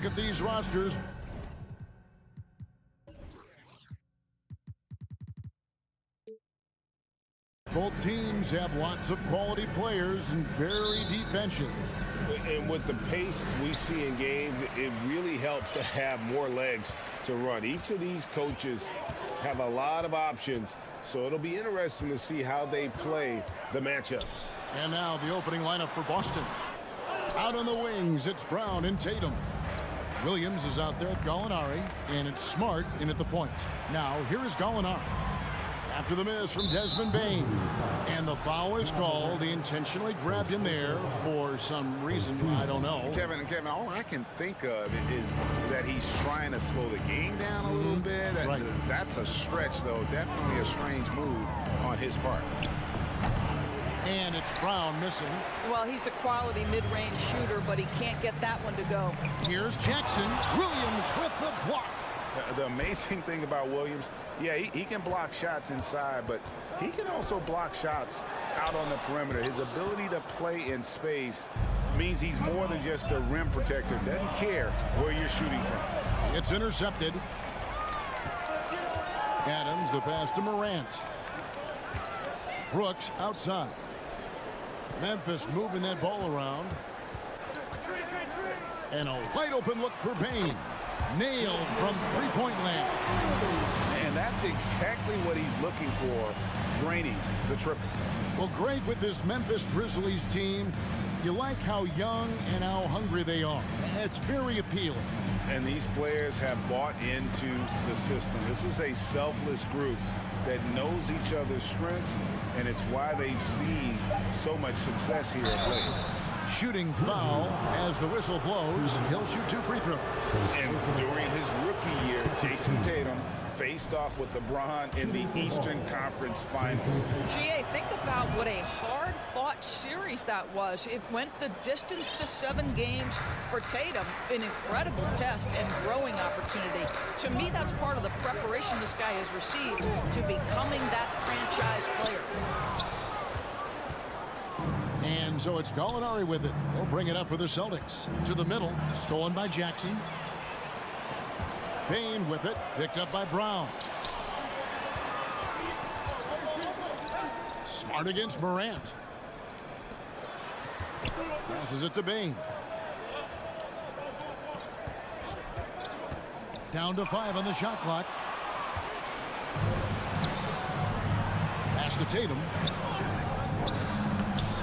at these rosters. Both teams have lots of quality players and very deep benches. And with the pace we see in games, it really helps to have more legs to run. Each of these coaches have a lot of options, so it'll be interesting to see how they play the matchups. And now the opening lineup for Boston. Out on the wings, it's Brown and Tatum. Williams is out there with Gallinari, and it's Smart in at the point. Now, here is Gallinari. After the miss from Desmond Bane. And the foul is called. He intentionally grabbed him there for some reason. I don't know. Kevin, all I can think of is that he's trying to slow the game down a little bit. Right. That's a stretch, though. Definitely a strange move on his part. And it's Brown missing. Well, he's a quality mid-range shooter, but he can't get that one to go. Here's Jackson. Williams with the block. The amazing thing about Williams, yeah, he can block shots inside, but he can also block shots out on the perimeter. His ability to play in space means he's more than just a rim protector. Doesn't care where you're shooting from. It's intercepted. Adams, the pass to Morant. Brooks outside. Memphis moving that ball around. And a wide open look for Payne. Nailed from three-point land. And that's exactly what he's looking for, draining the triple. Well, great with this Memphis Grizzlies team. You like how young and how hungry they are. It's very appealing. And these players have bought into the system. This is a selfless group that knows each other's strengths, and it's why they've seen so much success here of late. Shooting foul as the whistle blows. He'll shoot 2 free throws. And during his rookie year, Jason Tatum faced off with LeBron in the Eastern Conference Finals. GA, think about what a hard-fought series that was. It went the distance to 7 games for Tatum. An incredible test and growing opportunity. To me, that's part of the preparation this guy has received to becoming that franchise player. And so it's Gallinari with it. He'll bring it up for the Celtics. To the middle. Stolen by Jackson. Payne with it. Picked up by Brown. Smart against Morant. Passes it to Bane. Down to 5 on the shot clock. Pass to Tatum.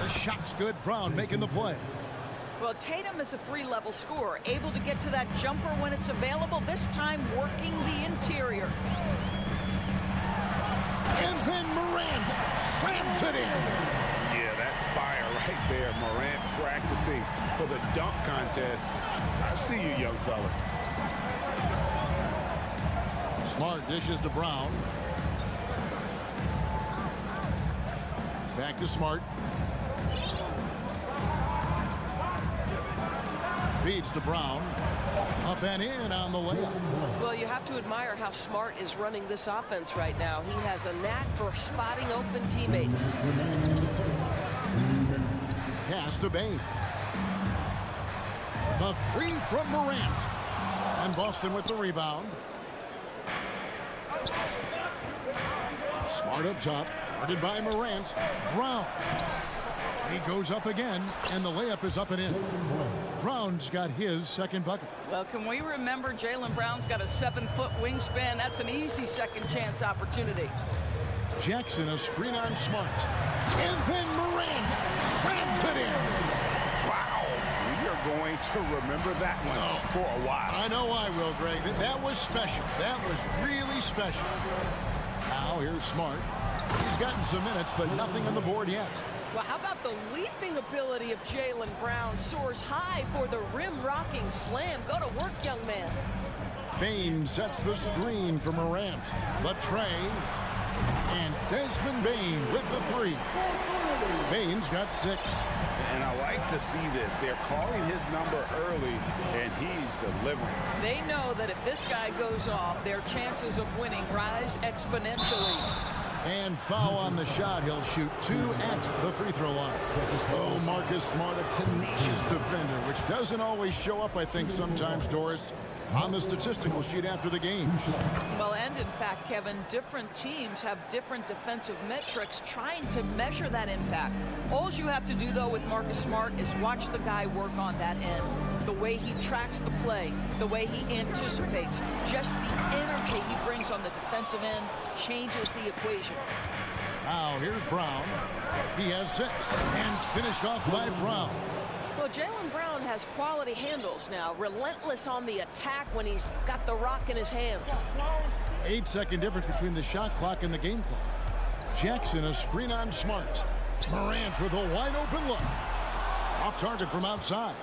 The shot's good. Brown making the play. Well, Tatum is a 3-level scorer, able to get to that jumper when it's available, this time working the interior. And then Morant slams it in. Yeah, that's fire right there. Morant practicing for the dunk contest. I see you, young fella. Smart dishes to Brown. Back to Smart. Feeds to Brown. Up and in on the layup. Well, you have to admire how Smart is running this offense right now. He has a knack for spotting open teammates. Pass to Bane. The 3 from Morant. And Boston with the rebound. Smart up top. Guarded by Morant. Brown. He goes up again, and the layup is up and in. Brown's got his second bucket. Well, can we remember Jaylen Brown's got a 7-foot wingspan? That's an easy second chance opportunity. Jackson, a screen on Smart. And then Morant slams it in. Wow. We are going to remember that one for a while. I know I will, Greg. That was special. That was really special. Now here's Smart. He's gotten some minutes, but nothing on the board yet. Well, how about the leaping ability of Jaylen Brown? Soars high for the rim-rocking slam. Go to work, young man. Bane sets the screen for Morant. The tray. And Desmond Bane with the 3. Bane's got 6. And I like to see this. They're calling his number early, and he's delivering. They know that if this guy goes off, their chances of winning rise exponentially. And foul on the shot. He'll shoot 2 at the free throw line. Oh, Marcus Smart, a tenacious defender, which doesn't always show up, I think, sometimes, Doris, on the statistical sheet after the game. Well, and in fact, Kevin, different teams have different defensive metrics trying to measure that impact. All you have to do, though, with Marcus Smart is watch the guy work on that end. The way he tracks the play, the way he anticipates, just the energy he brings on the defensive end changes the equation. Now, here's Brown. He has 6 and finished off by Brown. Well, Jaylen Brown has quality handles now. Relentless on the attack when he's got the rock in his hands. 8-second difference between the shot clock and the game clock. Jackson, a screen on Smart. Morant with a wide open look. Off target from outside.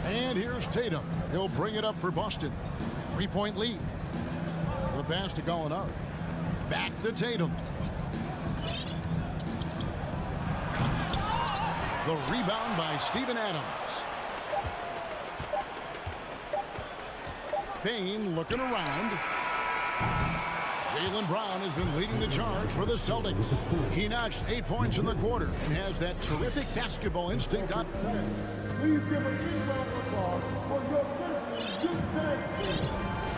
And here's Tatum. He'll bring it up for Boston. 3-point lead. The pass to Gallinari. Back to Tatum. The rebound by Steven Adams. Payne looking around. Jaylen Brown has been leading the charge for the Celtics. He notched 8 points in the quarter and has that terrific basketball instinct. Please give a big round of applause for your Grizzlies team.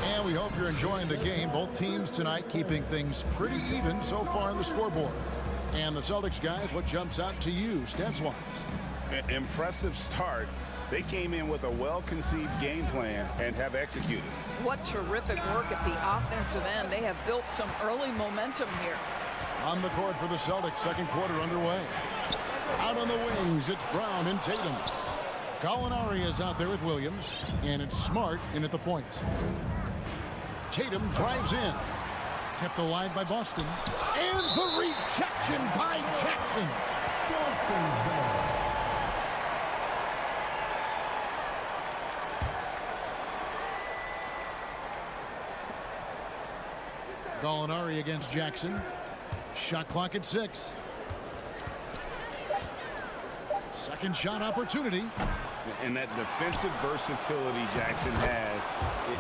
And we hope you're enjoying the game. Both teams tonight keeping things pretty even so far on the scoreboard. And the Celtics guys, what jumps out to you, stats-wise? Impressive start. They came in with a well-conceived game plan and have executed. What terrific work at the offensive end. They have built some early momentum here. On the court for the Celtics, second quarter underway. Out on the wings, it's Brown and Tatum. Gallinari is out there with Williams, and it's Smart in at the point. Tatum drives in. Kept alive by Boston. And the rejection by Jackson. Boston's ball. Gallinari against Jackson. Shot clock at 6. Second shot opportunity. And that defensive versatility Jackson has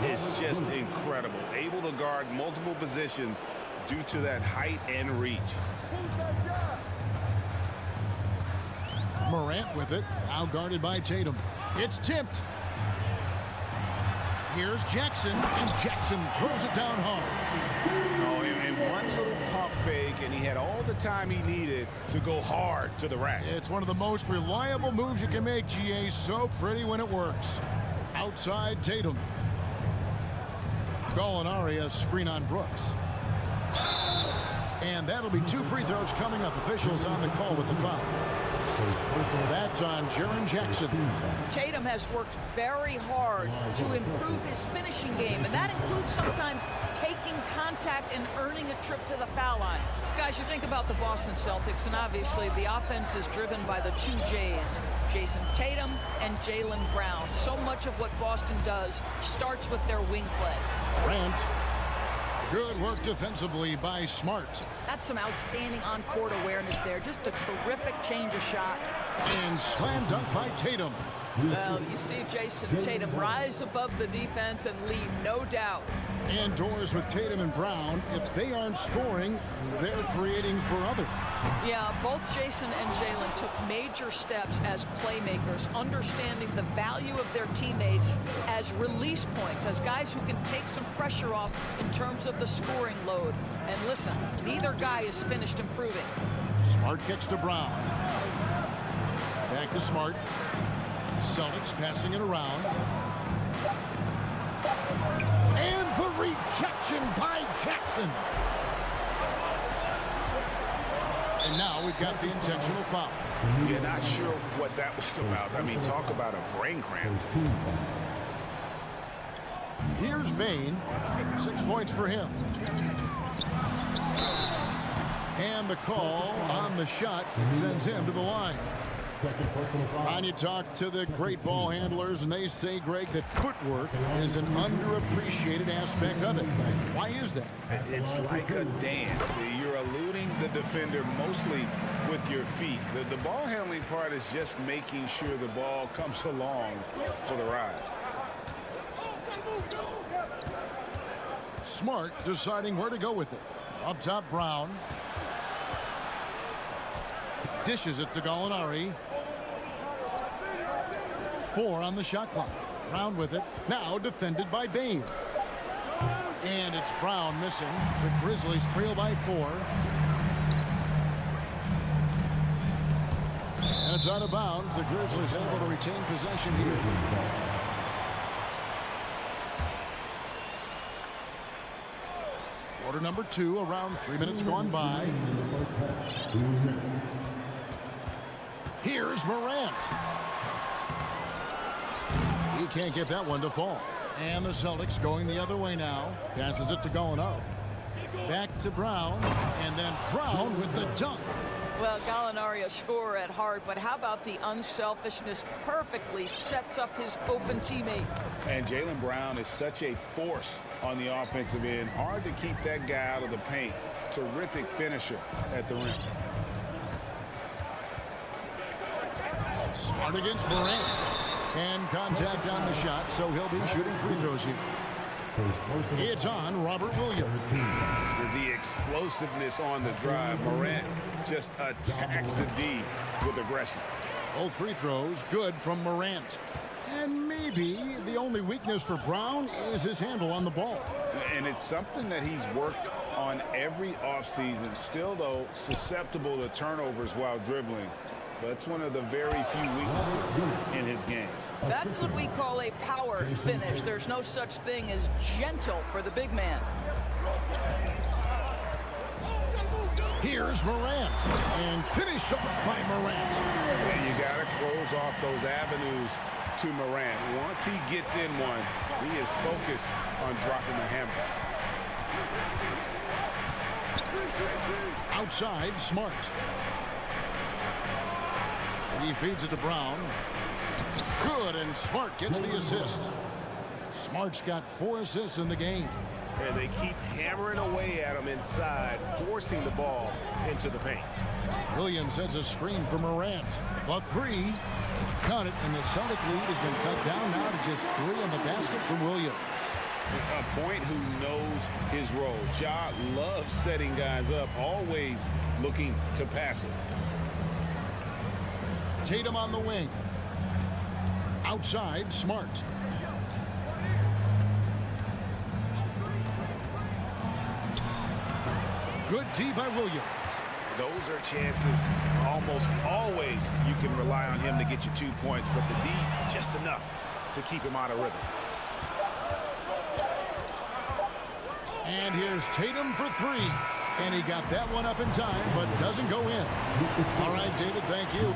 is just incredible. Able to guard multiple positions due to that height and reach. Morant with it. Now guarded by Tatum. It's tipped. Here's Jackson, and Jackson throws it down hard. Oh, and one little pump fake, and he had all the time he needed to go hard to the rack. It's one of the most reliable moves you can make, GA. So pretty when it works. Outside Tatum. Gallinari, a screen on Brooks. And that'll be 2 free throws coming up. Officials on the call with the foul. That's on Jaren Jackson. Tatum has worked very hard to improve his finishing game, and that includes sometimes taking contact and earning a trip to the foul line. Guys, you think about the Boston Celtics, and obviously the offense is driven by the 2 J's, Jason Tatum and Jaylen Brown. So much of what Boston does starts with their wing play. Grant. Good work defensively by Smart. That's some outstanding on-court awareness there. Just a terrific change of shot. And slam dunk by Tatum. Well, you see Jason Tatum rise above the defense and lead, no doubt. And Doris, with Tatum and Brown, if they aren't scoring, they're creating for others. Yeah, both Jason and Jaylen took major steps as playmakers, understanding the value of their teammates as release points, as guys who can take some pressure off in terms of the scoring load. And listen, neither guy is finished improving. Smart kicks to Brown. Back to Smart. Celtics passing it around. And the rejection by Jackson. And now we've got the intentional foul. You're not sure what that was about. I mean, talk about a brain cramp. Here's Bane. 6 points for him. And the call on the shot sends him to the line. And you talk to the great ball handlers, and they say, Greg, that footwork is an underappreciated aspect of it. Why is that? It's like a dance. You're eluding the defender mostly with your feet. The ball handling part is just making sure the ball comes along for the ride. Smart deciding where to go with it. Up top, Brown. Dishes it to Gallinari. 4 on the shot clock. Brown with it. Now defended by Bain. And it's Brown missing. The Grizzlies trail by 4. And it's out of bounds. The Grizzlies able to retain possession here. Quarter number 2, around 3 minutes gone by. Here's Morant. He can't get that one to fall. And the Celtics going the other way now. Passes it to Gallinari. Back to Brown. And then Brown with the dunk. Well, Gallinari a scorer at heart, but how about the unselfishness? Perfectly sets up his open teammate. And Jaylen Brown is such a force on the offensive end. Hard to keep that guy out of the paint. Terrific finisher at the rim. Smart against Morant. And contact on the shot, so he'll be shooting free throws here. It's on Robert Williams. The explosiveness on the drive. Morant just attacks the D with aggression. Both free throws good from Morant. And maybe the only weakness for Brown is his handle on the ball. And it's something that he's worked on every offseason. Still, though, susceptible to turnovers while dribbling. That's one of the very few weaknesses in his game. That's what we call a power finish. There's no such thing as gentle for the big man. Here's Morant. And finished off by Morant. And you got to close off those avenues to Morant. Once he gets in one, he is focused on dropping the hammer. Outside, Smart. He feeds it to Brown. Good, and Smart gets the assist. Smart's got 4 assists in the game. And they keep hammering away at him inside, forcing the ball into the paint. Williams sets a screen for Morant. The 3. Count it, and the Celtic lead has been cut down now to just 3 on the basket from Williams. A point who knows his role. Ja loves setting guys up, always looking to pass it. Tatum on the wing. Outside, Smart. Good D by Williams. Those are chances almost always you can rely on him to get you 2 points, but the D just enough to keep him out of rhythm. And here's Tatum for 3. And he got that one up in time, but doesn't go in. All right, David, thank you. 21,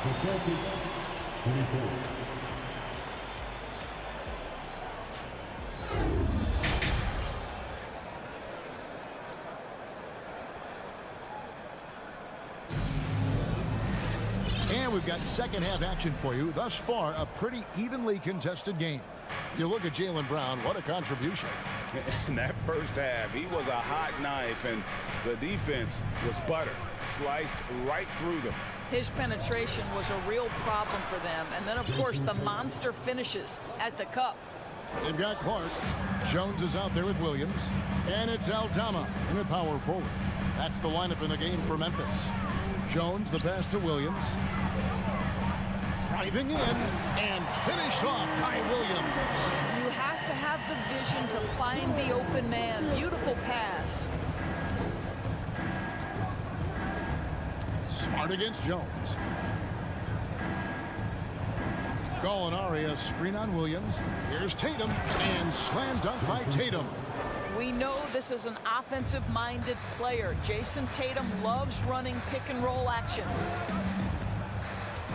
the Celtics, 24. And we've got second half action for you. Thus far, a pretty evenly contested game. You look at Jaylen Brown, what a contribution. In that first half, he was a hot knife, and the defense was butter. Sliced right through them. His penetration was a real problem for them. And then, of course, the monster finishes at the cup. They've got Clark. Jones is out there with Williams. And it's Aldama in the power forward. That's the lineup in the game for Memphis. Jones, the pass to Williams. Driving in and finished off by Williams. You have to have the vision to find the open man. Beautiful pass. Smart against Jones. Gallinari, a screen on Williams. Here's Tatum, and slam dunk by Tatum. We know this is an offensive-minded player. Jason Tatum loves running pick-and-roll action.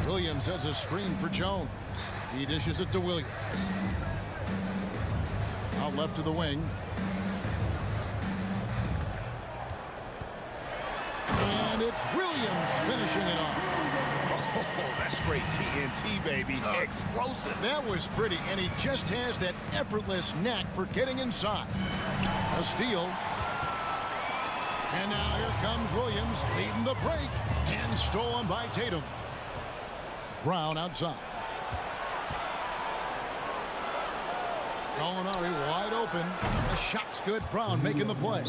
Williams has a screen for Jones. He dishes it to Williams. Out left to the wing. And it's Williams finishing it off. Oh, that's straight TNT, baby. Explosive. That was pretty, and he just has that effortless knack for getting inside. A steal. And now here comes Williams leading the break and stolen by Tatum. Brown outside. Gallinari wide open. The shot's good. Brown making the play.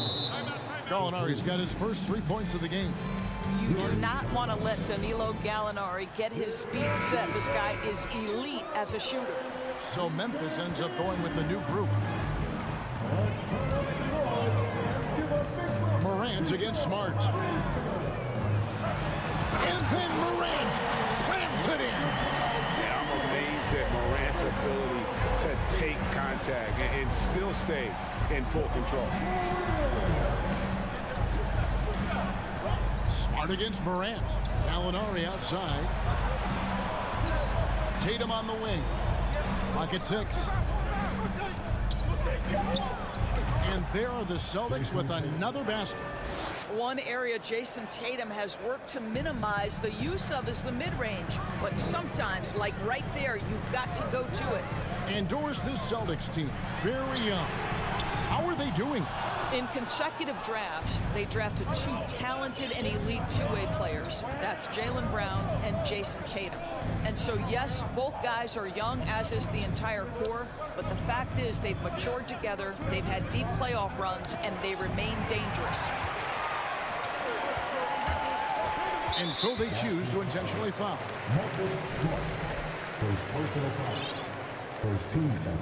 Gallinari's got his first 3 points of the game. You do not want to let Danilo Gallinari get his feet set. This guy is elite as a shooter. So Memphis ends up going with the new group. Morant against Smart. And then Morant slams it in. Yeah, I'm amazed at Morant's ability to take contact and still stay in full control. Smart against Morant. Gallinari outside. Tatum on the wing. Clock at 6. And there are the Celtics with another basket. One area Jason Tatum has worked to minimize the use of is the mid-range. But sometimes, like right there, you've got to go to it. Endorse this Celtics team. Very young. How are they doing? In consecutive drafts, they drafted 2 talented and elite two-way players. That's Jaylen Brown and Jason Tatum. And so, yes, both guys are young, as is the entire core. But the fact is they've matured together, they've had deep playoff runs, and they remain dangerous. And so they choose to intentionally foul. First personal foul. First team foul.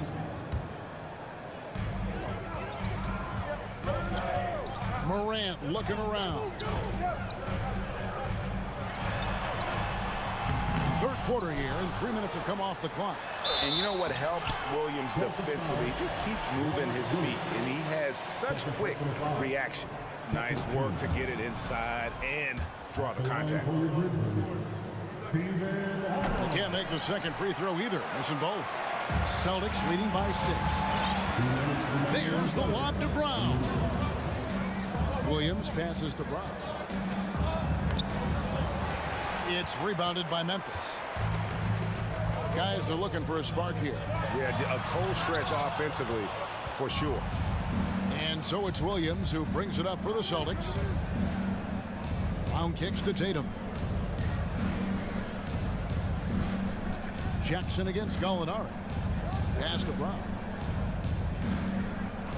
Morant looking around. Third quarter here, and 3 minutes have come off the clock. And you know what helps Williams defensively? He just keeps moving his feet, and he has such quick reaction. Nice work to get it inside and draw the contact. He can't make the second free throw either, missing both. Celtics leading by 6. There's the lob to Brown. Williams passes to Brown. It's rebounded by Memphis. Guys are looking for a spark here. Yeah, a cold stretch offensively, for sure. And so it's Williams who brings it up for the Celtics. Brown kicks to Tatum. Jackson against Gallinari. Pass to Brown.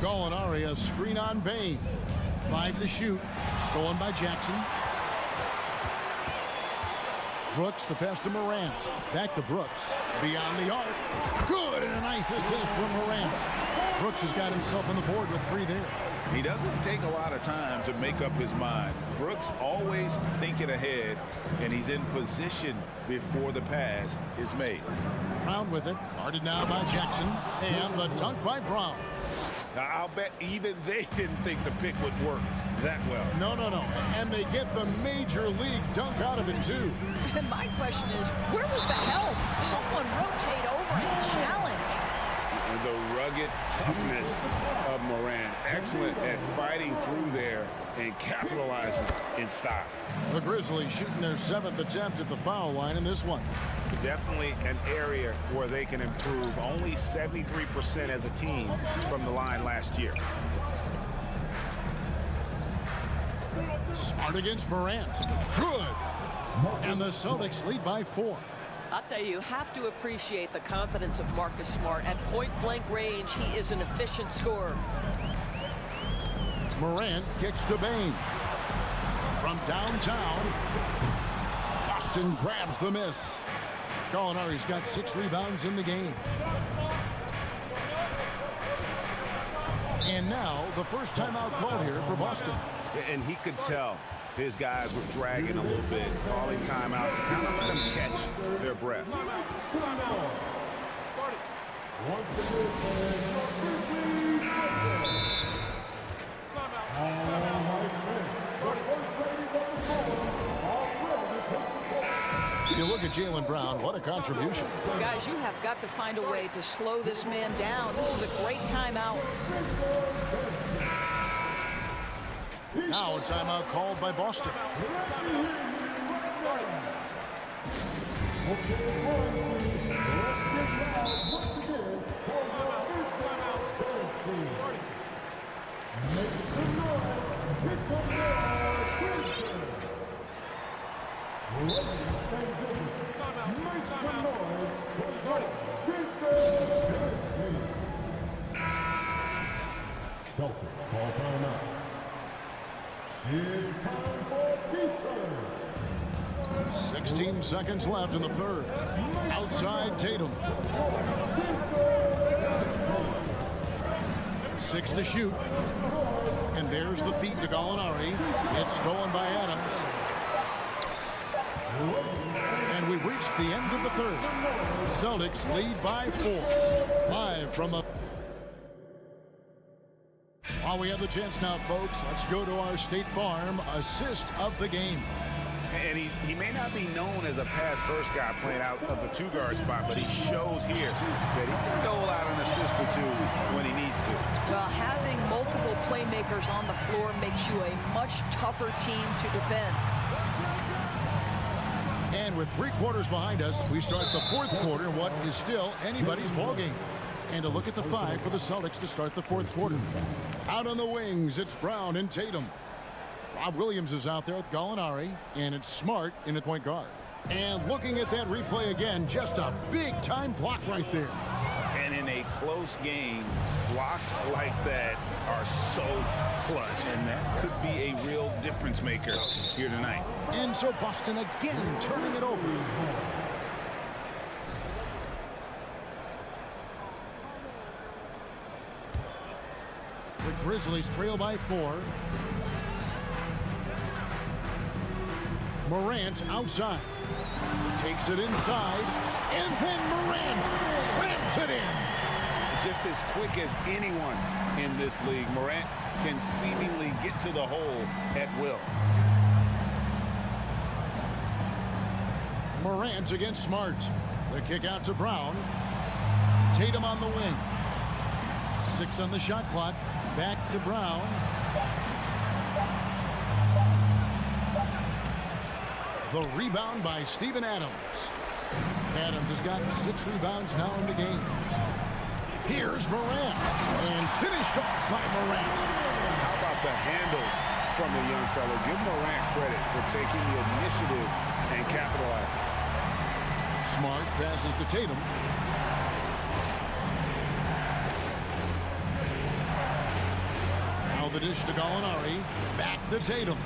Gallinari, a screen on Bain. 5 to shoot. Stolen by Jackson. Brooks, the pass to Morant. Back to Brooks. Beyond the arc. Good, and a nice assist from Morant. Brooks has got himself on the board with 3 there. He doesn't take a lot of time to make up his mind. Brooks always thinking ahead, and he's in position before the pass is made. Brown with it. Guarded now by Jackson. And the dunk by Brown. Now, I'll bet even they didn't think the pick would work that well. No. And they get the major league dunk out of it, too. And my question is, where was the help? Someone rotate over and challenge. And the rugged toughness of Morant. Excellent at fighting through there and capitalizing in style. The Grizzlies shooting their 7th attempt at the foul line in this one. Definitely an area where they can improve. Only 73% as a team from the line last year. Smart against Morant. Good. And the Celtics lead by 4. I'll tell you have to appreciate the confidence of Marcus Smart. At point-blank range, he is an efficient scorer. Morant kicks to Bain. From downtown, Boston grabs the miss. Gallinari's got 6 rebounds in the game. And now the first timeout call here for Boston. And he could tell his guys were dragging a little bit, calling timeout to kind of let them catch their breath. You look at Jaylen Brown, what a contribution. Guys, you have got to find a way to slow this man down. This is a great timeout. Now a timeout called by Boston. Celtics call timeout. It's time for T-shirt. 16 seconds left in the third. Outside Tatum. 6 to shoot. And there's the feed to Gallinari. It's stolen by Adams. And we've reached the end of the third. Celtics lead by 4. Live from the... While we have the chance now, folks, let's go to our State Farm assist of the game. And he may not be known as a pass-first guy playing out of the two-guard spot, but he shows here that he can dole out an assist or two when he needs to. Well, having multiple playmakers on the floor makes you a much tougher team to defend. And with 3 quarters behind us, we start the fourth quarter in what is still anybody's ballgame. And a look at the 5 for the Celtics to start the fourth quarter. Out on the wings, it's Brown and Tatum. Rob Williams is out there with Gallinari, and it's Smart in the point guard. And looking at that replay again, just a big-time block right there. And in a close game, blocks like that are so clutch, and that could be a real difference maker here tonight. And so Boston again turning it over. The Grizzlies trail by 4. Morant outside. Takes it inside. And then Morant slams it in. Just as quick as anyone in this league, Morant can seemingly get to the hole at will. Morant against Smart. The kick out to Brown. Tatum on the wing. 6 on the shot clock. Back to Brown. The rebound by Steven Adams. Adams has got 6 rebounds now in the game. Here's Morant. And finished off by Morant. How about the handles from the young fella? Give Morant credit for taking the initiative and capitalizing. Smart passes to Tatum. Now the dish to Gallinari. Back to Tatum.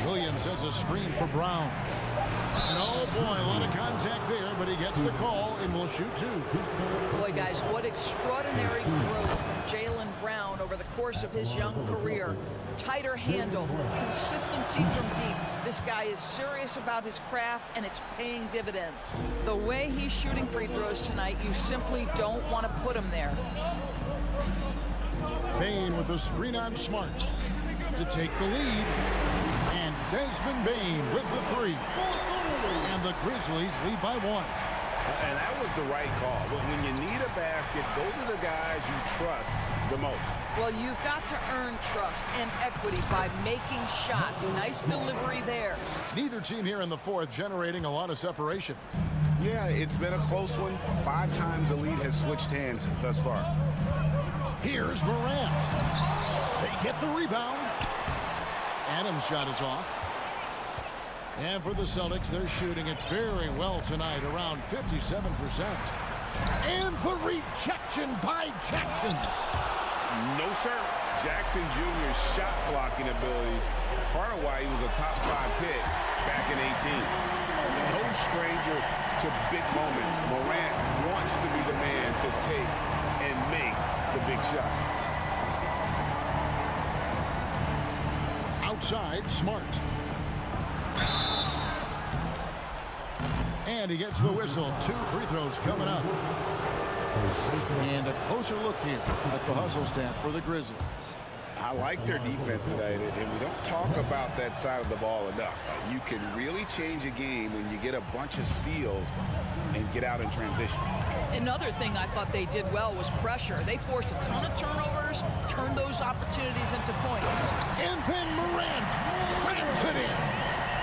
Williams has a screen for Brown. And oh boy, a lot of contact there, but he gets the call and will shoot 2. Boy, guys, what extraordinary growth from Jaylen Brown over the course of his young career. Tighter handle, consistency from deep. This guy is serious about his craft, and it's paying dividends. The way he's shooting free throws tonight, you simply don't want to put him there. Bane with the screen on Smart to take the lead. And Desmond Bane with the 3. And the Grizzlies lead by 1. And that was the right call. But when you need a basket, go to the guys you trust the most. Well, you've got to earn trust and equity by making shots. Nice delivery there. Neither team here in the fourth generating a lot of separation. Yeah, it's been a close one. 5 times the lead has switched hands thus far. Here's Morant. They get the rebound. Adams' shot is off. And for the Celtics, they're shooting it very well tonight, around 57%. And the rejection by Jackson. No, sir. Jackson Jr.'s shot blocking abilities, part of why he was a top 5 pick back in 18. No stranger to big moments. Morant wants to be the man to take and make the big shot. Outside, Smart. And he gets the whistle. 2 free throws coming up. And a closer look here at the hustle stats for the Grizzlies. I like their defense tonight, and we don't talk about that side of the ball enough. You can really change a game when you get a bunch of steals and get out in transition. Another thing I thought they did well was pressure. They forced a ton of turnovers, turned those opportunities into points. And then Morant slams it in.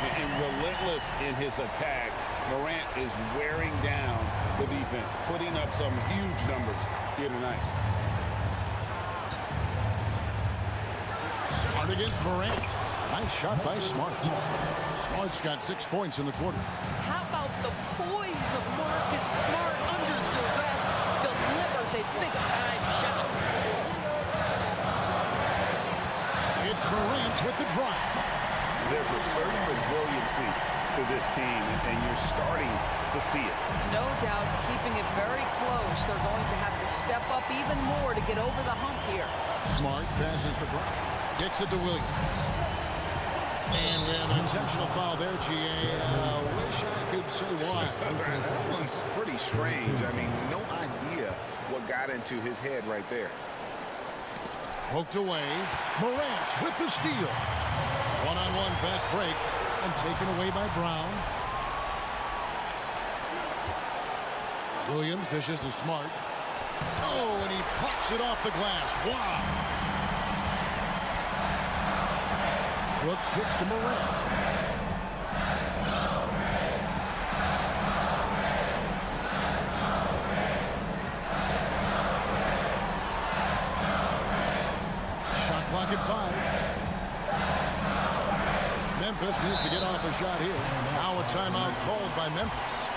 And relentless in his attack, Morant is wearing down the defense, putting up some huge numbers here tonight. Smart against Morant. Nice shot by Smart. Smart's got 6 points in the quarter. How about the poise of Marcus Smart under duress? Delivers a big-time shot. with the drive. There's a certain resiliency to this team, and you're starting to see it. No doubt, keeping it very close. They're going to have to step up even more to get over the hump here. Smart passes to Brown. Kicks it to Williams. And we have an intentional foul there, GA. Wish I could say why. That one's pretty strange. I mean, no idea what got into his head right there. Poked away. Morant with the steal. One-on-one fast break and taken away by Brown. Williams dishes to Smart. Oh, and he pops it off the glass. Wow. Brooks kicks to Morant. Shot clock at 5. Memphis needs to get off a shot here. Now a timeout called by Memphis.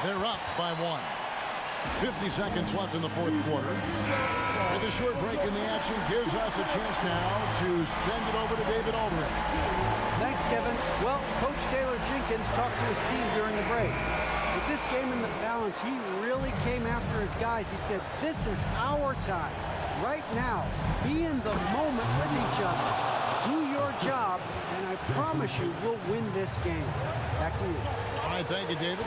They're up by 1. 50 seconds left in the fourth quarter. And the short break in the action gives us a chance now to send it over to David Aldridge. Thanks, Kevin. Well, Coach Taylor Jenkins talked to his team during the break. With this game in the balance, he really came after his guys. He said, this is our time. Right now, be in the moment with each other. Do your job, and I promise you we'll win this game. Back to you. All right, thank you, David.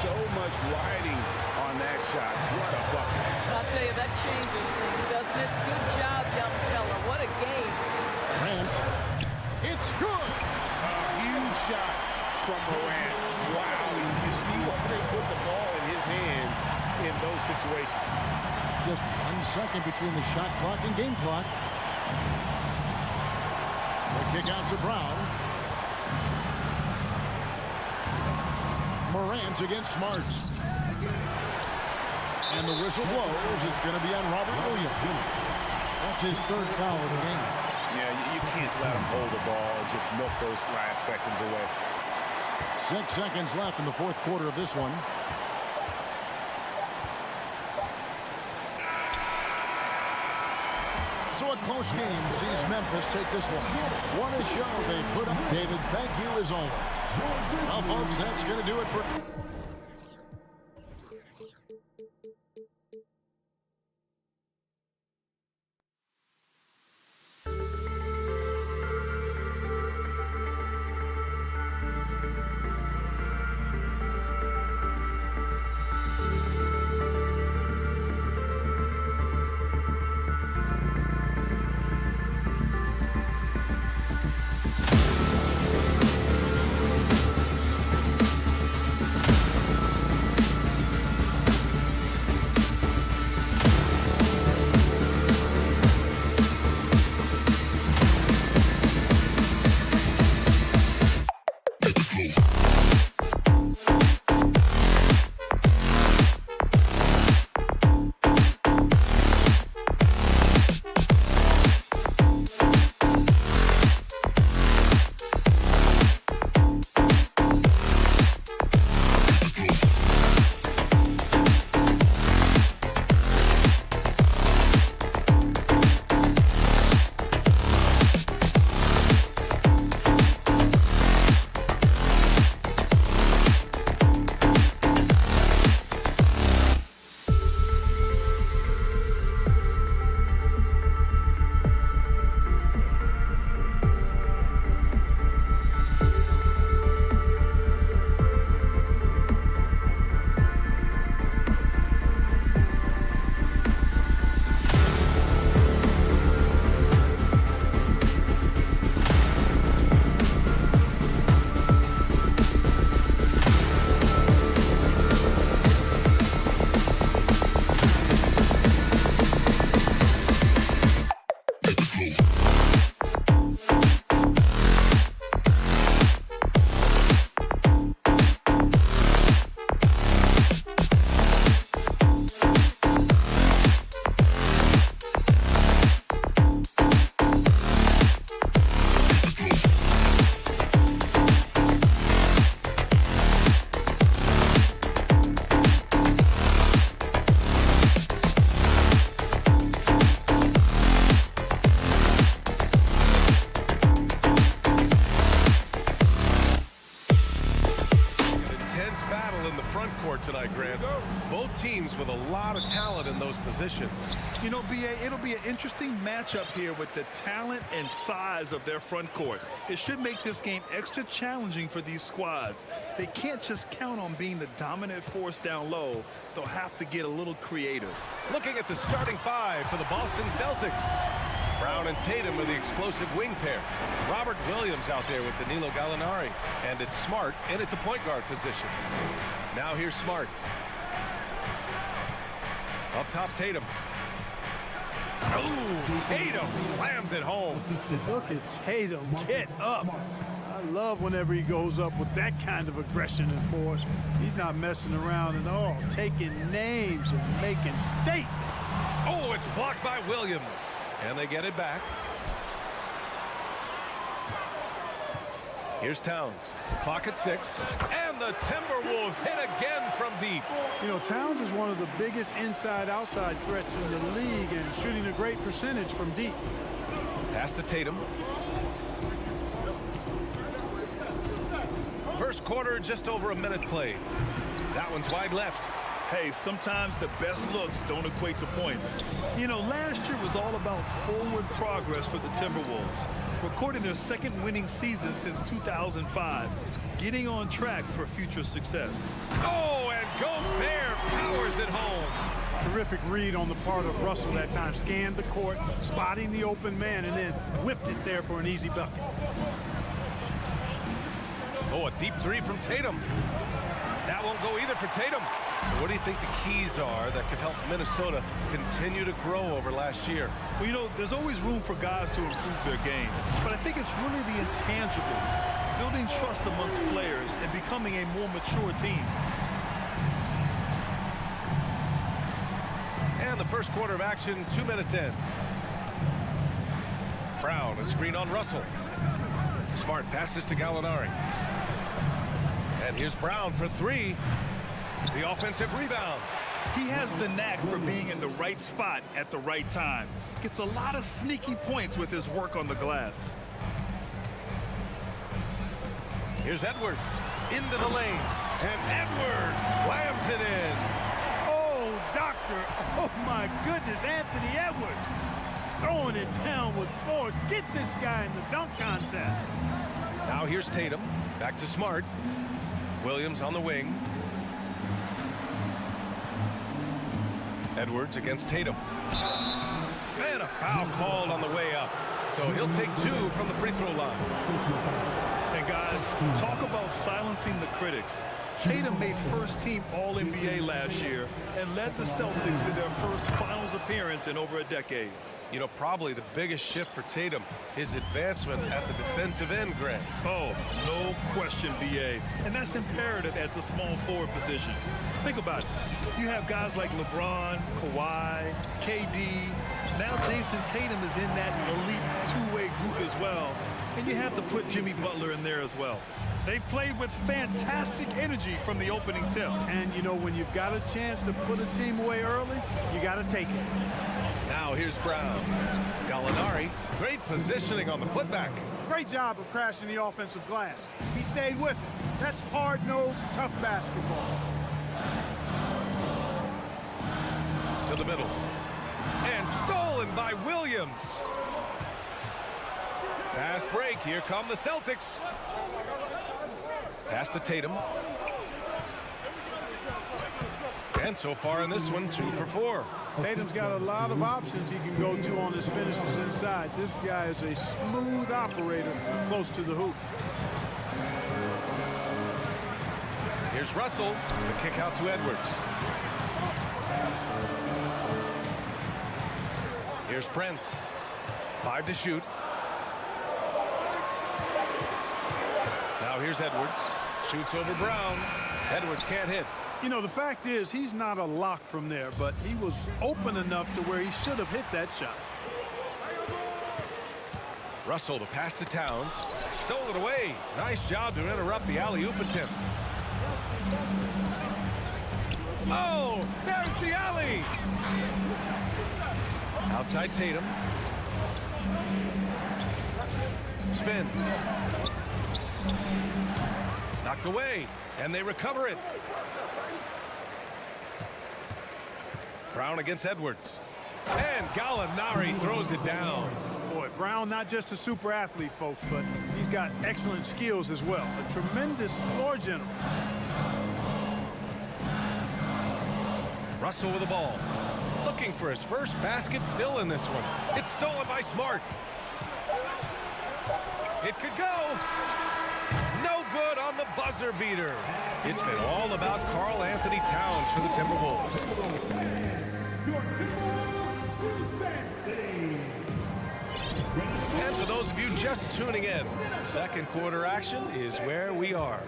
So much riding on that shot. What a bucket. I'll tell you, that changes things, doesn't it? Good job, young fella. What a game. Morant. It's good. A huge shot from Morant. Wow. You see what they put the ball in his hands in those situations. Just 1 second between the shot clock and game clock. The kick out to Brown. Morant against Smart. And the whistle blows. It's going to be on Robert Williams. That's his third foul of the game. Yeah, you can't let him hold the ball and just milk those last seconds away. 6 seconds left in the fourth quarter of this one. So a close game sees Memphis take this one. What a show they put up. David, thank you as always. Well, folks, that's going to do it for... court tonight, Grant. Both teams with a lot of talent in those positions. You know, B.A., it'll be an interesting matchup here with the talent and size of their front court. It should make this game extra challenging for these squads. They can't just count on being the dominant force down low. They'll have to get a little creative. Looking at the starting five for the Boston Celtics. Brown and Tatum are the explosive wing pair. Robert Williams out there with Danilo Gallinari. And it's Smart in at the point guard position. Now here's Smart. Up top, Tatum. Oh, Tatum slams it home. Look at Tatum get up. I love whenever he goes up with that kind of aggression and force. He's not messing around at all, taking names and making statements. Oh, it's blocked by Williams. And they get it back. Here's Towns. Clock at 6. And the Timberwolves hit again from deep. You know, Towns is one of the biggest inside-outside threats in the league and shooting a great percentage from deep. Pass to Tatum. First quarter, just over a minute played. That one's wide left. Hey, sometimes the best looks don't equate to points. You know, last year was all about forward progress for the Timberwolves, recording their second winning season since 2005, getting on track for future success. Oh, and Gobert powers it home. Terrific read on the part of Russell that time. Scanned the court, spotting the open man, and then whipped it there for an easy bucket. Oh, a deep three from Tatum. That won't go either for Tatum. So what do you think the keys are that could help Minnesota continue to grow over last year? Well, you know, there's always room for guys to improve their game. But I think it's really the intangibles, building trust amongst players and becoming a more mature team. And the first quarter of action, 2 minutes in. Brown, a screen on Russell. Smart passes to Gallinari. And here's Brown for three. The offensive rebound. He has the knack for being in the right spot at the right time. Gets a lot of sneaky points with his work on the glass. Here's Edwards into the lane. And Edwards slams it in. Oh, doctor. Oh, my goodness. Anthony Edwards throwing it down with force. Get this guy in the dunk contest. Now here's Tatum. Back to Smart. Williams on the wing. Edwards against Tatum. And a foul called on the way up. So he'll take 2 from the free throw line. And guys, talk about silencing the critics. Tatum made first-team All-NBA last year and led the Celtics in their first finals appearance in over a decade. You know, probably the biggest shift for Tatum, his advancement at the defensive end, Grant. Oh, no question, B.A. And that's imperative at the small forward position. Think about it. You have guys like LeBron, Kawhi, KD. Now Jason Tatum is in that elite two-way group as well. And you have to put Jimmy Butler in there as well. They played with fantastic energy from the opening tip. And, you know, when you've got a chance to put a team away early, you got to take it. Now here's Brown. Gallinari, great positioning on the putback. Great job of crashing the offensive glass. He stayed with it. That's hard-nosed, tough basketball. To the middle. And stolen by Williams. Fast break. Here come the Celtics. Pass to Tatum. And so far in this one, 2 for 4. Tatum's got a lot of options he can go to on his finishes inside. This guy is a smooth operator close to the hoop. Here's Russell. The kick out to Edwards. Here's Prince. 5 to shoot. Now here's Edwards. Shoots over Brown. Edwards can't hit. You know, the fact is, he's not a lock from there, but he was open enough to where he should have hit that shot. Russell, the pass to Towns. Stole it away. Nice job to interrupt the alley-oop attempt. Oh, there's the alley. Outside Tatum. Spins. Knocked away, and they recover it. Brown against Edwards. And Gallinari throws it down. Boy, Brown not just a super athlete, folks, but he's got excellent skills as well. A tremendous floor general. Russell with the ball. Looking for his first basket still in this one. It's stolen by Smart. It could go. No good on the buzzer beater. It's been all about Karl Anthony Towns for the Timberwolves. And for those of you just tuning in, second quarter action is where we are.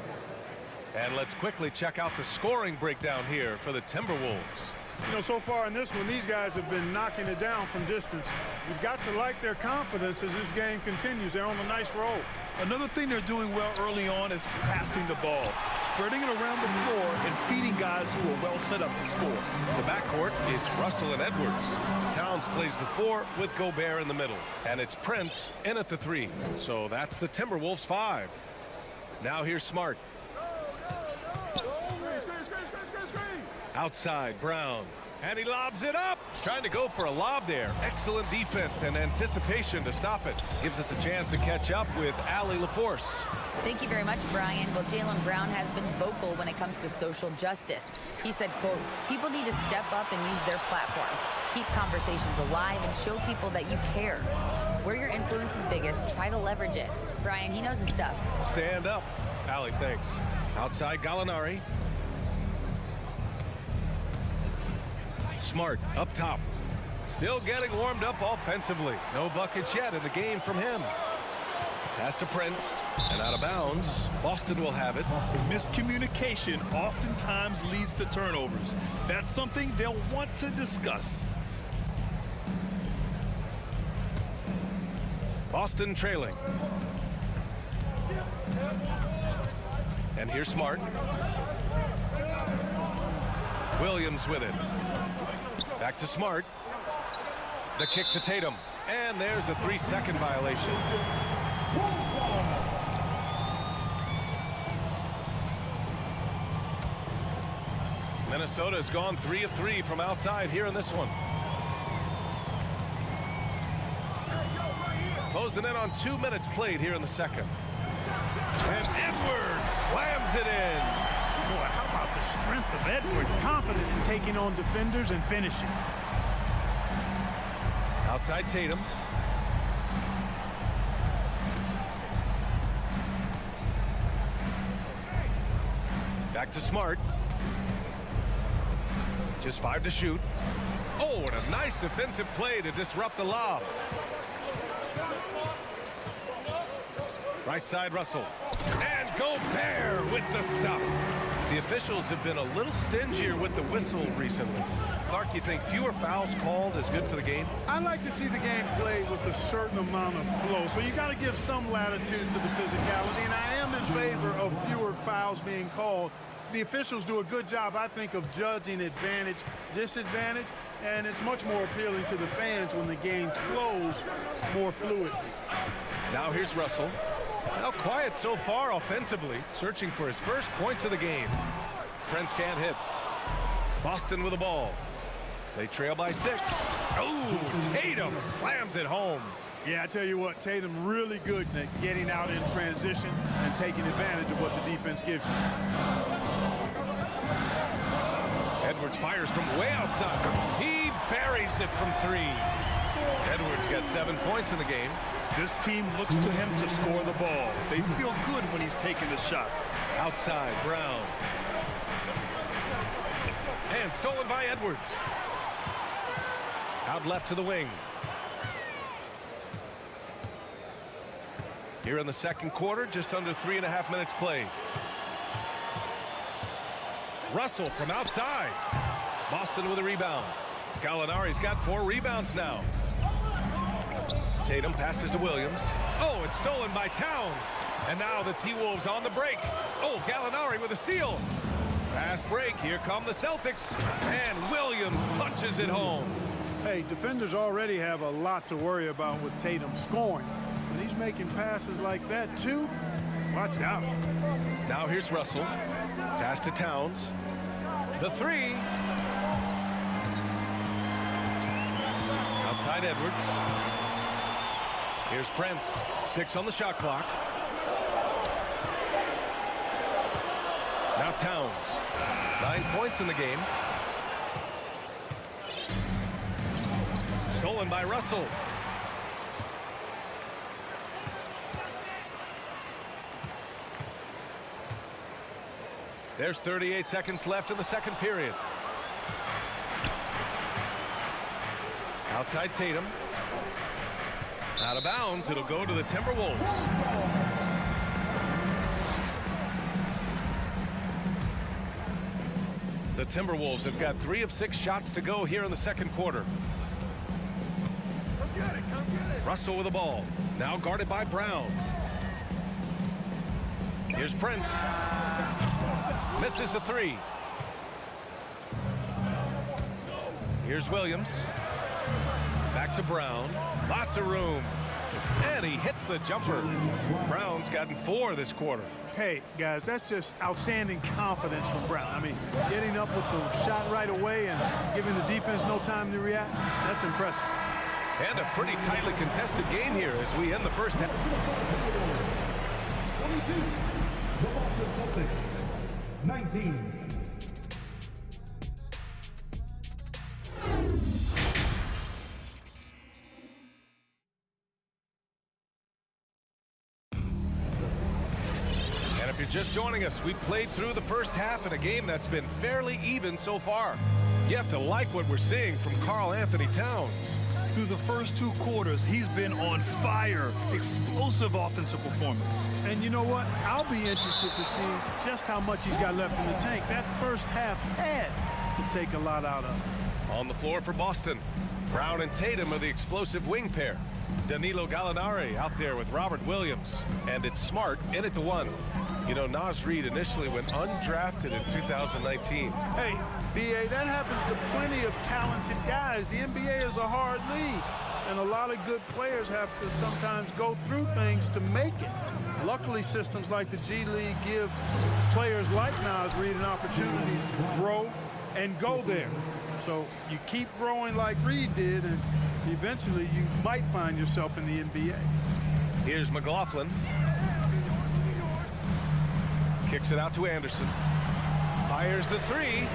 And let's quickly check out the scoring breakdown here for the Timberwolves. You know, so far in this one, these guys have been knocking it down from distance. You've got to like their confidence as this game continues. They're on a nice roll. Another thing they're doing well early on is passing the ball, spreading it around the floor and feeding guys who are well set up to score. The backcourt is Russell and Edwards. Towns plays the 4 with Gobert in the middle. And it's Prince in at the 3. So that's the Timberwolves 5. Now here's Smart. Outside, Brown. And he lobs it up. Trying to go for a lob there. Excellent defense and anticipation to stop it. Gives us a chance to catch up with Allie LaForce. Thank you very much, Brian. Well, Jaylen Brown has been vocal when it comes to social justice. He said, quote, people need to step up and use their platform. Keep conversations alive and show people that you care. Where your influence is biggest, try to leverage it. Brian, he knows his stuff. Stand up. Allie, thanks. Outside, Gallinari. Smart up top. Still getting warmed up offensively. No buckets yet in the game from him. Pass to Prince. And out of bounds. Boston will have it. Miscommunication oftentimes leads to turnovers. That's something they'll want to discuss. Boston trailing. And here's Smart. Williams with it. Back to Smart. The kick to Tatum. And there's a 3-second violation. Minnesota has gone 3 of 3 from outside here in this one. Closing in on 2 minutes played here in the second. And Edwards slams it in. Boy, how about the strength of Edwards? Confident in taking on defenders and finishing. Outside Tatum. Back to Smart. Just 5 to shoot. Oh, and a nice defensive play to disrupt the lob. Right side, Russell. And Gobert with the stuff. The officials have been a little stingier with the whistle recently. Clark, you think fewer fouls called is good for the game? I like to see the game played with a certain amount of flow, so you got to give some latitude to the physicality, and I am in favor of fewer fouls being called. The officials do a good job, I think, of judging advantage, disadvantage, and it's much more appealing to the fans when the game flows more fluidly. Now here's Russell. Now quiet so far offensively, searching for his first points of the game. Prince can't hit. Boston with the ball. They trail by 6. Oh, Tatum slams it home. Yeah, I tell you what, Tatum really good at getting out in transition and taking advantage of what the defense gives you. Edwards fires from way outside. He buries it from 3. Edwards got 7 points in the game. This team looks to him to score the ball. They feel good when he's taking the shots. Outside, Brown. And stolen by Edwards. Out left to the wing. Here in the second quarter, just under 3.5 minutes played. Russell from outside. Boston with a rebound. Gallinari's got 4 rebounds now. Tatum passes to Williams. Oh, it's stolen by Towns. And now the T-Wolves on the break. Oh, Gallinari with a steal. Fast break. Here come the Celtics. And Williams punches it home. Hey, defenders already have a lot to worry about with Tatum scoring. When he's making passes like that, too, watch out. Now here's Russell. Pass to Towns. The 3. Outside Edwards. Here's Prince. 6 on the shot clock. Now Towns. 9 points in the game. Stolen by Russell. There's 38 seconds left in the second period. Outside Tatum. Out of bounds. It'll go to the Timberwolves. The Timberwolves have got 3 of 6 shots to go here in the second quarter. Come get it, come get it. Russell with the ball. Now guarded by Brown. Here's Prince. Misses the 3. Here's Williams. Back to Brown. Lots of room. And he hits the jumper. Brown's gotten 4 this quarter. Hey, guys, that's just outstanding confidence from Brown. I mean, getting up with the shot right away and giving the defense no time to react, that's impressive. And a pretty tightly contested game here as we end the first half. 22, the Boston Celtics, 19. If you're just joining us, we played through the first half in a game that's been fairly even so far. You have to like what we're seeing from Karl Anthony Towns. Through the first 2 quarters, he's been on fire. Explosive offensive performance. And you know what? I'll be interested to see just how much he's got left in the tank. That first half had to take a lot out of him. On the floor for Boston, Brown and Tatum are the explosive wing pair. Danilo Gallinari out there with Robert Williams. And it's Smart in at the 1. You know, Naz Reid initially went undrafted in 2019. Hey, B.A., that happens to plenty of talented guys. The NBA is a hard league, and a lot of good players have to sometimes go through things to make it. Luckily, systems like the G League give players like Naz Reid an opportunity to grow and go there. So you keep growing like Reid did, and eventually you might find yourself in the NBA. Here's McLaughlin. Kicks it out to Anderson. Fires the 3.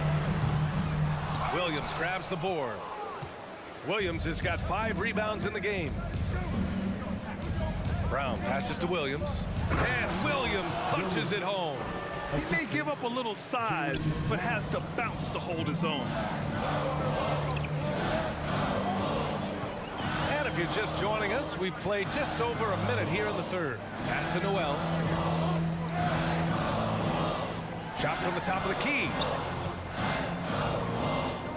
Williams grabs the board. Williams has got 5 rebounds in the game. Brown passes to Williams. And Williams punches it home. He may give up a little size, but has the bounce to hold his own. And if you're just joining us, we've played just over a minute here in the third. Pass to Noel. Shot from the top of the key.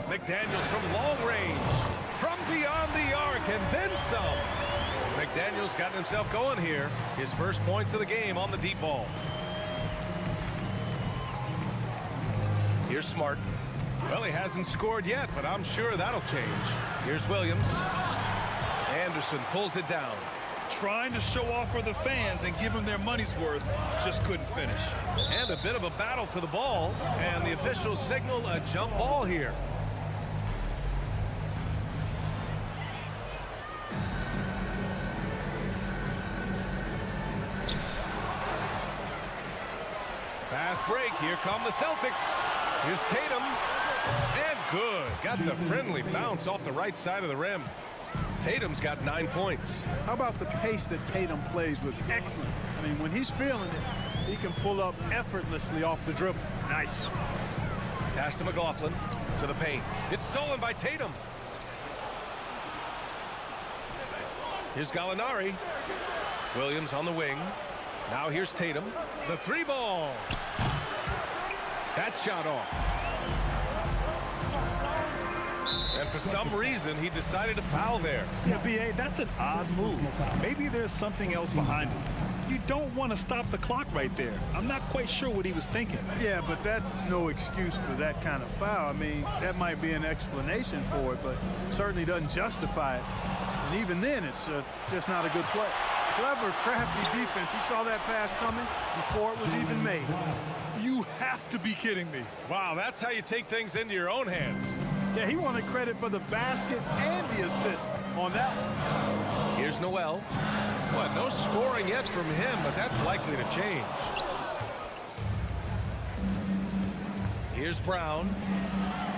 McDaniels from long range. From beyond the arc and then some. McDaniels got himself going here. His first points of the game on the deep ball. Here's Smart. Well, he hasn't scored yet, but I'm sure that'll change. Here's Williams. Anderson pulls it down. Trying to show off for the fans and give them their money's worth, just couldn't finish. And a bit of a battle for the ball, and the officials signal a jump ball here. Fast break. Here come the Celtics. Here's Tatum. And good. Got the friendly bounce off the right side of the rim. Tatum's got 9 points. How about the pace that Tatum plays with? Excellent. I mean, when he's feeling it, he can pull up effortlessly off the dribble. Nice. Pass to McLaughlin. To the paint. It's stolen by Tatum. Here's Gallinari. Williams on the wing. Now here's Tatum. The 3 ball. That shot off. And for some reason, he decided to foul there. Yeah, B.A., that's an odd move. Maybe there's something else behind it. You don't want to stop the clock right there. I'm not quite sure what he was thinking. Yeah, but that's no excuse for that kind of foul. I mean, that might be an explanation for it, but certainly doesn't justify it. And even then, it's just not a good play. Clever, crafty defense. He saw that pass coming before it was even made. You have to be kidding me. Wow, that's how you take things into your own hands. Yeah, he wanted credit for the basket and the assist on that one. Here's Noel. What, no scoring yet from him, but that's likely to change. Here's Brown.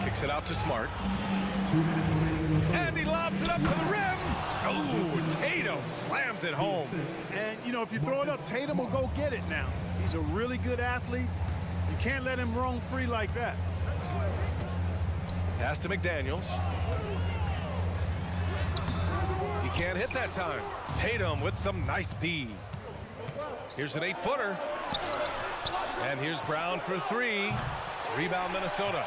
Kicks it out to Smart. And he lobs it up to the rim. Oh, Tatum slams it home. And, you know, if you throw it up, Tatum will go get it now. He's a really good athlete. You can't let him roam free like that. Pass to McDaniels. He can't hit that time. Tatum with some nice D. Here's an 8-footer. And here's Brown for 3. Rebound, Minnesota.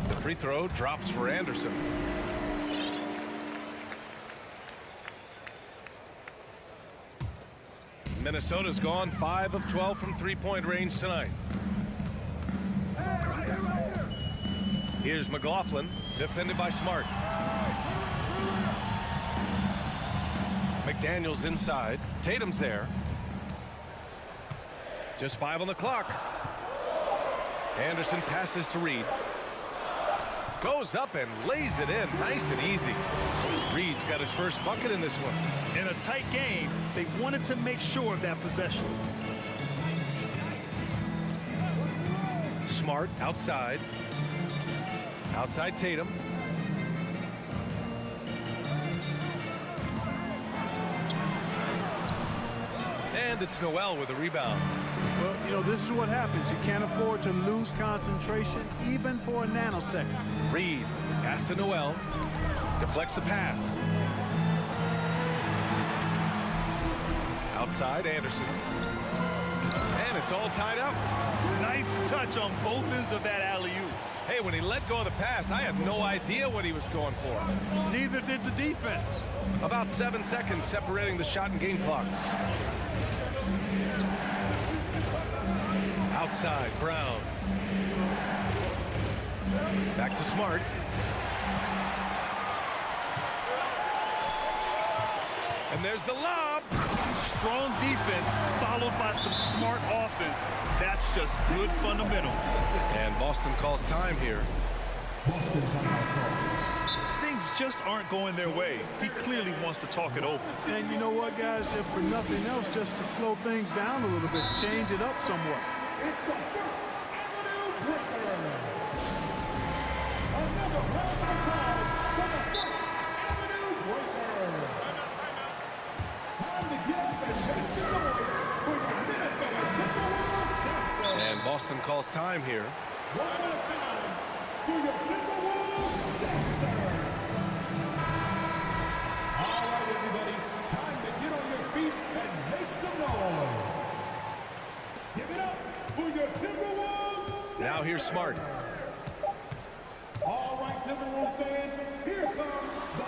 The free throw drops for Anderson. Minnesota's gone 5 of 12 from three-point range tonight. Here's McLaughlin, defended by Smart. McDaniels inside. Tatum's there. Just 5 on the clock. Anderson passes to Reed. Goes up and lays it in nice and easy. Reed's got his first bucket in this one. In a tight game, they wanted to make sure of that possession. Smart outside. Outside Tatum. And it's Noel with a rebound. Well, you know, this is what happens. You can't afford to lose concentration even for a nanosecond. Reed, pass to Noel. Deflects the pass. Outside Anderson. And it's all tied up. Nice touch on both ends of that alley-oop. Hey, when he let go of the pass, I had no idea what he was going for. Neither did the defense. About 7 seconds separating the shot and game clocks. Outside, Brown. Back to Smart. And there's the lob. Strong defense followed by some smart offense. That's just good fundamentals. And Boston calls time here. Things just aren't going their way. He clearly wants to talk it over. And you know what, guys? If for nothing else, just to slow things down a little bit, change it up somewhat. It's the First Avenue Breaker. Another round of applause for the First Avenue Breaker. Time to get up and make some noise for your Minnesota Timberwolves. And Boston calls time here. 1 minute time for your Timberwolves. All right, everybody, time to get on your feet and make some noise. Give it up. Now here's Smart. All right, Timberwolves fans, here comes the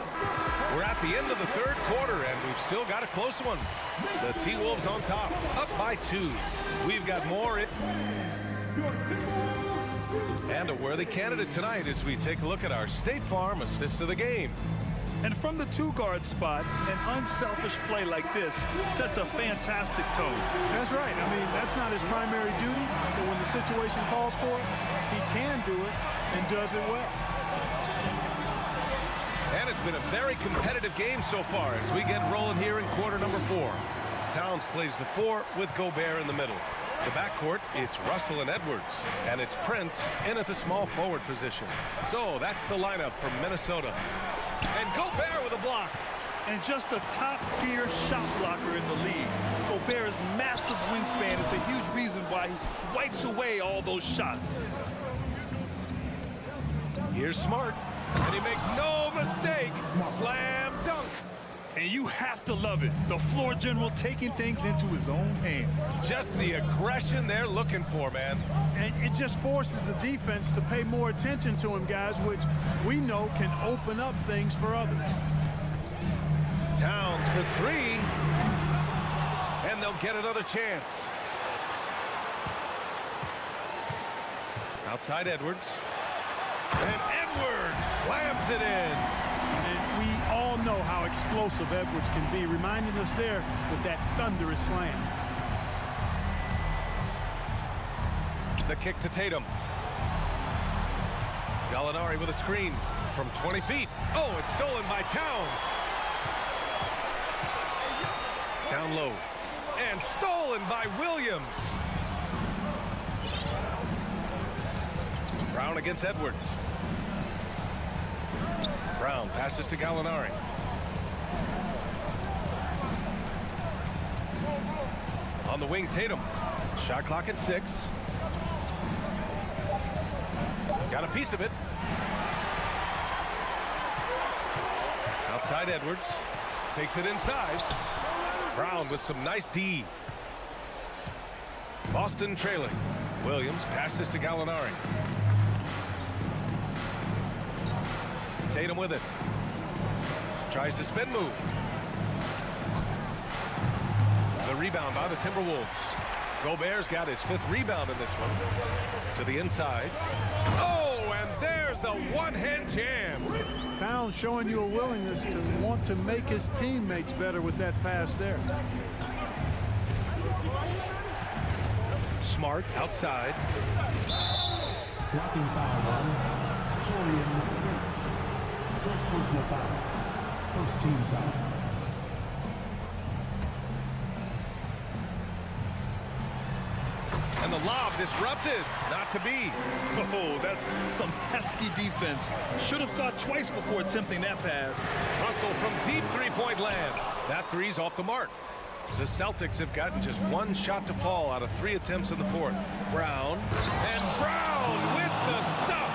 We're at the end of the third quarter, and we've still got a close one. The T-Wolves on top, up by 2. We've got more. And a worthy candidate tonight as we take a look at our State Farm assist of the game. And from the 2-guard spot, an unselfish play like this sets a fantastic tone. That's right. I mean, that's not his primary duty, but when the situation calls for it, he can do it and does it well. And it's been a very competitive game so far as we get rolling here in quarter number 4. Towns plays the 4 with Gobert in the middle. The backcourt, it's Russell and Edwards, and it's Prince in at the small forward position. So that's the lineup from Minnesota. And Gobert with a block. And just a top-tier shot blocker in the league. Gobert's massive wingspan is a huge reason why he wipes away all those shots. Here's Smart, and he makes no mistake. Slam dunk. And you have to love it. The floor general taking things into his own hands. Just the aggression they're looking for, man. And it just forces the defense to pay more attention to him, guys, which we know can open up things for others. Towns for 3. And they'll get another chance. Outside Edwards. And Edwards slams it in. And we all know how explosive Edwards can be, reminding us there with that thunderous slam. The kick to Tatum. Gallinari with a screen from 20 feet. Oh, it's stolen by Towns. Down low. And stolen by Williams. Brown against Edwards. Brown passes to Gallinari. On the wing, Tatum. Shot clock at 6. Got a piece of it. Outside Edwards. Takes it inside. Brown with some nice D. Boston trailing. Williams passes to Gallinari. Tatum with it. Tries to spin move. The rebound by the Timberwolves. Gobert's got his 5th rebound in this one. To the inside. Oh, and there's a one-hand jam. Towns showing you a willingness to want to make his teammates better with that pass there. Smart outside. Blocking foul on Torian Prince. First personal foul. First team foul. And the lob disrupted. Not to be. Oh, that's some pesky defense. Should have thought twice before attempting that pass. Russell from deep three-point land. That three's off the mark. The Celtics have gotten just 1 shot to fall out of 3 attempts in the 4th. Brown. And Brown with the stuff.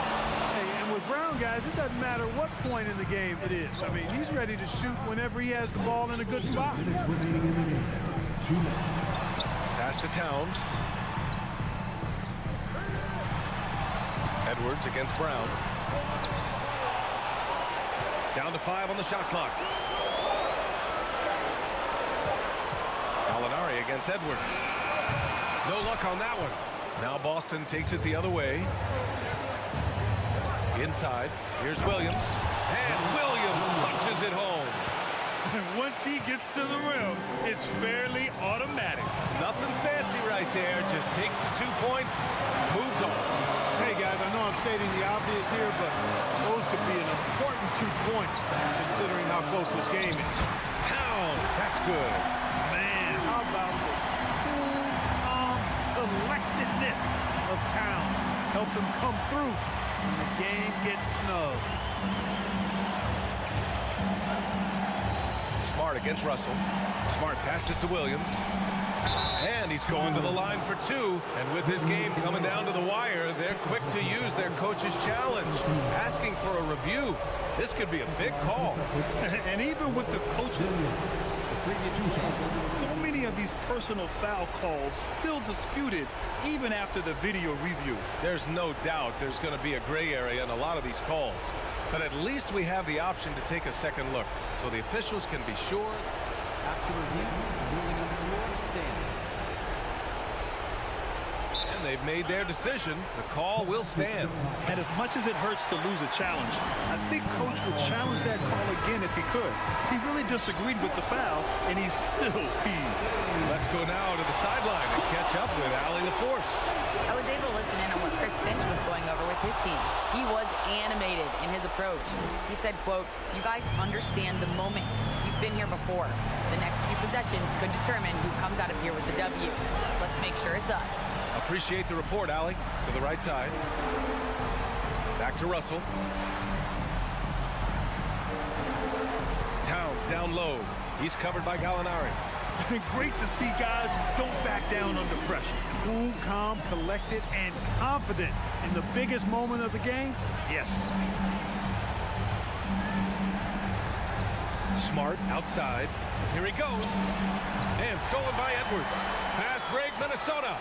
Hey, and with Brown, guys, it doesn't matter what point in the game it is. I mean, he's ready to shoot whenever he has the ball in a good spot. Remaining in the game. 2 minutes. Pass to Towns. Edwards against Brown. Down to 5 on the shot clock. Gallinari against Edwards. No luck on that one. Now Boston takes it the other way. Inside. Here's Williams. And Williams punches it home. Once he gets to the rim, it's fairly automatic. Nothing fancy right there. Just takes his 2 points, moves on. Hey, guys, I know I'm stating the obvious here, but those could be an important 2 points considering how close this game is. Towns, that's good. Man, how about the cool, calm collectedness of Towns? Helps him come through when the game gets snug. Smart against Russell. Smart passes to Williams. And he's going to the line for 2. And with this game coming down to the wire, they're quick to use their coach's challenge. Asking for a review. This could be a big call. And even with the coaches, so many of these personal foul calls still disputed even after the video review. There's no doubt there's going to be a gray area in a lot of these calls. But at least we have the option to take a second look, so the officials can be sure. After review, ruling on the floor stands. And they've made their decision. The call will stand. And as much as it hurts to lose a challenge, I think Coach would challenge that call again if he could. He really disagreed with the foul, and he's still peeved. Let's go now to the sideline and catch up with Allie LaForce. I was able to listen in on what Chris Finch was going over with his team. He was animated in his approach. He said, quote, "You guys understand the moment. You've been here before. The next few possessions could determine who comes out of here with the W. Let's make sure it's us." Appreciate the report, Allie. To the right side. Back to Russell. Towns down low. He's covered by Gallinari. Great to see guys who don't back down under pressure. Cool, calm, collected, and confident in the biggest moment of the game? Yes. Smart outside. Here he goes. And stolen by Edwards. Fast break, Minnesota.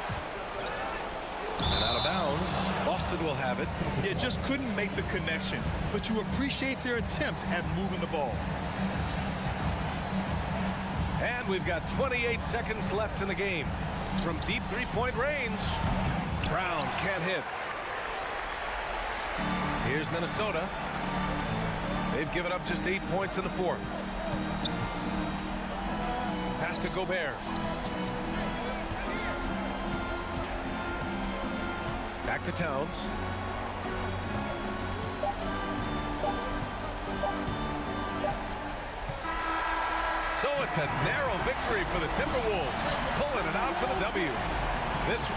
And out of bounds. Boston will have it. Yeah, just couldn't make the connection. But you appreciate their attempt at moving the ball. And we've got 28 seconds left in the game. From deep three-point range, Brown can't hit. Here's Minnesota. They've given up just 8 points in the 4th. Pass to Gobert. to Towns. So it's a narrow victory for the Timberwolves, pulling it out for the W. This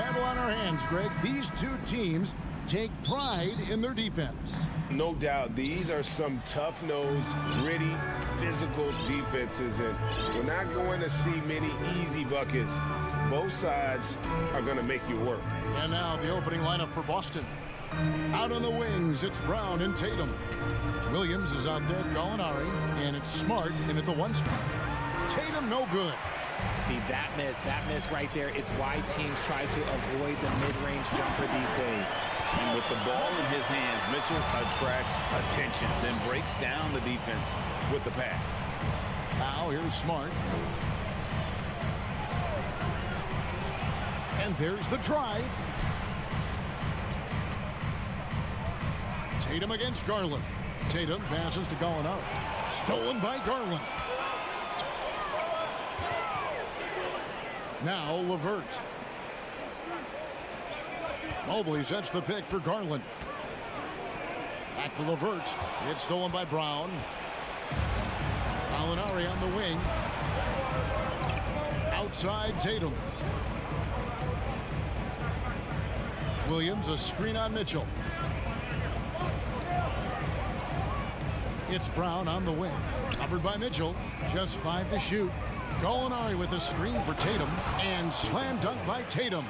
battle on our hands, Greg. These two teams take pride in their defense. No doubt, these are some tough-nosed, gritty, physical defenses, and we're not going to see many easy buckets. Both sides are going to make you work. And now the opening lineup for Boston. Out on the wings, it's Brown and Tatum. Williams is out there with Gallinari, and it's Smart in at the one spot. Tatum no good. See, that miss right there, it's why teams try to avoid the mid-range jumper these days. And with the ball in his hands, Mitchell attracts attention, then breaks down the defense with the pass. Now here's Smart. And there's the drive. Tatum against Garland. Tatum passes to Gallinari. Stolen by Garland. Now LeVert. Mobley sets the pick for Garland. Back to LeVert. It's stolen by Brown. Gallinari on the wing. Outside Tatum. Williams, a screen on Mitchell. It's Brown on the wing. Covered by Mitchell. Just 5 to shoot. Gallinari with a screen for Tatum. And slam dunk by Tatum.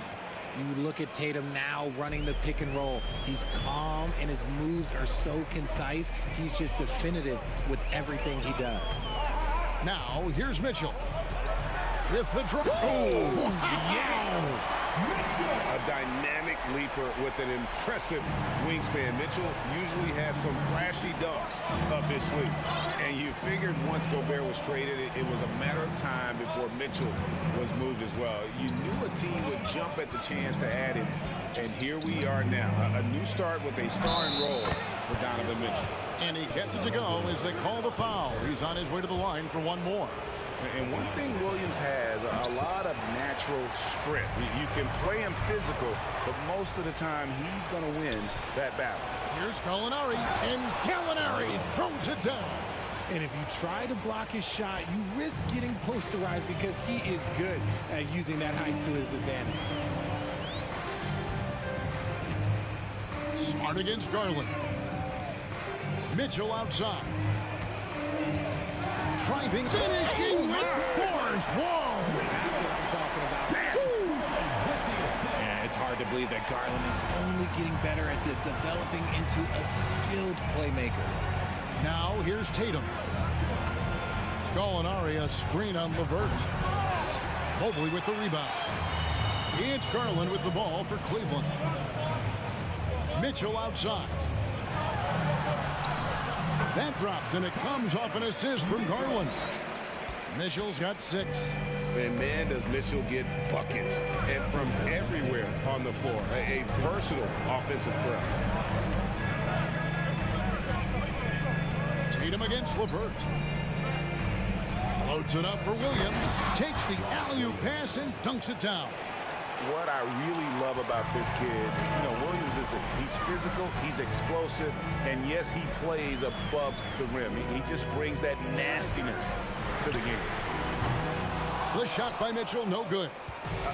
You look at Tatum now running the pick and roll. He's calm and his moves are so concise. He's just definitive with everything he does. Now here's Mitchell. With the drop. Oh, wow. Yes! A dynamic leaper with an impressive wingspan. Mitchell usually has some flashy dunks up his sleeve. And you figured once Gobert was traded, it was a matter of time before Mitchell was moved as well. You knew a team would jump at the chance to add him. And here we are now. A new start with a starring role for Donovan Mitchell. And he gets it to go as they call the foul. He's on his way to the line for one more. And one thing Williams has, a lot of natural strength. You can play him physical, but most of the time he's going to win that battle. Here's Gallinari, and Gallinari throws it down. And if you try to block his shot, you risk getting posterized because he is good at using that height to his advantage. Smart against Garland. Mitchell outside. Driving, finishing with force. Whoa! That's what I'm talking about. Yeah, it's hard to believe that Garland is only getting better at this, developing into a skilled playmaker. Now here's Tatum. Gallinari, a screen on LeVert. Mobley with the rebound. It's Garland with the ball for Cleveland. Mitchell outside. That drops, and it comes off an assist from Garland. Mitchell's got 6. And man, does Mitchell get buckets and from everywhere on the floor. A versatile offensive threat. Tatum against LeVert. Floats it up for Williams. Takes the alley-oop pass and dunks it down. What I really love about this kid, Williams he's physical, he's explosive, and yes, he plays above the rim. He just brings that nastiness to the game. The shot by Mitchell, no good.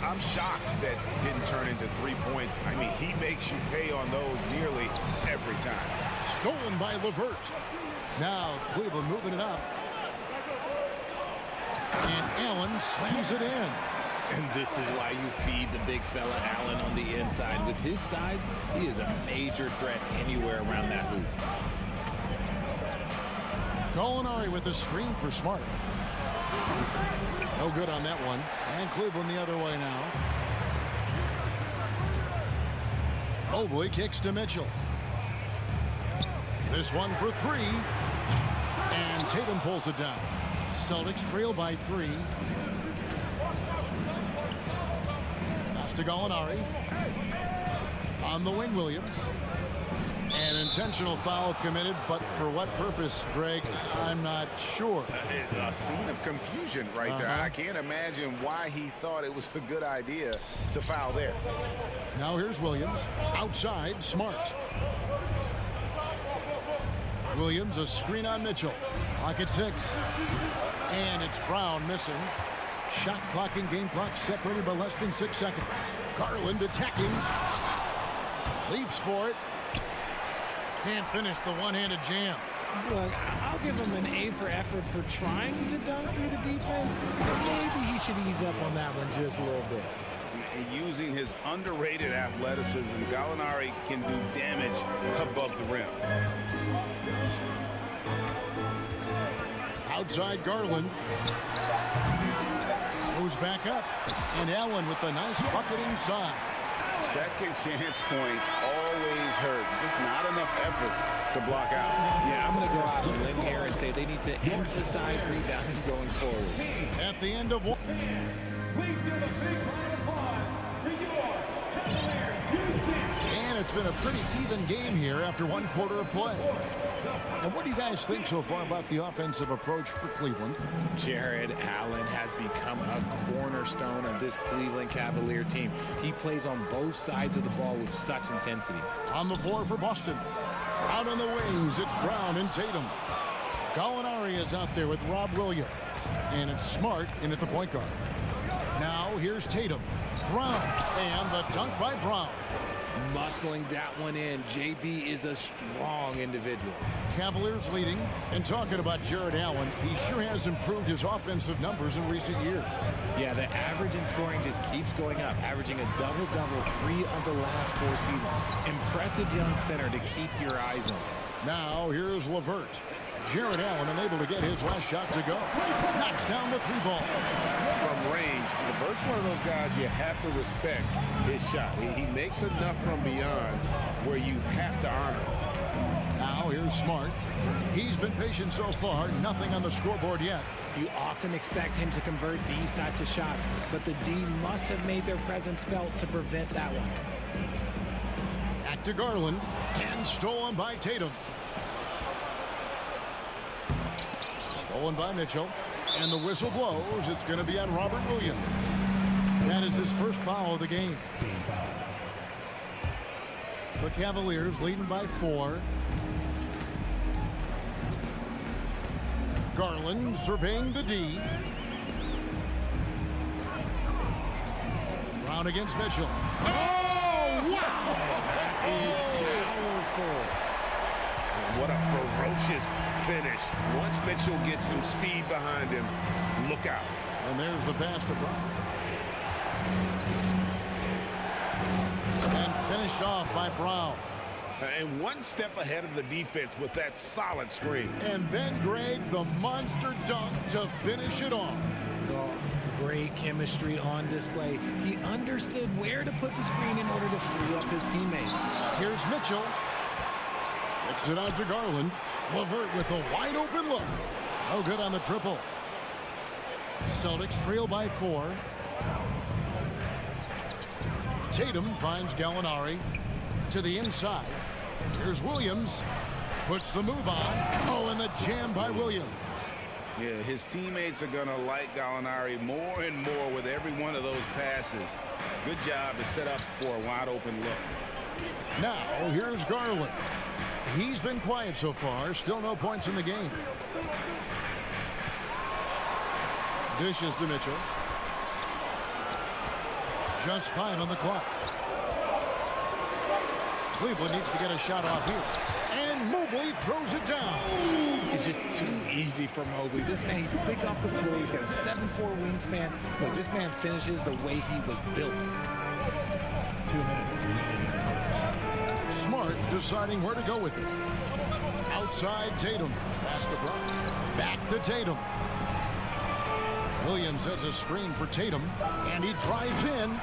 I'm shocked that it didn't turn into 3 points. I mean, he makes you pay on those nearly every time. Stolen by LeVert. Now Cleveland moving it up. And Allen slams it in. And this is why you feed the big fella Allen on the inside. With his size, he is a major threat anywhere around that hoop. Gallinari with a screen for Smart. No good on that one. And Cleveland the other way now. Mobley kicks to Mitchell. This one for 3. And Tatum pulls it down. Celtics trail by 3. To Gallinari. On the wing, Williams. An intentional foul committed, but for what purpose, Greg, I'm not sure. A scene of confusion right there. I can't imagine why he thought it was a good idea to foul there. Now here's Williams. Outside, Smart. Williams, a screen on Mitchell. Clock at 6. And it's Brown missing. Shot clock and game clock separated by less than 6 seconds. Garland attacking. Leaps for it. Can't finish the one-handed jam. Look, I'll give him an A for effort for trying to dunk through the defense, but maybe he should ease up on that one just a little bit. Using his underrated athleticism, Gallinari can do damage above the rim. Outside Garland. Goes back up. And Allen with the nice bucket inside. Second chance points always hurt. Just not enough effort to block out. Yeah, I'm going to go out on a limb here and say they need to emphasize rebounding going forward. At the end of one. Please give a big round of applause for your Cavaliers. And it's been a pretty even game here after one quarter of play. And what do you guys think so far about the offensive approach for Cleveland? Jared Allen has become a cornerstone of this Cleveland Cavalier team. He plays on both sides of the ball with such intensity. On the floor for Boston. Out on the wings, it's Brown and Tatum. Gallinari is out there with Rob Williams. And it's Smart in at the point guard. Now here's Tatum. Brown. And the dunk by Brown. Muscling that one in. JB is a strong individual. Cavaliers leading. And talking about Jared Allen, he sure has improved his offensive numbers in recent years. Yeah, the average in scoring just keeps going up, averaging a double-double 3 of the last 4 seasons. Impressive young center to keep your eyes on. Now here's LeVert. Jared Allen unable to get his last shot to go. Knocks down the 3-ball. From range, LeVert's one of those guys you have to respect his shot. He makes enough from beyond where you have to honor it. Now here's Smart. He's been patient so far. Nothing on the scoreboard yet. You often expect him to convert these types of shots, but the D must have made their presence felt to prevent that one. Back to Garland. And stolen by Tatum. Stolen by Mitchell. And the whistle blows. It's going to be on Robert Williams. That is his first foul of the game. The Cavaliers leading by 4. Garland surveying the D. Brown against Mitchell. Oh, wow! That is powerful. What a ferocious finish. Once Mitchell gets some speed behind him, look out. And there's the pass to Brown. And finished off by Brown. And one step ahead of the defense with that solid screen. And then, Greg, the monster dunk to finish it off. Oh, great chemistry on display. He understood where to put the screen in order to free up his teammates. Here's Mitchell. Kicks it out to Garland. LeVert with a wide open look. No good on the triple. Celtics trail by 4. Tatum finds Gallinari to the inside. Here's Williams. Puts the move on. Oh, and the jam by Williams. Yeah, his teammates are going to like Gallinari more and more with every one of those passes. Good job to set up for a wide open look. Now, here's Garland. He's been quiet so far. Still no points in the game. Dishes to Mitchell. Just 5 on the clock. Cleveland needs to get a shot off here. And Mobley throws it down. It's just too easy for Mobley. This man, he's quick off the floor. He's got a 7'4" wingspan. But this man finishes the way he was built. 2 minutes. Smart deciding where to go with it. Outside Tatum. Pass to Brown. Back to Tatum. Williams has a screen for Tatum. And he drives in.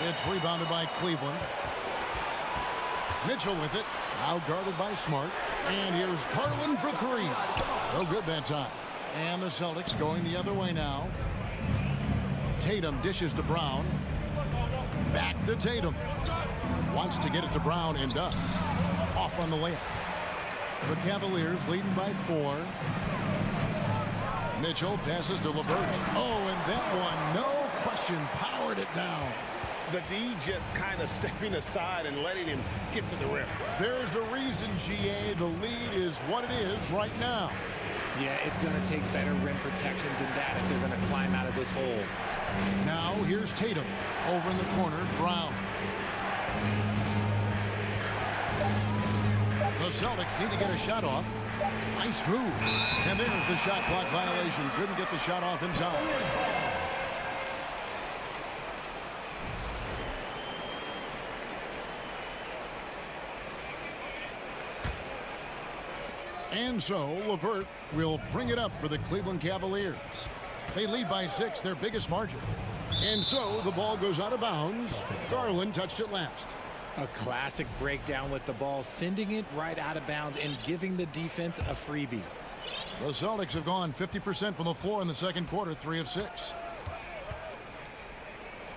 It's rebounded by Cleveland. Mitchell with it. Now guarded by Smart. And here's Garland for 3. No good that time. And the Celtics going the other way now. Tatum dishes to Brown. Back to Tatum. Wants to get it to Brown and does. Off on the layup. The Cavaliers leading by 4. Mitchell passes to LeVert. Oh, and that one, no question, powered it down. The D just kind of stepping aside and letting him get to the rim. There's a reason, GA, the lead is what it is right now. Yeah, it's going to take better rim protection than that if they're going to climb out of this hole. Now here's Tatum. Over in the corner, Brown. The Celtics need to get a shot off. Nice move. And there's the shot clock violation. Couldn't get the shot off in time. And so LeVert will bring it up for the Cleveland Cavaliers. They lead by 6, their biggest margin. And so the ball goes out of bounds. Garland touched it last. A classic breakdown with the ball, sending it right out of bounds and giving the defense a freebie. The Celtics have gone 50% from the floor in the second quarter, 3 of 6.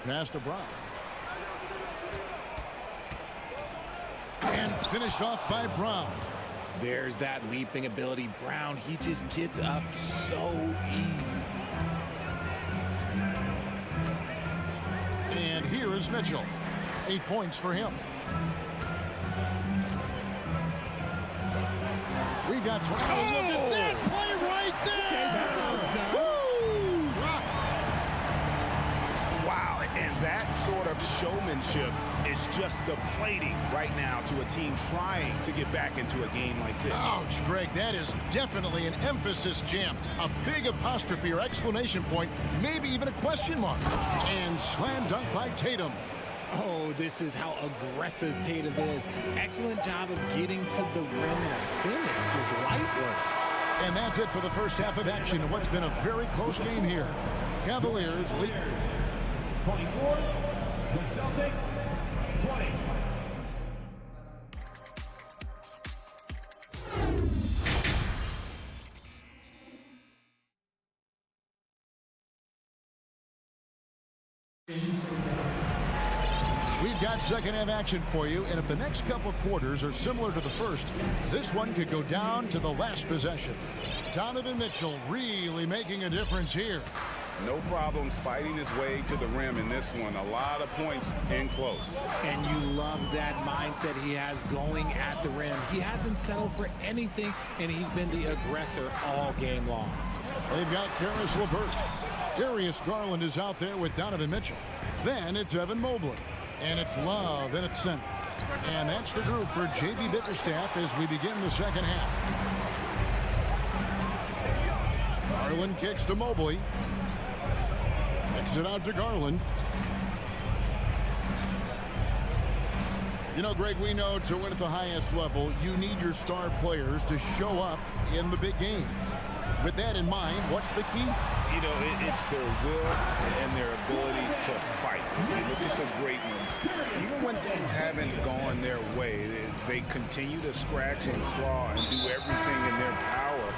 Pass to Brown. And finished off by Brown. There's that leaping ability. Brown, he just gets up so easy. And here is Mitchell. 8 points for him. We got 20. Oh, look at that play right there. Okay, that's how it's done. Wow, and that sort of showmanship is just deflating right now to a team trying to get back into a game like this. Ouch, Greg, that is definitely an emphasis jam. A big apostrophe or exclamation point, maybe even a question mark. And slam dunk by Tatum. Oh, this is how aggressive Tatum is. Excellent job of getting to the rim and a finish. Just light work. And that's it for the first half of action in what's been a very close game here. Cavaliers lead. 24, the Celtics, 20. We've got second half action for you, and if the next couple quarters are similar to the first, this one could go down to the last possession. Donovan Mitchell really making a difference here. No problems fighting his way to the rim in this one. A lot of points in close. And you love that mindset he has going at the rim. He hasn't settled for anything, and he's been the aggressor all game long. They've got Karis LeVert. Darius Garland is out there with Donovan Mitchell. Then it's Evan Mobley. And it's Love in its center. And that's the group for J.B. Bickerstaff as we begin the second half. Garland kicks to Mobley. Kicks it out to Garland. You know, Greg, we know to win at the highest level, you need your star players to show up in the big games. With that in mind, what's the key? You know, it's their will and their ability to fight. You look at the great ones. Even when things haven't gone their way, they continue to scratch and claw and do everything in their power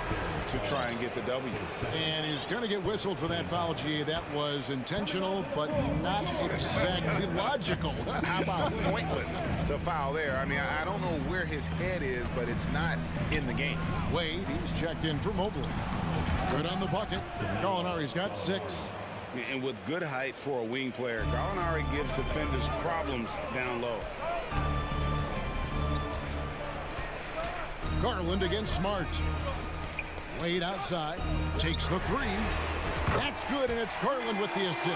to try and get the W. And he's going to get whistled for that foul, G. That was intentional, but not exactly logical. How about pointless to foul there? I mean, I don't know where his head is, but it's not in the game. Wade, he's checked in for Mobley. Good on the bucket. Gallinari's got 6. And with good height for a wing player, Gallinari gives defenders problems down low. Garland against Smart. Wade outside. Takes the 3. That's good, and it's Garland with the assist.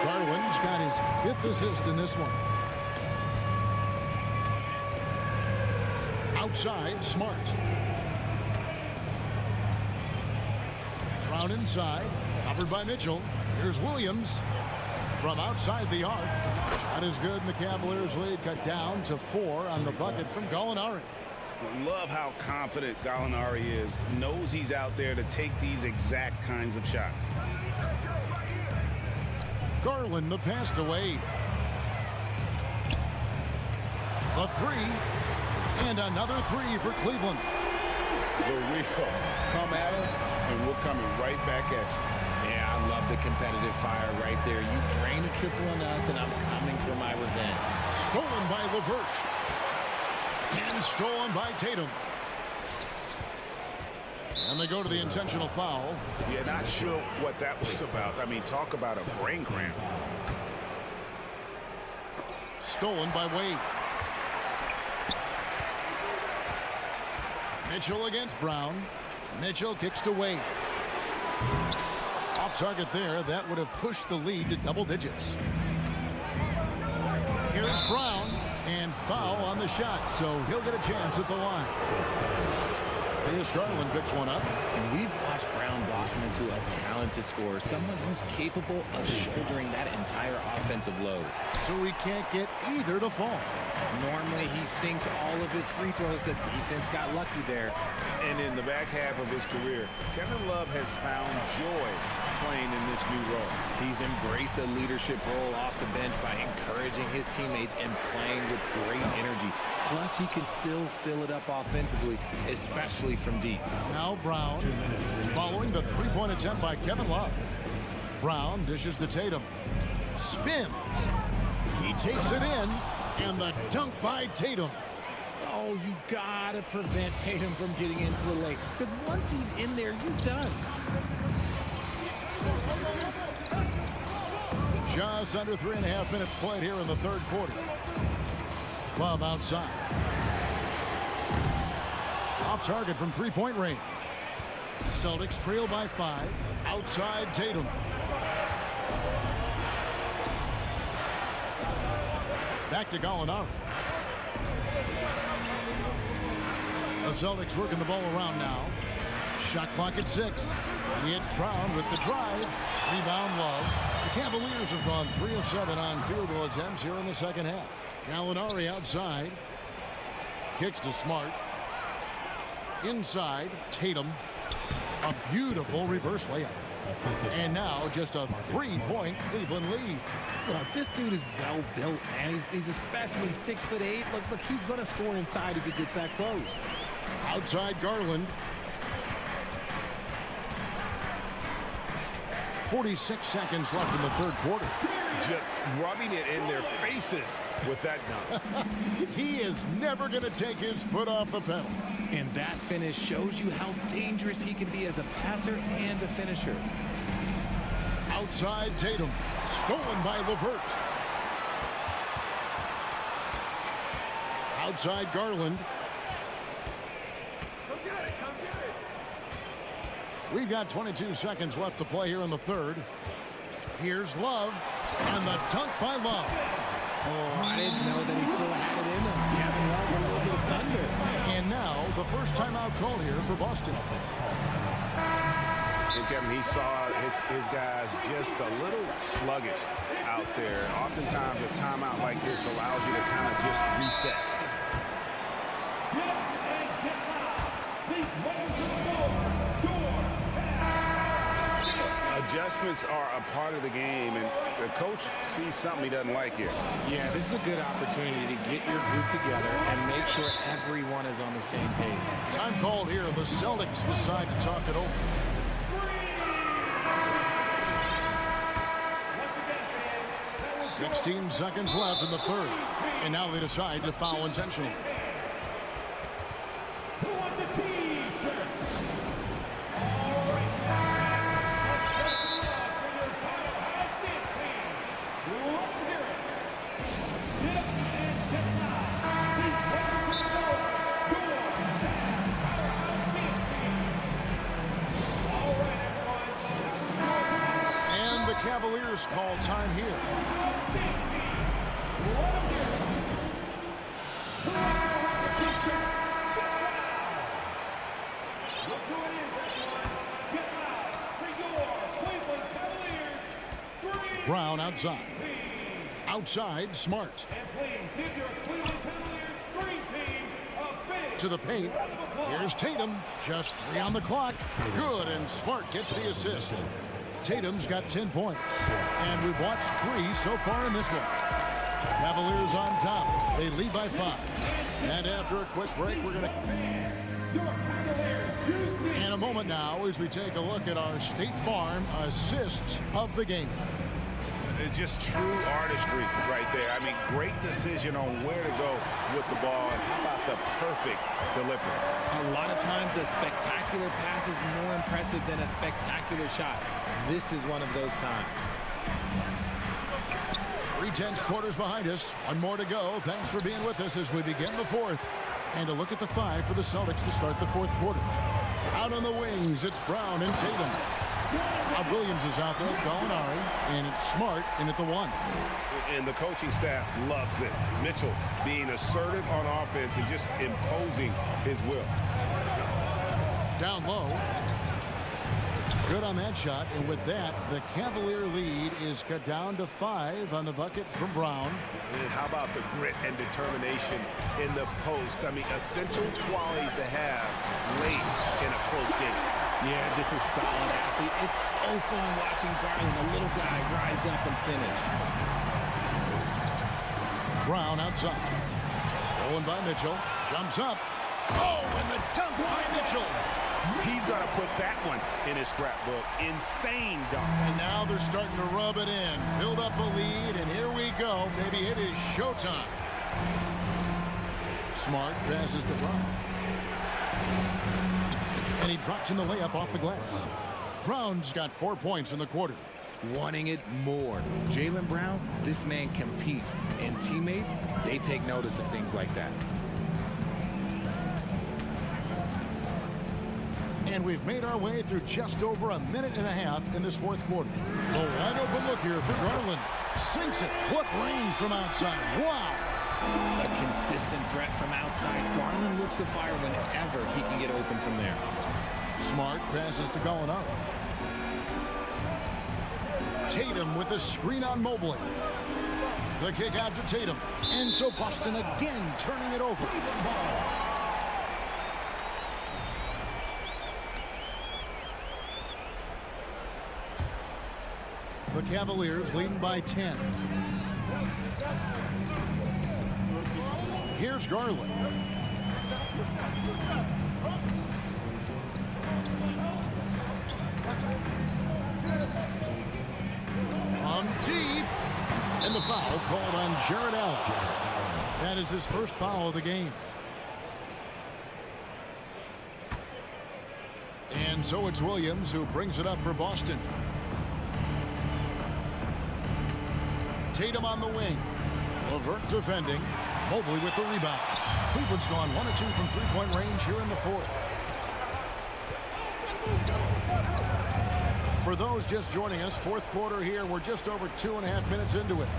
Garland's got his 5th assist in this one. Outside, Smart. Brown inside. Covered by Mitchell. Here's Williams from outside the arc. Shot is good, and the Cavaliers lead cut down to 4 on the bucket from Gallinari. Love how confident Gallinari is. Knows he's out there to take these exact kinds of shots. Garland, the pass to Wade. The 3. And another 3 for Cleveland. The real come at us, and we're coming right back at you. Yeah, I love the competitive fire right there. You drain a triple on us, and I'm coming for my revenge. Stolen by LeVert. And stolen by Tatum. And they go to the intentional foul. Yeah, not sure what that was about. I mean, talk about a brain cramp. Stolen by Wade. Mitchell against Brown. Mitchell kicks to Wade. Off target there. That would have pushed the lead to double digits. Here's Brown, and foul on the shot, so he'll get a chance at the line. Here's Garland, picks one up. And we've watched Brown blossom into a talented scorer, someone who's capable of shouldering that entire offensive load. So he can't get either to fall. Normally he sinks all of his free throws. The defense got lucky there. And in the back half of his career, Kevin Love has found joy playing in this new role. He's embraced a leadership role off the bench by encouraging his teammates and playing with great energy. Plus, he can still fill it up offensively, especially from deep. Now Brown, following the three-point attempt by Kevin Love. Brown dishes to Tatum. Spins. He takes it in, and the dunk by Tatum. Oh, you gotta prevent Tatum from getting into the lane, because once he's in there, you're done. Just under 3.5 minutes played here in the third quarter. Love outside. Off target from three-point range. Celtics trail by 5. Outside Tatum. Back to Gallinari. The Celtics working the ball around now. Shot clock at 6. It's Brown with the drive. Rebound Love. The Cavaliers have gone 3 of 7 on field goal attempts here in the second half. Gallinari outside. Kicks to Smart. Inside, Tatum. A beautiful reverse layup. And now just a 3-point Cleveland lead. Look, this dude is well built, man. He's a specimen. He's 6'8". Look, he's going to score inside if he gets that close. Outside Garland. 46 seconds left in the third quarter. Just rubbing it in their faces with that dunk. He is never going to take his foot off the pedal. And that finish shows you how dangerous he can be as a passer and a finisher. Outside Tatum. Stolen by LeVert. Outside Garland. We've got 22 seconds left to play here in the third. Here's Love. And the dunk by Love. Oh, I didn't know that he still had it in him. Kevin Love with a little bit of thunder. And now the first timeout call here for Boston. And Kevin, he saw his guys just a little sluggish out there. Oftentimes a timeout like this allows you to kind of just reset. Adjustments are a part of the game, and the coach sees something he doesn't like here. Yeah, this is a good opportunity to get your group together and make sure everyone is on the same page. Time called here. The Celtics decide to talk it over. "16 seconds left in the third, and now they decide to foul intentionally. Cavaliers call time here. Brown outside. Outside, Smart. To the paint. Here's Tatum. Just 3 on the clock. Good, and Smart gets the assist. Tatum's got 10 points, and we've watched 3 so far in this one. Cavaliers on top. They lead by 5. And after a quick break, we're going to... In a moment now, as we take a look at our State Farm assists of the game. It's just true artistry right there. I mean, great decision on where to go with the ball, and how about the perfect delivery? A lot of times a spectacular pass is more impressive than a spectacular shot. This is one of those times. 3/10 quarters behind us. One more to go. Thanks for being with us as we begin the fourth. And a look at the 5 for the Celtics to start the fourth quarter. Out on the wings, it's Brown and Tatum. Williams is out there, Gallinari, and it's Smart in at the 1. And the coaching staff loves this. Mitchell being assertive on offense and just imposing his will. Down low. Good on that shot, and with that, the Cavalier lead is cut down to 5 on the bucket from Brown. And how about the grit and determination in the post? I mean, essential qualities to have late in a close game. Yeah, just a solid athlete. It's so fun watching Garland, the little guy, rise up and finish. Brown outside. Stolen by Mitchell. Jumps up. Oh, and the dunk by Mitchell. He's got to put that one in his scrapbook. Insane dunk. And now they're starting to rub it in. Build up a lead, and here we go. Maybe it is showtime. Smart passes to Brown. And he drops in the layup off the glass. Brown's got 4 points in the quarter. Wanting it more. Jaylen Brown, this man competes. And teammates, they take notice of things like that. And we've made our way through just over a minute and a half in this fourth quarter. A wide open look here for Garland. Sinks it. What range from outside. Wow. A consistent threat from outside. Garland looks to fire whenever he can get open from there. Smart passes to Gallinari. Tatum with a screen on Mobley. The kick out to Tatum. And so Boston again turning it over. The Cavaliers leading by 10. Here's Garland. On deep. And the foul called on Jared Allen. That is his first foul of the game. And so it's Williams who brings it up for Boston. Tatum on the wing. LeVert defending. Mobley with the rebound. Cleveland's gone 1 or 2 from three-point range here in the fourth. For those just joining us, fourth quarter here. We're just over 2.5 minutes into it.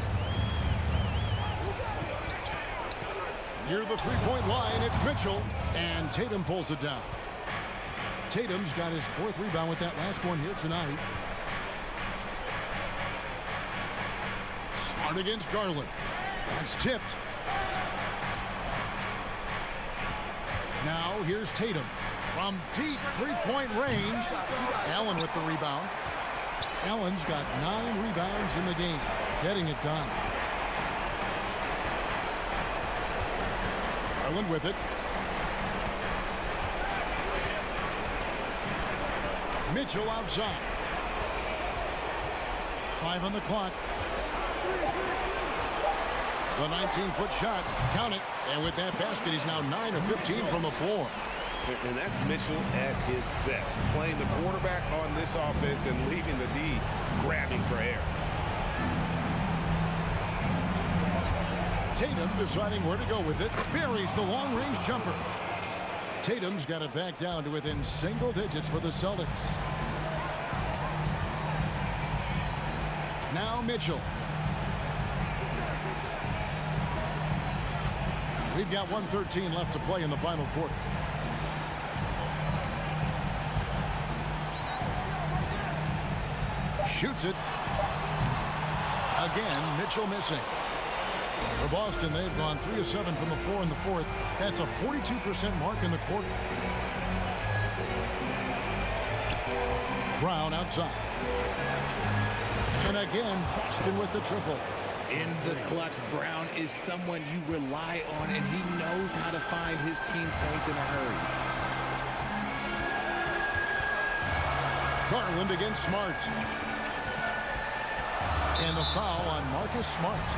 Near the three-point line, it's Mitchell. And Tatum pulls it down. Tatum's got his 4th rebound with that last one here tonight. Smart against Garland. That's tipped. Now here's Tatum. From deep three-point range. Allen with the rebound. Allen's got 9 rebounds in the game. Getting it done. Garland with it. Mitchell outside. 5 on the clock. The 19-foot shot. Count it. And with that basket, he's now 9 of 15 from the floor. And that's Mitchell at his best. Playing the quarterback on this offense and leaving the D grabbing for air. Tatum deciding where to go with it. Buries the long-range jumper. Tatum's got it back down to within single digits for the Celtics. Now Mitchell. We've got 1:13 left to play in the final quarter. Shoots it. Again, Mitchell missing. For Boston, they've gone 3 of 7 from the floor in the fourth. That's a 42% mark in the quarter. Brown outside. And again, Boston with the triple. In the clutch, Brown is someone you rely on, and he knows how to find his team points in a hurry. Garland against Smart. And the foul on Marcus Smart.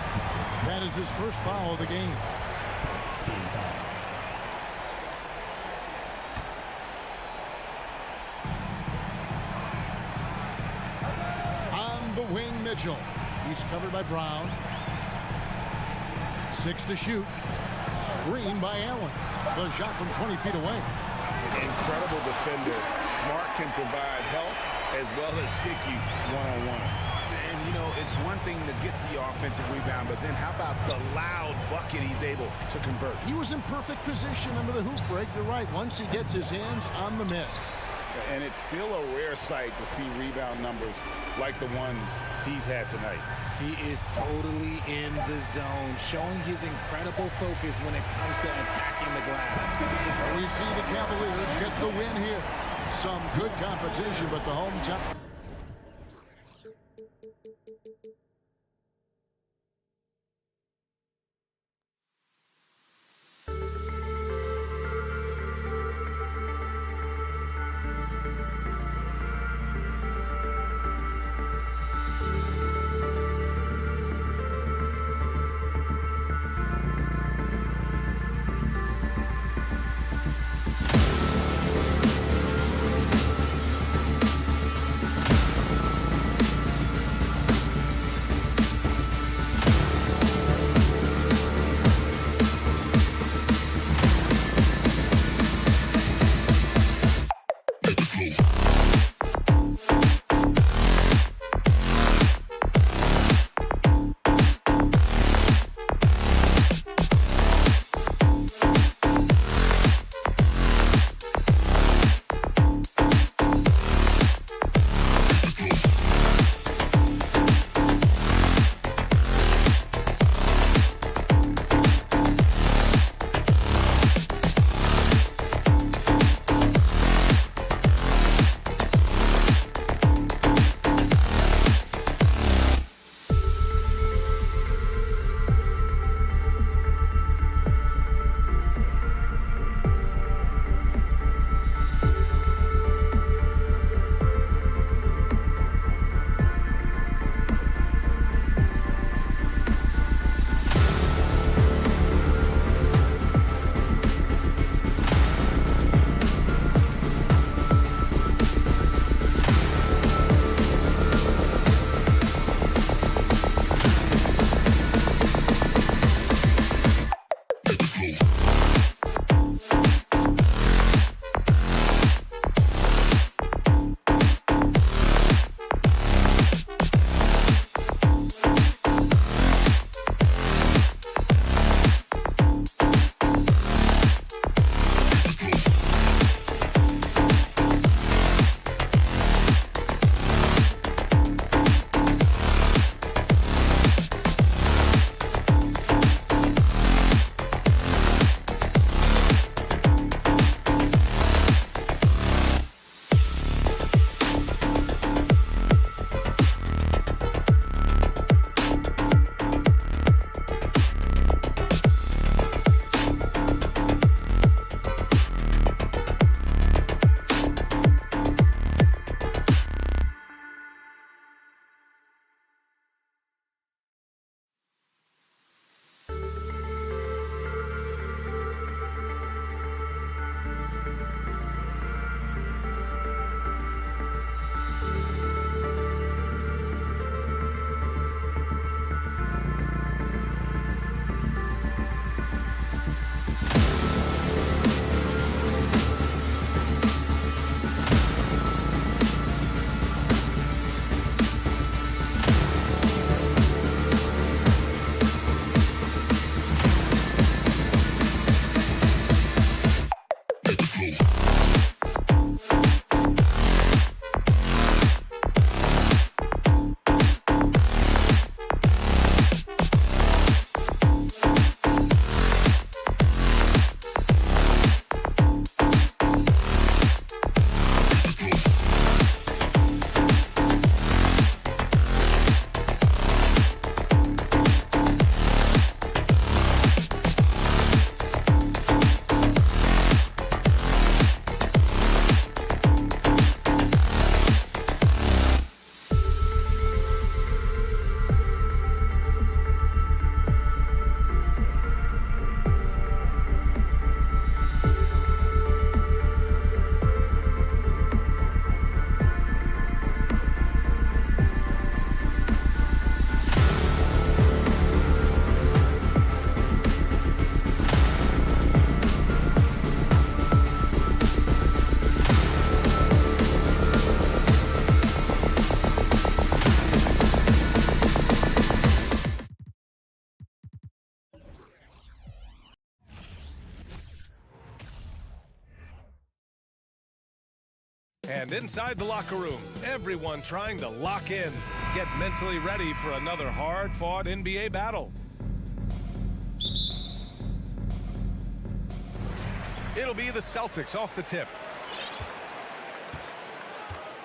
That is his first foul of the game. On the wing, Mitchell. He's covered by Brown. 6 to shoot. Screen by Allen. The shot from 20 feet away. Incredible defender. Smart can provide help as well as stick you one-on-one. And, you know, it's one thing to get the offensive rebound, but then how about the loud bucket he's able to convert? He was in perfect position under the hoop break. You're right. Once he gets his hands on the miss. And it's still a rare sight to see rebound numbers like the ones he's had tonight. He is totally in the zone, showing his incredible focus when it comes to attacking the glass. We see the Cavaliers get the win here. Some good competition, but the hometown. And inside the locker room, everyone trying to lock in, get mentally ready for another hard-fought NBA battle. It'll be the Celtics off the tip.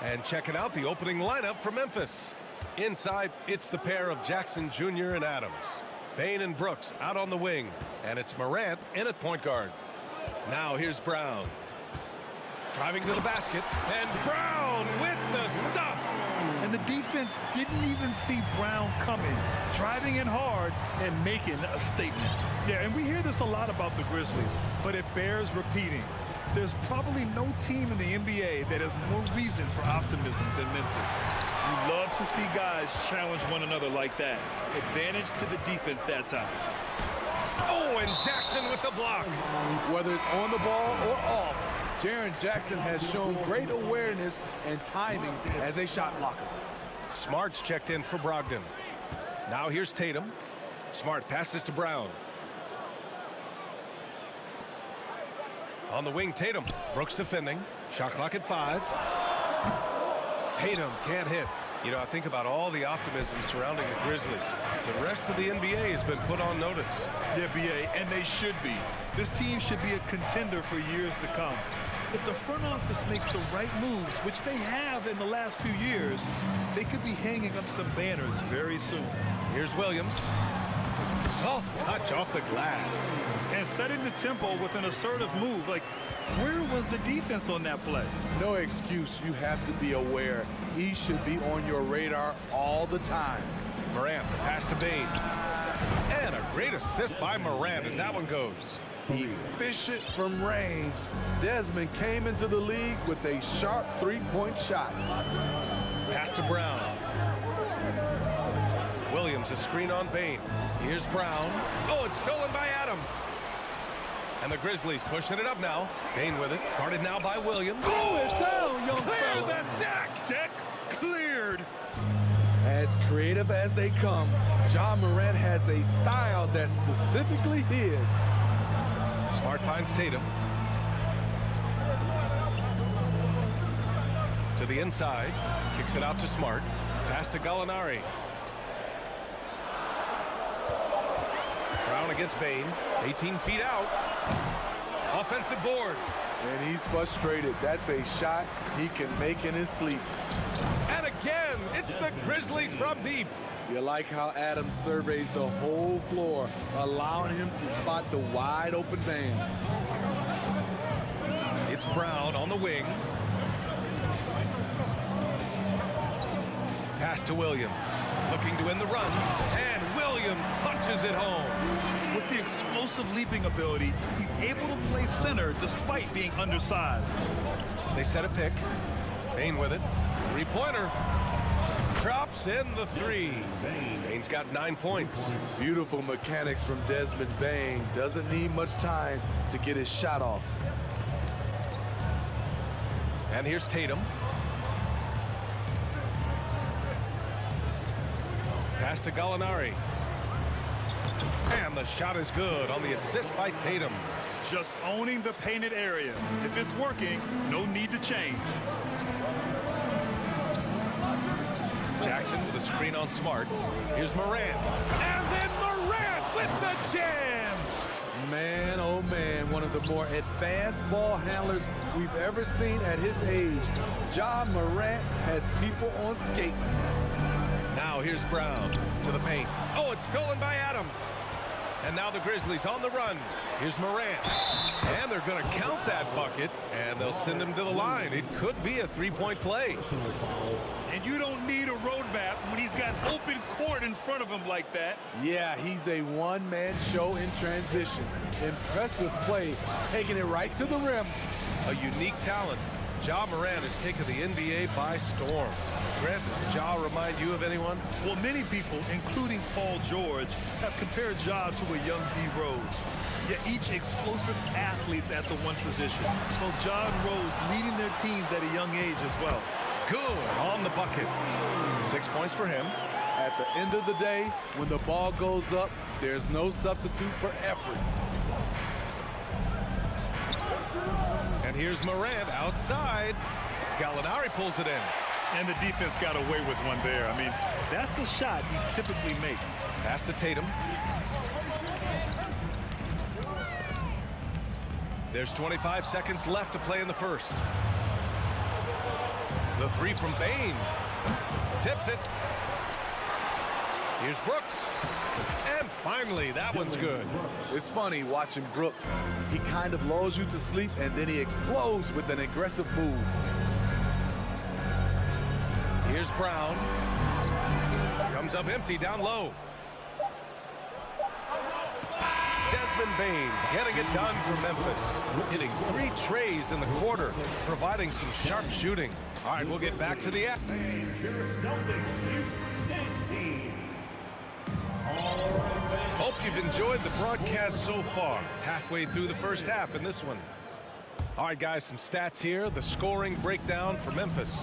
And checking out the opening lineup for Memphis. Inside, it's the pair of Jackson Jr. and Adams. Bane and Brooks out on the wing. And it's Morant in at point guard. Now here's Brown. Driving to the basket. And Brown with the stuff. And the defense didn't even see Brown coming. Driving in hard and making a statement. Yeah, and we hear this a lot about the Grizzlies, but it bears repeating. There's probably no team in the NBA that has more reason for optimism than Memphis. You love to see guys challenge one another like that. Advantage to the defense that time. Oh, and Jackson with the block. Whether it's on the ball or off, Jaren Jackson has shown great awareness and timing as a shot blocker. Smart's checked in for Brogdon. Now here's Tatum. Smart passes to Brown. On the wing, Tatum. Brooks defending. Shot clock at 5. Tatum can't hit. You know, I think about all the optimism surrounding the Grizzlies. The rest of the NBA has been put on notice. Yeah, BA, and they should be. This team should be a contender for years to come. If the front office makes the right moves, which they have in the last few years, they could be hanging up some banners very soon. Here's Williams. Soft touch off the glass. And setting the tempo with an assertive move. Like, where was the defense on that play? No excuse. You have to be aware. He should be on your radar all the time. Morant, the pass to Bane. And a great assist by Morant as that one goes. Efficient from range. Desmond came into the league with a sharp three-point shot. Pass to Brown. Williams, a screen on Bane. Here's Brown. Oh, it's stolen by Adams. And the Grizzlies pushing it up now. Bane with it. Guarded now by Williams. Oh, it's down, young Clear fella. the deck. Deck cleared. As creative as they come, Ja Morant has a style that's specifically his. Smart finds Tatum. To the inside. Kicks it out to Smart. Pass to Gallinari. Brown against Bane. 18 feet out. Offensive board. And he's frustrated. That's a shot he can make in his sleep. And again, it's the Grizzlies from deep. You like how Adams surveys the whole floor, allowing him to spot the wide open man. It's Brown on the wing. Pass to Williams. Looking to win the run. And Williams punches it home. With the explosive leaping ability, he's able to play center despite being undersized. They set a pick. Bane with it. Three-pointer. Drops in the 3. Bane's got 9 points. Beautiful mechanics from Desmond Bane. Doesn't need much time to get his shot off. And here's Tatum. Pass to Gallinari. And the shot is good on the assist by Tatum. Just owning the painted area. If it's working, no need to change. Jackson with a screen on Smart. Here's Morant. And then Morant with the jam. Man, oh man, one of the more advanced ball handlers we've ever seen at his age. Ja Morant has people on skates. Now here's Brown to the paint. Oh, it's stolen by Adams. And now the Grizzlies on the run. Here's Morant. And they're going to count that bucket, and they'll send him to the line. It could be a three-point play. And you don't need a roadmap when he's got open court in front of him like that. Yeah, he's a one-man show in transition. Impressive play, taking it right to the rim. A unique talent. Ja Morant has taken the NBA by storm. Grant, does Ja remind you of anyone? Well, many people, including Paul George, have compared Ja to a young D. Rose. Yet each explosive athlete's at the one position. So Ja and Rose leading their teams at a young age as well. Good on the bucket. 6 points for him. At the end of the day, when the ball goes up, there's no substitute for effort. And here's Morant outside. Gallinari pulls it in. And the defense got away with one there. I mean, that's a shot he typically makes. Pass to Tatum. There's 25 seconds left to play in the first. The three from Bane. Tips it. Here's Brooks. And finally, that one's good. It's funny watching Brooks. He kind of lulls you to sleep, and then he explodes with an aggressive move. Here's Brown. Comes up empty down low. Desmond Bane getting it done for Memphis. Hitting 3 trays in the quarter, providing some sharp shooting. All right, we'll get back to the act. Hope you've enjoyed the broadcast so far. Halfway through the first half in this one. All right, guys, some stats here. The scoring breakdown for Memphis.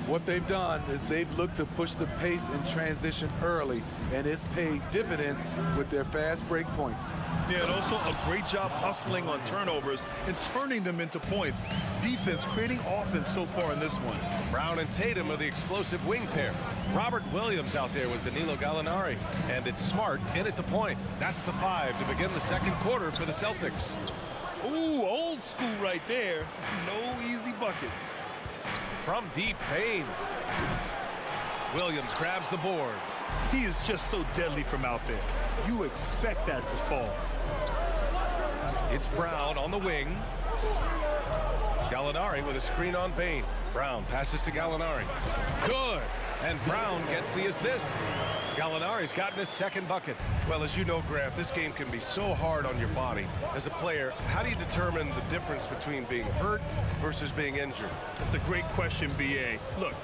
What they've done is they've looked to push the pace in transition early, and it's paid dividends with their fast break points. Yeah, and also a great job hustling on turnovers and turning them into points. Defense creating offense so far in this one. Brown and Tatum are the explosive wing pair. Robert Williams out there with Danilo Gallinari. And it's Smart in at the point. That's the 5 to begin the second quarter for the Celtics. Ooh, old school right there. No easy buckets. From deep, Payne. Williams grabs the board. He is just so deadly from out there. You expect that to fall. It's Brown on the wing. Gallinari with a screen on Payne. Brown passes to Gallinari. Good. And Brown gets the assist. Gallinari's gotten his second bucket. Well, as you know, Grant, this game can be so hard on your body. As a player, how do you determine the difference between being hurt versus being injured? That's a great question, B.A. Look,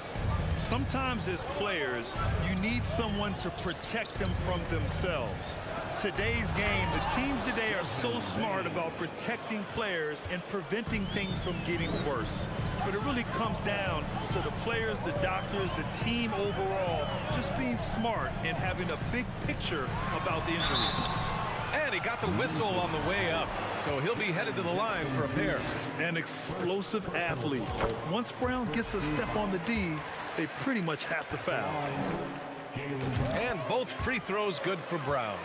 sometimes as players, you need someone to protect them from themselves. Today's game, the teams today are so smart about protecting players and preventing things from getting worse. But it really comes down to the players, the doctors, the team overall, just being smart and having a big picture about the injuries. And he got the whistle on the way up, so he'll be headed to the line for a pair. An explosive athlete. Once Brown gets a step on the D, they pretty much have to foul. And both free throws good for Brown.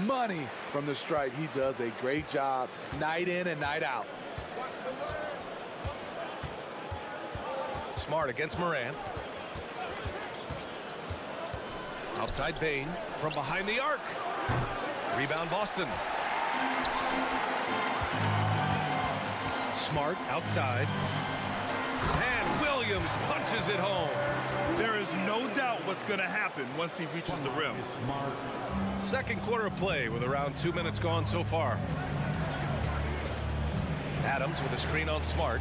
Money from the stripe. He does a great job night in and night out. Smart against Morant. Outside Bane from behind the arc. Rebound Boston. Smart outside. And Williams punches it home. There is no doubt what's going to happen once he reaches the rim. Second quarter of play with around 2 minutes gone so far. Adams with a screen on Smart.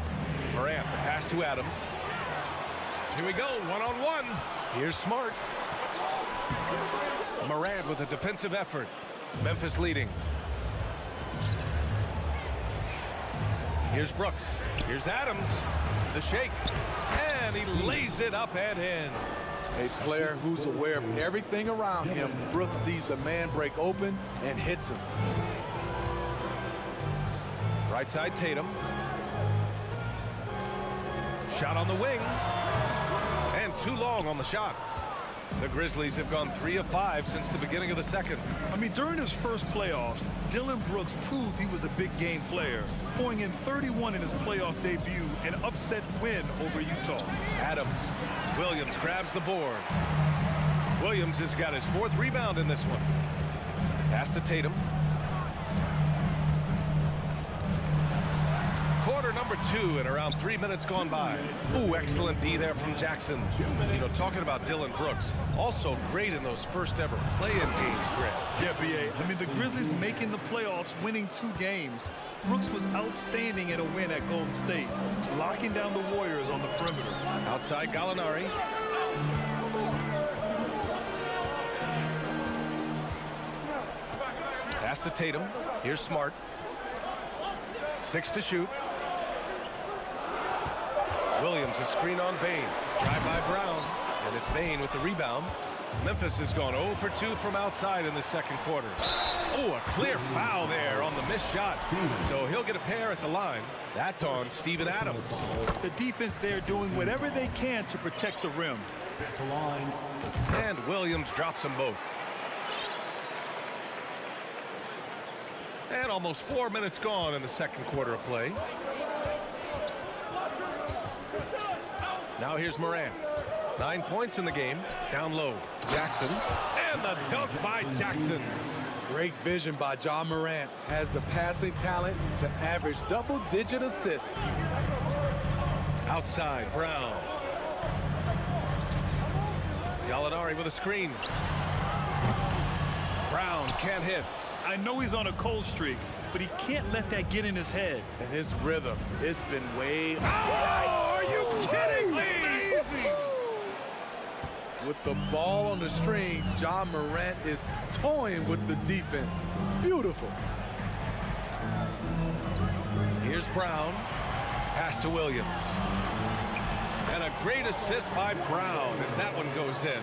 Morant, the pass to Adams. Here we go, one-on-one. Here's Smart. Morant with a defensive effort. Memphis leading. Here's Brooks. Here's Adams. The shake. And he lays it up and in. A player who's aware of everything around him. Brooks sees the man break open and hits him. Right side Tatum. Shot on the wing. And too long on the shot. The Grizzlies have gone 3 of 5 since the beginning of the second. I mean, during his first playoffs, Dillon Brooks proved he was a big game player, pouring in 31 in his playoff debut, an upset win over Utah. Adams. Williams grabs the board. Williams has got his 4th rebound in this one. Pass to Tatum. Quarter number 2 and around 3 minutes gone by. Ooh, excellent D there from Jackson. You know, talking about Dillon Brooks, also great in those first ever play-in games, Grant. Yeah, B.A. I mean, the Grizzlies making the playoffs, winning 2 games. Brooks was outstanding in a win at Golden State, locking down the Warriors on the perimeter. Outside Gallinari. Pass to Tatum. Here's Smart. 6 to shoot. Williams, a screen on Bane. Drive by Brown. And it's Bane with the rebound. Memphis has gone 0 for 2 from outside in the second quarter. Oh, a clear foul there on the missed shot. So he'll get a pair at the line. That's on Steven Adams. The defense there doing whatever they can to protect the rim. And Williams drops them both. And almost 4 minutes gone in the second quarter of play. Now here's Morant. 9 points in the game. Down low. Jackson. And the dunk by Jackson. Great vision by John Morant. Has the passing talent to average double-digit assists. Outside, Brown. Gallinari with a screen. Brown can't hit. I know he's on a cold streak, but he can't let that get in his head. And his rhythm, it's been way... Oh, are you kidding me? Amazing! With the ball on the string, John Morant is toying with the defense. Beautiful. Here's Brown. Pass to Williams. And a great assist by Brown as that one goes in.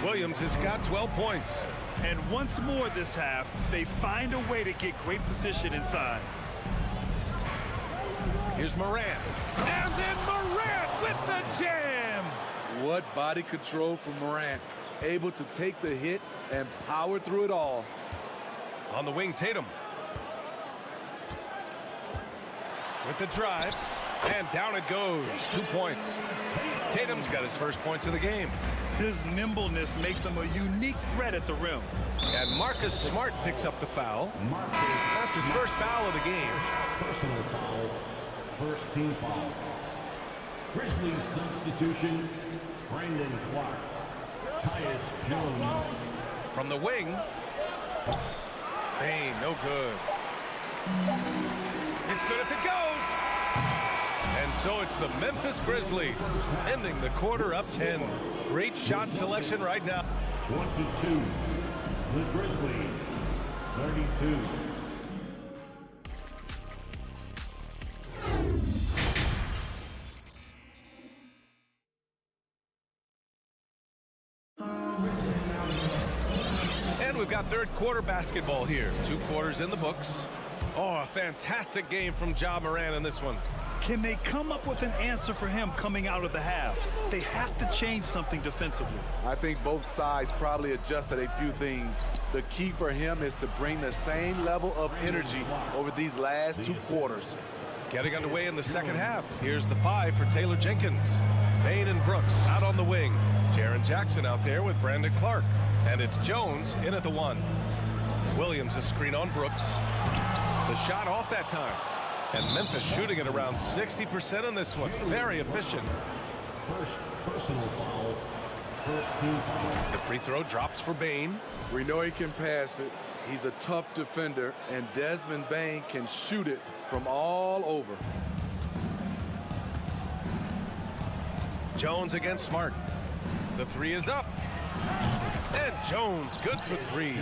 Williams has got 12 points. And once more this half, they find a way to get great position inside. Here's Morant. And then Morant with the jam. What body control from Morant. Able to take the hit and power through it all. On the wing, Tatum. With the drive. And down it goes. 2 points. Tatum's got his first points of the game. His nimbleness makes him a unique threat at the rim. And Marcus Smart picks up the foul. That's his first foul of the game. Personal foul. First team foul. Grizzlies substitution. Brandon Clark. Tyus Jones. From the wing. Bane, no good. It's good if it goes. And so it's the Memphis Grizzlies ending the quarter up 10. Great shot selection right now. 22. The Grizzlies. 32. And we've got third quarter basketball here. 2 quarters in the books. Oh, a fantastic game from Ja Morant in this one. Can they come up with an answer for him coming out of the half? They have to change something defensively. I think both sides probably adjusted a few things. The key for him is to bring the same level of energy over these last 2 quarters. Getting underway in the second half. Here's the 5 for Taylor Jenkins. Bane and Brooks out on the wing. Jaren Jackson out there with Brandon Clark. And it's Jones in at the 1. Williams a screen on Brooks. The shot off that time. And Memphis shooting at around 60% in this one. Very efficient. First personal foul. First team foul. The free throw drops for Bane. We know he can pass it. He's a tough defender, and Desmond Bane can shoot it from all over. Jones against Smart. The 3 is up. And Jones good for 3.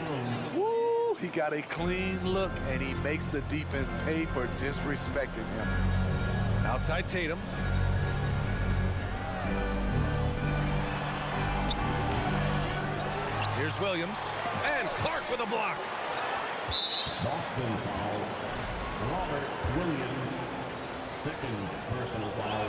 Woo! He got a clean look, and he makes the defense pay for disrespecting him. Outside Tatum. Here's Williams. And Clark with a block. Boston foul. Robert Williams. Second personal foul.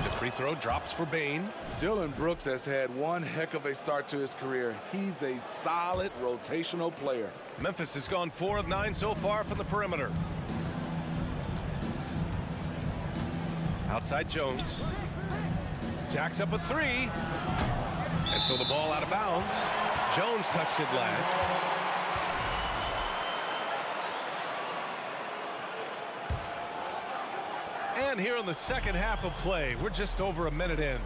The free throw drops for Bane. Dillon Brooks has had one heck of a start to his career. He's a solid rotational player. Memphis has gone 4 of 9 so far from the perimeter. Outside Jones. Jacks up a 3. And so the ball out of bounds. Jones touched it last. And here in the second half of play, we're just over a minute in.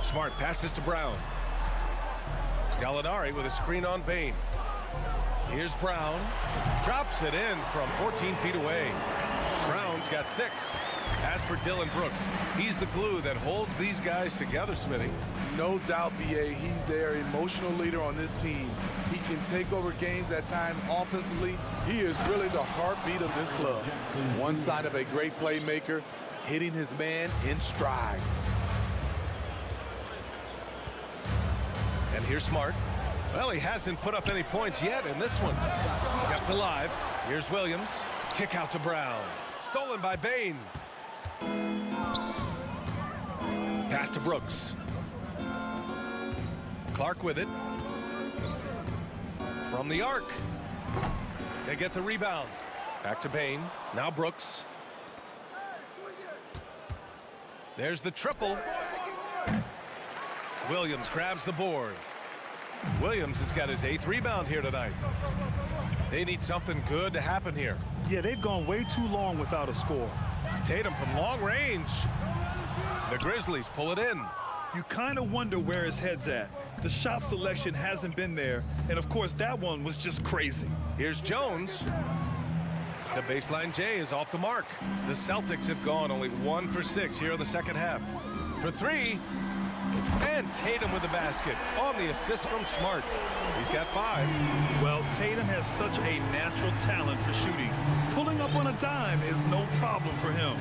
Smart passes to Brown. Gallinari with a screen on Bane. Here's Brown. Drops it in from 14 feet away. Brown's got 6. As for Dillon Brooks, he's the glue that holds these guys together, Smitty. No doubt, B.A., he's their emotional leader on this team. He can take over games at times offensively. He is really the heartbeat of this club. One side of a great playmaker, hitting his man in stride. And here's Smart. Well, he hasn't put up any points yet in this one. Kept alive. Here's Williams. Kick out to Brown. Stolen by Bain. Pass to Brooks. Clark with it. From the arc. They get the rebound. Back to Bain. Now Brooks. There's the triple. Williams grabs the board. Williams has got his 8th rebound here tonight. They need something good to happen here. Yeah, they've gone way too long without a score. Tatum from long range. The Grizzlies pull it in. You kind of wonder where his head's at. The shot selection hasn't been there, and of course that one was just crazy. Here's Jones. The baseline J is off the mark. The Celtics have gone only 1 for 6 here in the second half. For 3. And Tatum with the basket on the assist from Smart. He's got 5. Well, Tatum has such a natural talent for shooting. Pulling up on a dime is no problem for him.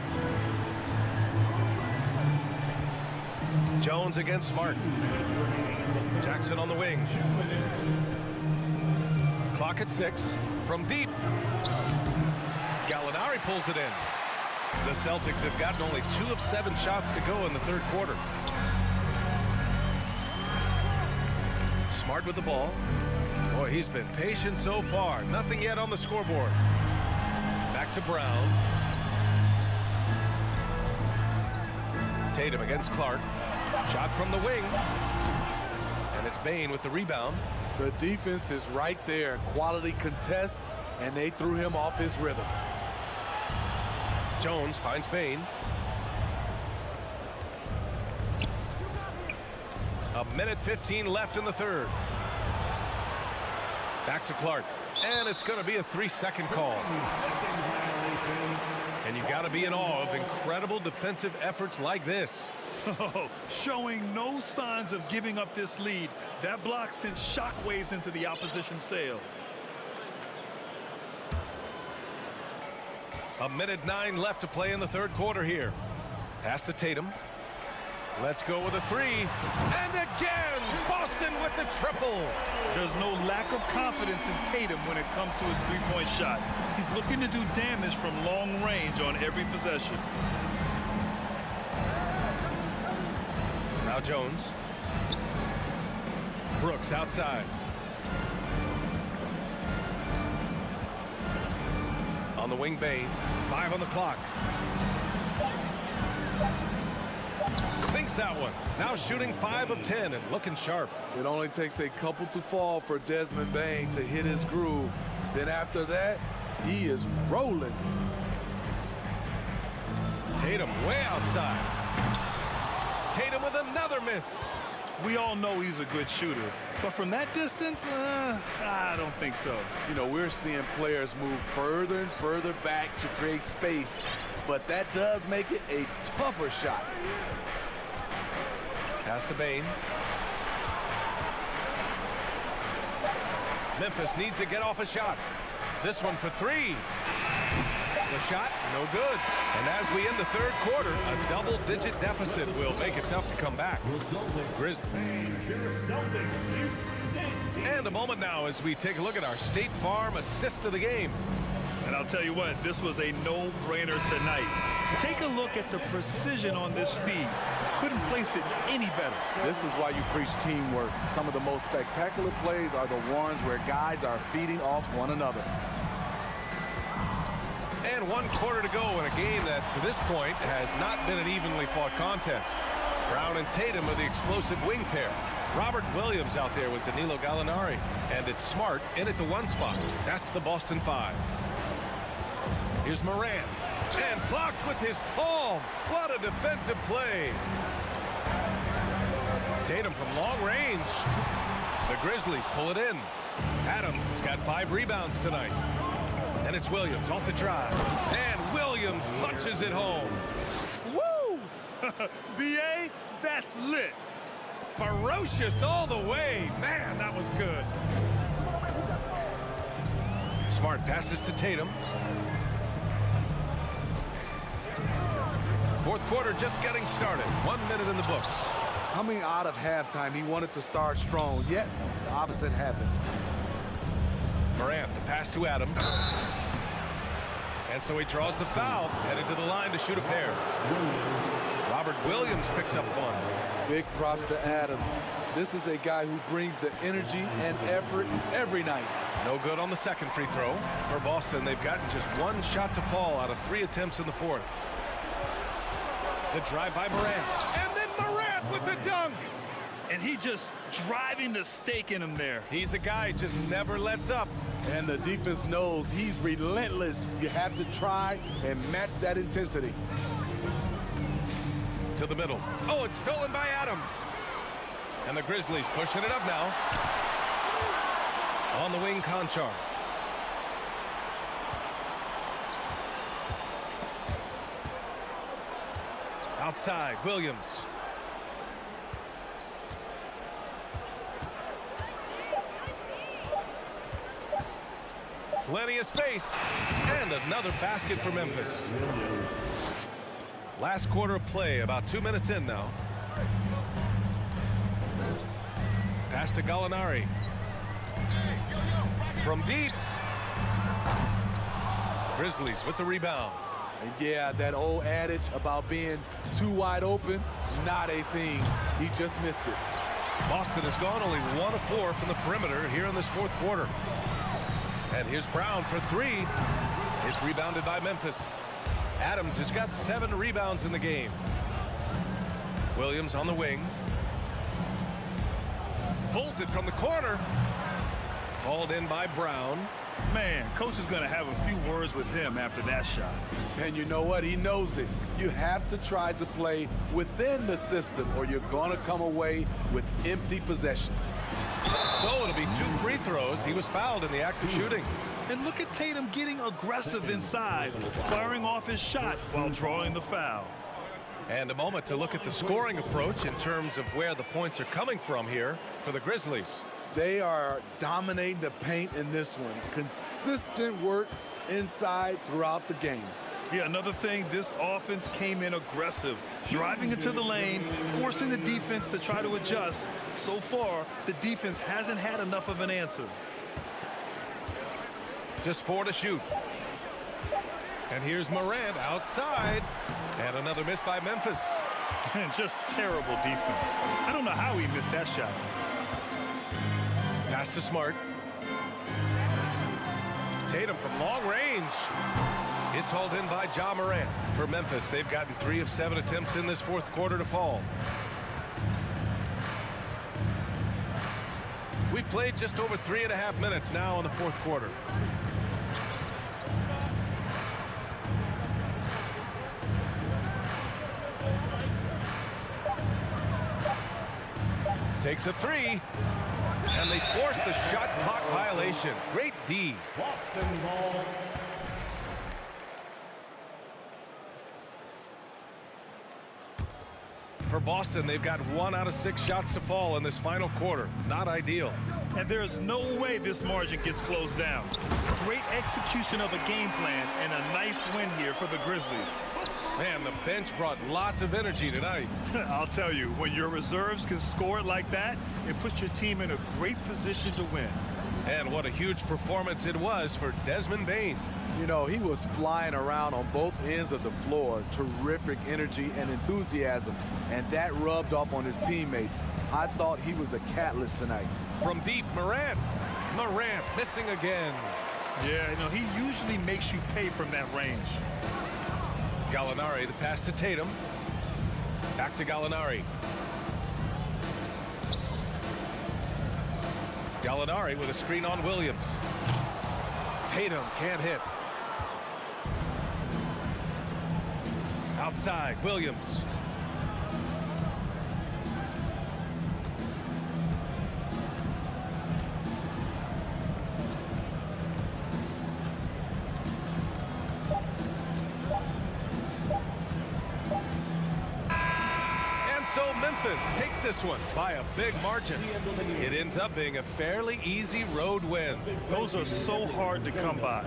Jones against Smart. Jackson on the wing. Clock at 6. From deep. Gallinari pulls it in. The Celtics have gotten only 2 of 7 shots to go in the third quarter. Smart with the ball. Boy, he's been patient so far. Nothing yet on the scoreboard. Back to Brown. Tatum against Clark. Shot from the wing. And it's Bain with the rebound. The defense is right there. Quality contest, and they threw him off his rhythm. Jones finds Bain. A minute 15 left in the third. Back to Clark. And it's going to be a 3-second call. And you got to be in awe of incredible defensive efforts like this. Showing no signs of giving up this lead. That block sent shockwaves into the opposition sails. A minute 9 left to play in the third quarter here. Pass to Tatum. Let's go with a 3. And again, Boston with the triple. There's no lack of confidence in Tatum when it comes to his three-point shot. He's looking to do damage from long range on every possession. Now Jones. Brooks outside. On the wing, Bain. 5 on the clock. Sinks that one. Now shooting 5 of 10 and looking sharp. It only takes a couple to fall for Desmond Bain to hit his groove. Then after that, he is rolling. Tatum way outside. Tatum with another miss. We all know he's a good shooter, but from that distance, I don't think so. You know, we're seeing players move further and further back to create space, but that does make it a tougher shot. Pass to Bain. Memphis needs to get off a shot. This one for 3. The shot, no good. And as we end the third quarter, a double-digit deficit will make it tough to come back. And a moment now as we take a look at our State Farm assist of the game. And I'll tell you what, this was a no-brainer tonight. Take a look at the precision on this feed. Couldn't place it any better. This is why you preach teamwork. Some of the most spectacular plays are the ones where guys are feeding off one another. And 1 quarter to go in a game that, to this point, has not been an evenly fought contest. Brown and Tatum are the explosive wing pair. Robert Williams out there with Danilo Gallinari. And it's Smart in at the 1 spot. That's the Boston 5. Here's Moran. And blocked with his palm. What a defensive play. Tatum from long range. The Grizzlies pull it in. Adams has got 5 rebounds tonight. And it's Williams off the drive. And Williams punches it home. Woo! B.A., that's lit. Ferocious all the way. Man, that was good. Smart passes to Tatum. Fourth quarter just getting started. 1 minute in the books. Coming out of halftime, he wanted to start strong, yet the opposite happened. Morant, the pass to Adams. And so he draws the foul, headed to the line to shoot a pair. Robert Williams picks up one. Big props to Adams. This is a guy who brings the energy and effort every night. No good on the second free throw. For Boston, they've gotten just one shot to fall out of 3 attempts in the fourth. The drive by Morant. And then Morant with the dunk. And he just driving the stake in him there. He's a guy just never lets up. And the defense knows he's relentless. You have to try and match that intensity. To the middle. Oh, it's stolen by Adams. And the Grizzlies pushing it up now. On the wing, Conchar. Outside, Williams. Plenty of space. And another basket for Memphis. Last quarter of play, about 2 minutes in now. Pass to Gallinari. From deep. Grizzlies with the rebound. And yeah, that old adage about being too wide open, not a thing. He just missed it. Boston has gone only 1 of 4 from the perimeter here in this fourth quarter. And here's Brown for 3. It's rebounded by Memphis. Adams has got 7 rebounds in the game. Williams on the wing. Pulls it from the corner. Hauled in by Brown. Man, coach is going to have a few words with him after that shot. And you know what? He knows it. You have to try to play within the system or you're going to come away with empty possessions. So it'll be 2 free throws. He was fouled in the act of shooting. And look at Tatum getting aggressive inside, firing off his shot while drawing the foul. And a moment to look at the scoring approach in terms of where the points are coming from here for the Grizzlies. They are dominating the paint in this one. Consistent work inside throughout the game. Yeah, another thing, this offense came in aggressive, driving into the lane, forcing the defense to try to adjust. So far, the defense hasn't had enough of an answer. Just 4 to shoot. And here's Morant outside. And another miss by Memphis. And just terrible defense. I don't know how he missed that shot. Pass to Smart. Tatum from long range. It's hauled in by Ja Morant. For Memphis, they've gotten 3 of 7 attempts in this fourth quarter to fall. We played just over 3.5 minutes now in the fourth quarter. Takes a 3. And they force the shot clock violation. Great D. Boston ball. For Boston, they've got 1 out of 6 shots to fall in this final quarter. Not ideal. And there's no way this margin gets closed down. Great execution of a game plan and a nice win here for the Grizzlies. Man, the bench brought lots of energy tonight. I'll tell you, when your reserves can score it like that, it puts your team in a great position to win. And what a huge performance it was for Desmond Bane. You know, he was flying around on both ends of the floor. Terrific energy and enthusiasm. And that rubbed off on his teammates. I thought he was a catalyst tonight. From deep, Morant. Morant missing again. Yeah, you know, he usually makes you pay from that range. Gallinari, the pass to Tatum. Back to Gallinari. Gallinari with a screen on Williams. Tatum can't hit. Outside, Williams. So Memphis takes this one by a big margin. It ends up being a fairly easy road win. Those are so hard to come by.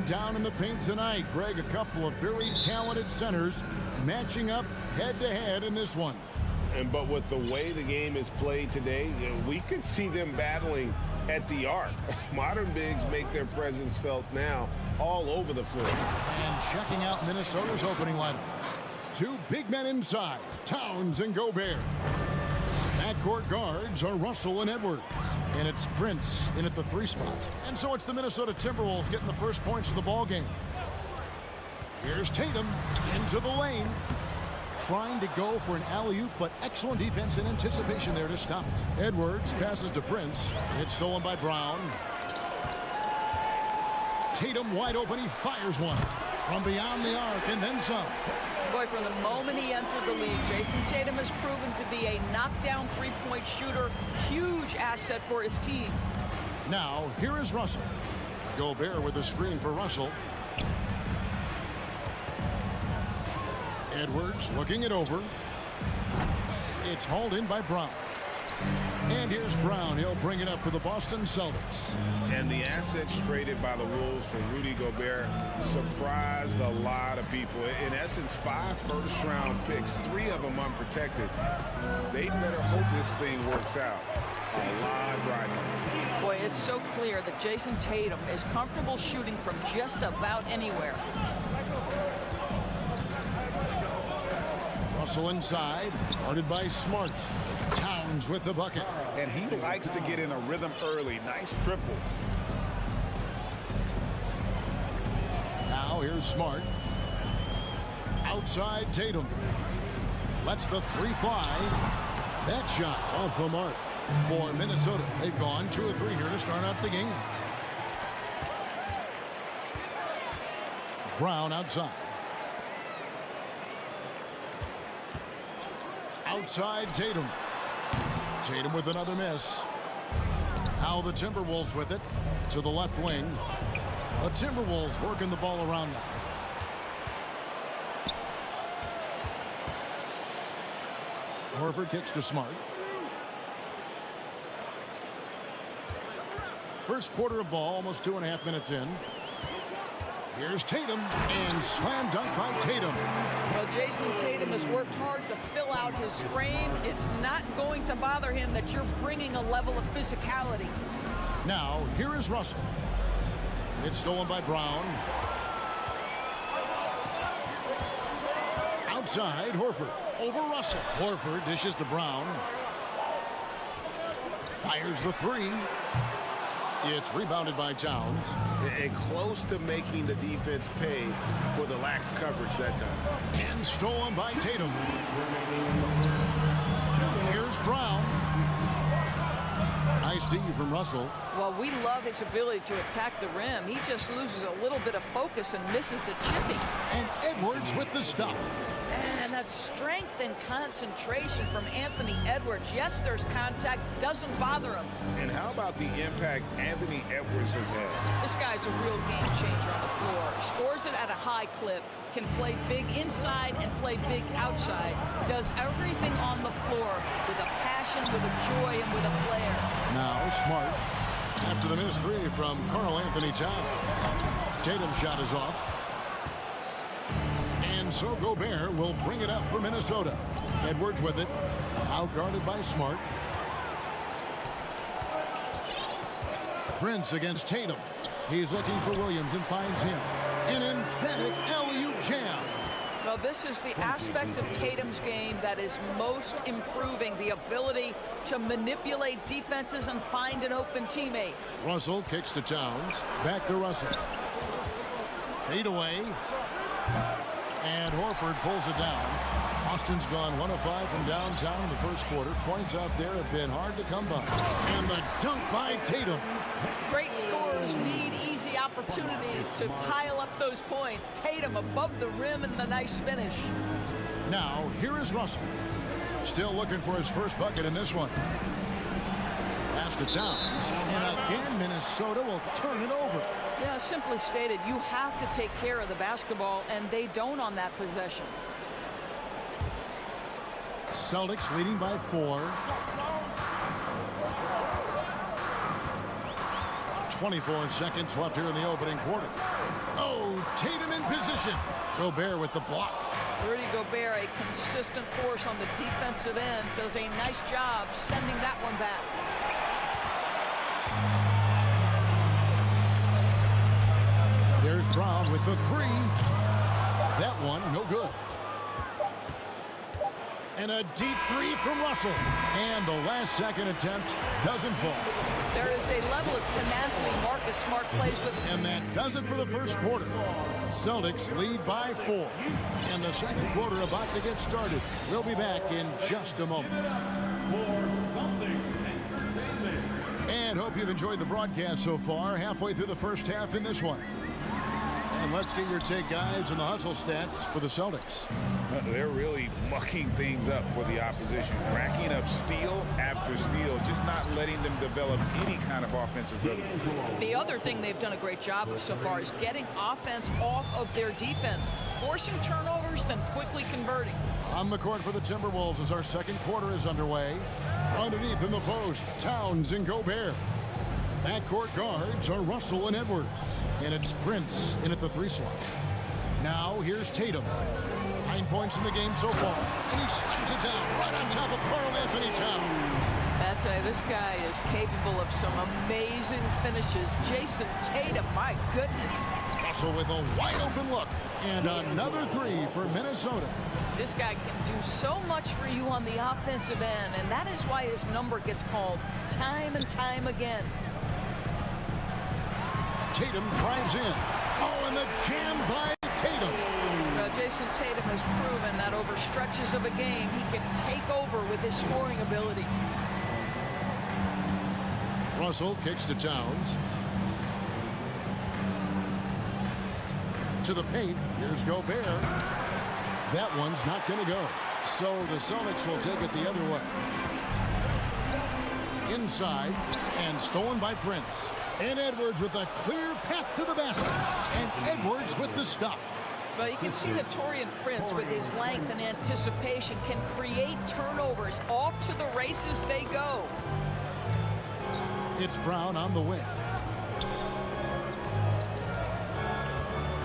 down in the paint tonight. Greg, a couple of very talented centers matching up head-to-head in this one. But with the way the game is played today, we could see them battling at the arc. Modern bigs make their presence felt now all over the floor. And checking out Minnesota's opening lineup. Two big men inside, Towns and Gobert. That Backcourt guards are Russell and Edwards. And it's Prince in at the 3 spot. And so it's the Minnesota Timberwolves getting the first points of the ball game. Here's Tatum into the lane. Trying to go for an alley-oop, but excellent defense and anticipation there to stop it. Edwards passes to Prince. It's stolen by Brown. Tatum wide open. He fires one from beyond the arc and then some. Boy, from the moment he entered the league, Jason Tatum has proven to be a knockdown three-point shooter. Huge asset for his team. Now, here is Russell. Gobert with a screen for Russell. Edwards looking it over. It's hauled in by Brown. And here's Brown. He'll bring it up for the Boston Celtics. And the assets traded by the Wolves for Rudy Gobert surprised a lot of people. In essence, 5 first-round picks, 3 of them unprotected. They better hope this thing works out. A lot riding. Boy, it's so clear that Jason Tatum is comfortable shooting from just about anywhere. Russell inside, guarded by Smart. Towns with the bucket. And he likes to get in a rhythm early. Nice triple. Now here's Smart. Outside Tatum. Lets the 3 fly. That shot off the mark for Minnesota. They've gone 2 of 3 here to start out the game. Brown outside. Outside Tatum. Tatum with another miss. Now the Timberwolves with it to the left wing. The Timberwolves working the ball around now. Horford kicks to Smart. First quarter of ball, almost 2.5 minutes in. Here's Tatum, and slam dunk by Tatum. Well, Jason Tatum has worked hard to fill out his frame. It's not going to bother him that you're bringing a level of physicality. Now, here is Russell. It's stolen by Brown. Outside, Horford. Over Russell. Horford dishes to Brown. Fires the 3. It's rebounded by Towns. And close to making the defense pay for the lax coverage that time. And stolen by Tatum. Here's Brown. Nice D from Russell. Well, we love his ability to attack the rim. He just loses a little bit of focus and misses the chipping. And Edwards with the stuff. And that strength and concentration from Anthony Edwards. Yes, there's contact. Doesn't bother him. And how about the impact Anthony Edwards has had? This guy's a real game changer on the floor. Scores it at a high clip. Can play big inside and play big outside. Does everything on the floor with a passion, with a joy, and with a flair. Now Smart. After the missed 3 from Karl Anthony Towns. Tatum's shot is off. And so Gobert will bring it up for Minnesota. Edwards with it. Outguarded by Smart. Prince against Tatum. He's looking for Williams and finds him. An emphatic alley-oop jam. Well, this is the aspect of Tatum's game that is most improving, the ability to manipulate defenses and find an open teammate. Russell kicks to Towns. Back to Russell. Fade away. And Horford pulls it down. Boston's gone 1 of 5 from downtown in the first quarter. Points out there have been hard to come by. And the dunk by Tatum. Great scorers need easy opportunities to pile up those points. Tatum above the rim and the nice finish. Now, here is Russell. Still looking for his first bucket in this one. Pass to Towns. And again, Minnesota will turn it over. Yeah, simply stated, you have to take care of the basketball, and they don't on that possession. Celtics leading by 4. 24 seconds left here in the opening quarter. Oh, Tatum in position. Gobert with the block. Rudy Gobert, a consistent force on the defensive end, does a nice job sending that one back. There's Brown with the 3. That one, no good. And a deep three from Russell. And the last second attempt doesn't fall. There is a level of tenacity Marcus Smart plays with. And that does it for the first quarter. Celtics lead by 4. And the second quarter about to get started. We'll be back in just a moment. And hope you've enjoyed the broadcast so far. Halfway through the first half in this one. And let's get your take, guys, on the hustle stats for the Celtics. They're really mucking things up for the opposition, racking up steal after steal, just not letting them develop any kind of offensive rhythm. The other thing they've done a great job of so far is getting offense off of their defense, forcing turnovers, then quickly converting. On the court for the Timberwolves as our second quarter is underway. Underneath in the post, Towns and Gobert. Backcourt guards are Russell and Edwards. And it's Prince in at the 3 slot. Now here's Tatum. 9 points in the game so far. And he slams it down right on top of Karl Anthony Towns. I'll tell you, this guy is capable of some amazing finishes. Jason Tatum, my goodness. Russell with a wide open look. And another 3 for Minnesota. This guy can do so much for you on the offensive end, and that is why his number gets called time and time again. Tatum drives in. Oh, and the jam by Tatum. Jason Tatum has proven that over stretches of a game, he can take over with his scoring ability. Russell kicks to Towns. To the paint. Here's Gobert. That one's not going to go. So the Celtics will take it the other way. Inside and stolen by Prince. And Edwards with a clear path to the basket. And Edwards with the stuff. But you can see that Taurean Prince, with his length and anticipation, can create turnovers. Off to the races they go. It's Brown on the wing.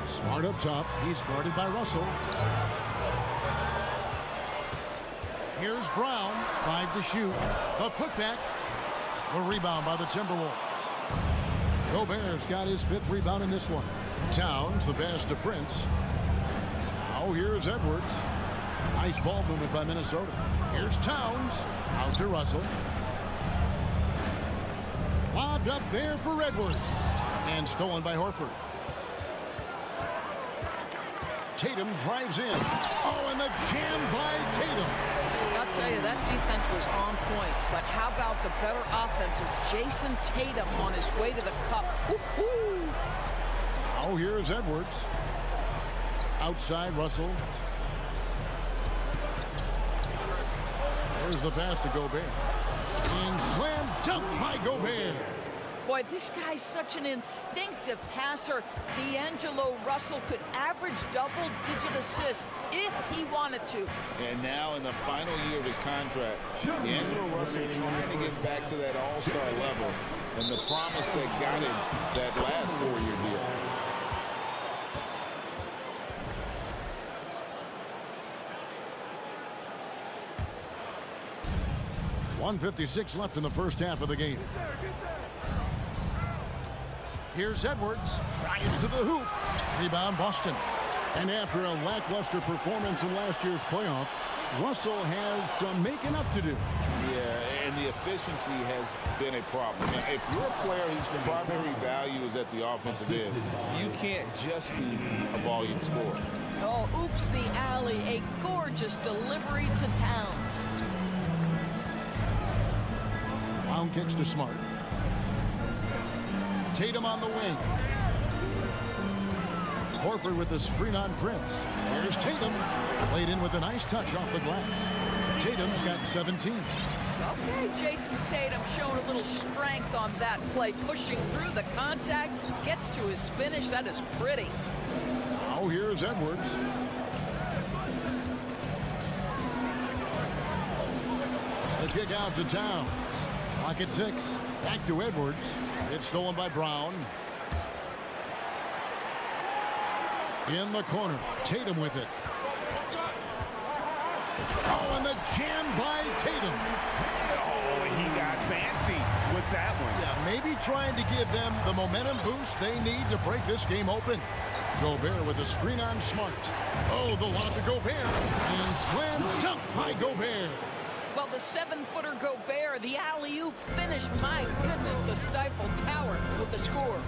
Smart up top. He's guarded by Russell. Here's Brown. 5 to shoot. The putback. A rebound by the Timberwolves. Gobert's got his 5th rebound in this one. Towns, the pass to Prince. Now here's Edwards. Nice ball movement by Minnesota. Here's Towns. Out to Russell. Lobbed up there for Edwards. And stolen by Horford. Tatum drives in. Oh, and the jam by Tatum. I'll tell you, that defense was on point. But how about the better offense of Jason Tatum on his way to the cup? Woo-hoo! Oh, here's Edwards. Outside, Russell. There's the pass to Gobert. And slam dunk by Gobert. Boy, this guy's such an instinctive passer. D'Angelo Russell could average double-digit assists if he wanted to. And now in the final year of his contract, D'Angelo Russell trying to get back to that all-star level and the promise that got him that last 4-year deal. .156 left in the first half of the game. Here's Edwards. Drives to the hoop. Rebound Boston. And after a lackluster performance in last year's playoff, Russell has some making up to do. Yeah, and the efficiency has been a problem. Now, if you're a player whose primary value is at the offensive end, you can't just be a volume scorer. Oh, oops, the alley. A gorgeous delivery to Towns. Brown kicks to Smart. Tatum on the wing. Horford with the screen on Prince. Here's Tatum. Played in with a nice touch off the glass. Tatum's got 17. Okay, Jason Tatum showing a little strength on that play, pushing through the contact, gets to his finish. That is pretty. Now here's Edwards. The kick out to Town. Clock at 6. Back to Edwards. It's stolen by Brown. In the corner. Tatum with it. Oh, and the jam by Tatum. Oh, he got fancy with that one. Yeah, maybe trying to give them the momentum boost they need to break this game open. Gobert with a screen on Smart. Oh, the lob to Gobert. And slam dunk by Gobert. Well, the 7-footer Gobert, the alley-oop finish. My goodness, the Stifle Tower with the score.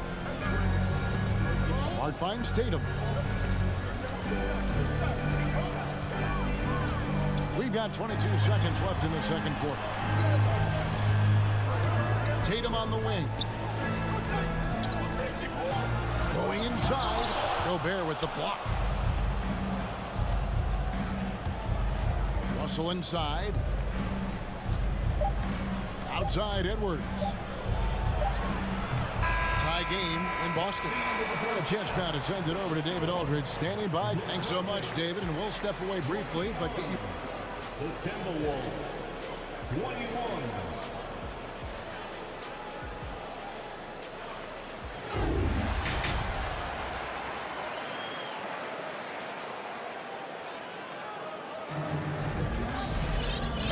Smart finds Tatum. We've got 22 seconds left in the second quarter. Tatum on the wing. Going inside. Gobert with the block. Russell inside. Outside Edwards. Tie game in Boston. A chance now to send it over to David Aldridge. Standing by. Thanks so much, David. And we'll step away briefly, but get you. The Timberwolves, 21.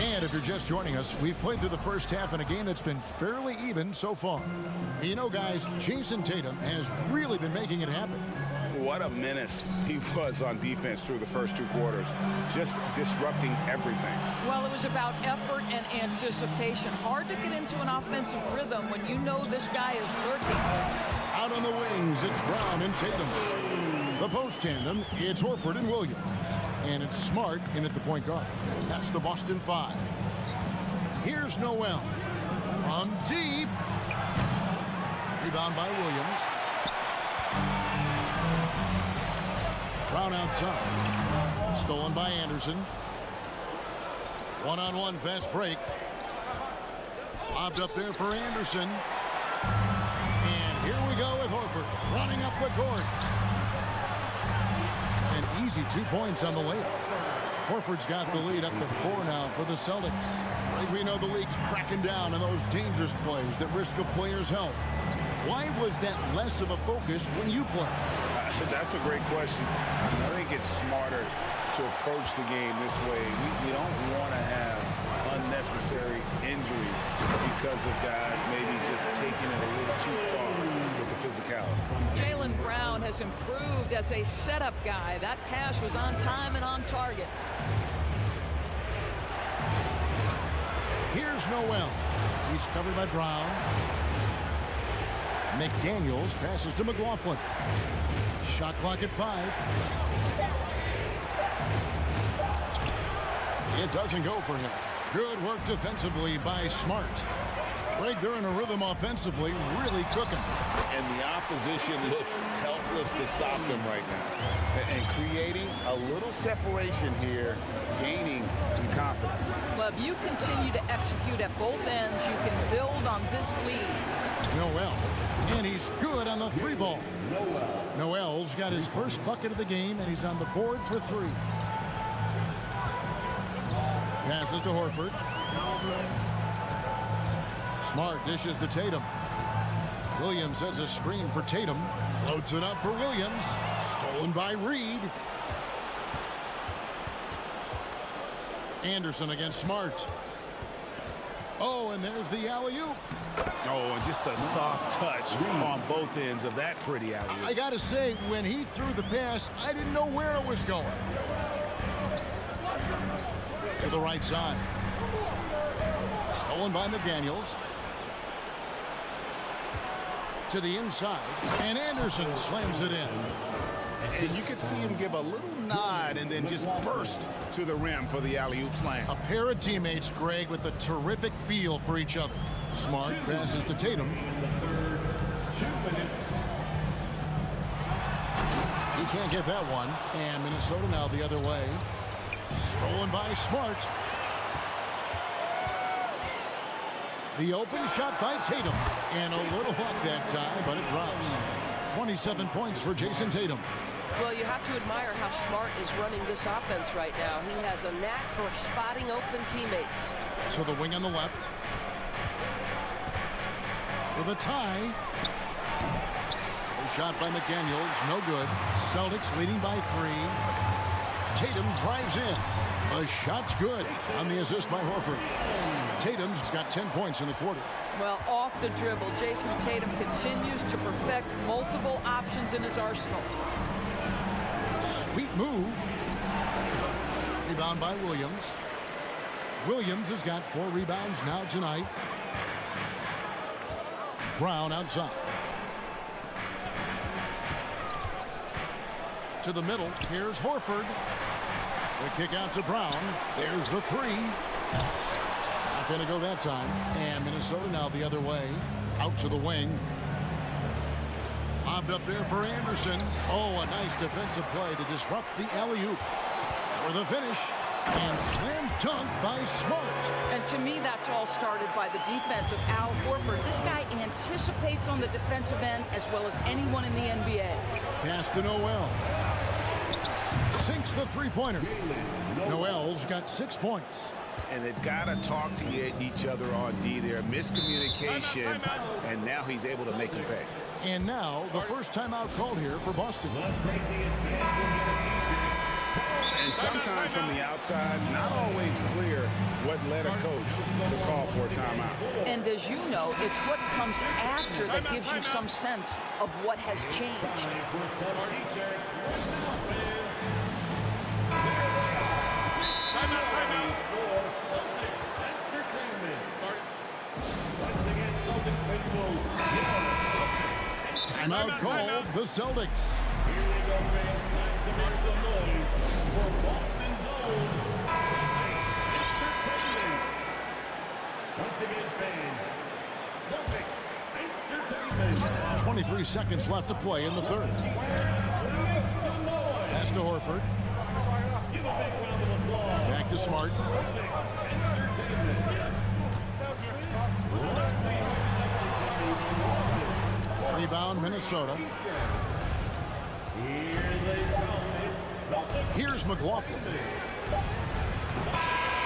And if you're just joining us, we've played through the first half in a game that's been fairly even so far. You know, guys, Jason Tatum has really been making it happen. What a menace he was on defense through the first 2 quarters, just disrupting everything. Well, it was about effort and anticipation. Hard to get into an offensive rhythm when you know this guy is lurking. Out on the wings, it's Brown and Tatum. The post tandem, it's Horford and Williams. And it's Smart in at the point guard. That's the Boston 5. Here's Noel. On deep. Rebound by Williams. Brown outside. Stolen by Anderson. One-on-one fast break. Lobbed up there for Anderson. And here we go with Horford running up the court. An easy 2 points on the layup. Horford's got the lead up to 4 now for the Celtics. We know the league's cracking down on those dangerous plays that risk a player's health. Why was that less of a focus when you play? That's a great question. I think it's smarter to approach the game this way. We don't want to have unnecessary injury because of guys maybe just taking it a little too far with the physicality. Jaylen Brown has improved as a setup guy. That pass was on time and on target. Here's Noel. He's covered by Brown. McDaniels passes to McLaughlin. Shot clock at 5. It doesn't go for him. Good work defensively by Smart. Greg, they're in a rhythm offensively, really cooking. And the opposition looks helpless to stop them right now. And creating a little separation here, gaining some confidence. Well, if you continue to execute at both ends, you can build on this lead. Noel. And he's good on the 3 ball. Noel's got his first bucket of the game, and he's on the board for 3. Passes to Horford. Smart dishes to Tatum. Williams sets a screen for Tatum. Floats it up for Williams. Stolen by Reed. Anderson against Smart. Oh, and there's the alley-oop. Oh, and just a soft touch on both ends of that pretty alley-oop. I got to say, when he threw the pass, I didn't know where it was going. To the right side. Stolen by McDaniels. To the inside. And Anderson slams it in. And you could see him give a little nod and then just burst to the rim for the alley-oop slam. A pair of teammates, Greg, with a terrific feel for each other. Smart passes to Tatum. He can't get that one. And Minnesota now the other way. Stolen by Smart. The open shot by Tatum. And a little luck that time, but it drops. 27 points for Jason Tatum. Well, you have to admire how Smart is running this offense right now. He has a knack for spotting open teammates. So the wing on the left. For the tie. A shot by McDaniels, no good. Celtics leading by 3. Tatum drives in. The shot's good on the assist by Horford. Tatum's got 10 points in the quarter. Well, off the dribble, Jason Tatum continues to perfect multiple options in his arsenal. Sweet move. Rebound by Williams. Williams has got 4 rebounds now tonight. Brown outside. To the middle. Here's Horford. The kick out to Brown. There's the 3. Not going to go that time. And Minnesota now the other way. Out to the wing. Lobbed up there for Anderson. Oh, a nice defensive play to disrupt the alley-oop. For the finish. And slam dunk by Smart. And to me, that's all started by the defense of Al Horford. This guy anticipates on the defensive end as well as anyone in the NBA. Pass to Noel. Sinks the three-pointer. Noel's got 6 points. And they've got to talk to each other on D there. Miscommunication, and now he's able to make them pay. And now the first timeout called here for Boston. And sometimes from the outside, not always clear what led a coach to call for a timeout. And as you know, it's what comes after that gives you some sense of what has changed. Timeout called the Celtics. Here we go, fans. Time to make some noise for Boston's own entertainment. Once again, fans, Celtic entertainment. 23 seconds left to play in the third. Pass to Horford. Back to Smart. Rebound, Minnesota. Here's McLaughlin.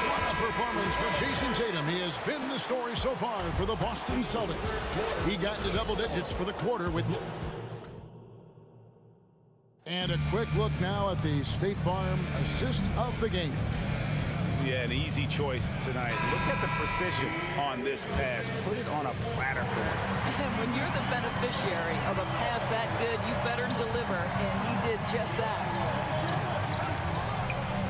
What a performance for Jason Tatum. He has been the story so far for the Boston Celtics. He got into double digits for the quarter with... And a quick look now at the State Farm assist of the game. Yeah, an easy choice tonight. Look at the precision on this pass. Put it on a platter for him. And when you're the beneficiary of a pass that good, you better deliver, and he did just that.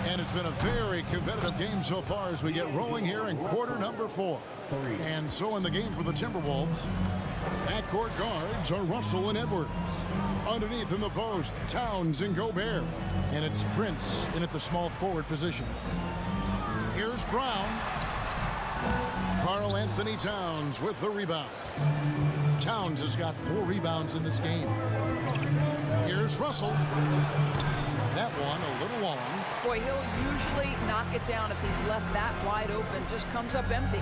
And it's been a very competitive game so far as we get rolling here in quarter number 4. And so in the game for the Timberwolves, backcourt guards are Russell and Edwards. Underneath in the post, Towns and Gobert. And it's Prince in at the small forward position. Here's Brown. Karl Anthony Towns with the rebound. Towns has got 4 rebounds in this game. Here's Russell. That one a little long. Boy, he'll usually knock it down if he's left that wide open. Just comes up empty.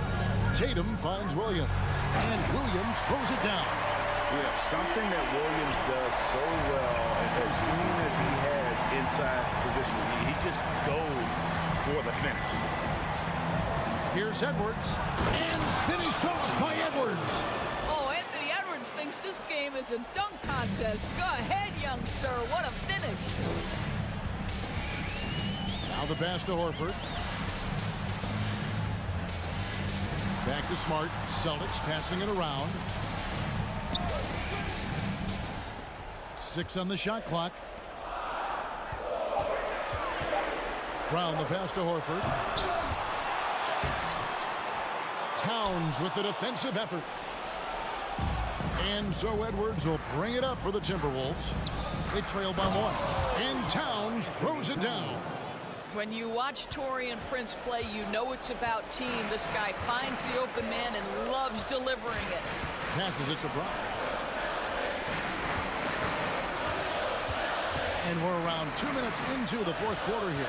Tatum finds Williams. And Williams throws it down. Yeah, something that Williams does so well as soon as he has inside position, he just goes for the finish. Here's Edwards. And finished off by Edwards. Oh, Anthony Edwards thinks this game is a dunk contest. Go ahead, young sir. What a finish. Now the pass to Horford. Back to Smart. Celtics passing it around. 6 on the shot clock. Brown the pass to Horford. Towns with the defensive effort. And so Edwards will bring it up for the Timberwolves. They trail by 1. And Towns throws it down. When you watch Taurean Prince play, you know it's about team. This guy finds the open man and loves delivering it. Passes it to Brown. And we're around 2 minutes into the fourth quarter here.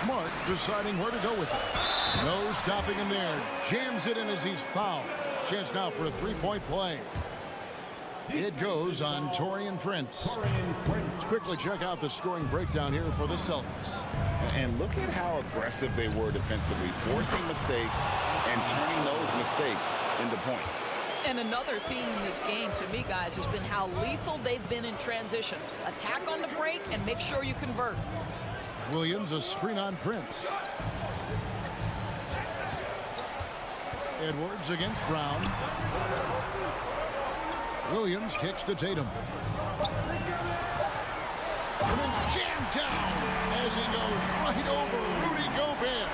Smart deciding where to go with it. No stopping him there. Jams it in as he's fouled. Chance now for a three-point play. It goes on Taurean Prince. Let's quickly check out the scoring breakdown here for the Celtics. And look at how aggressive they were defensively, forcing mistakes and turning those mistakes into points. And another theme in this game, to me, guys, has been how lethal they've been in transition. Attack on the break and make sure you convert. Williams, a screen on Prince. Edwards against Brown. Williams kicks to Tatum. And then jammed down as he goes right over Rudy Gobert.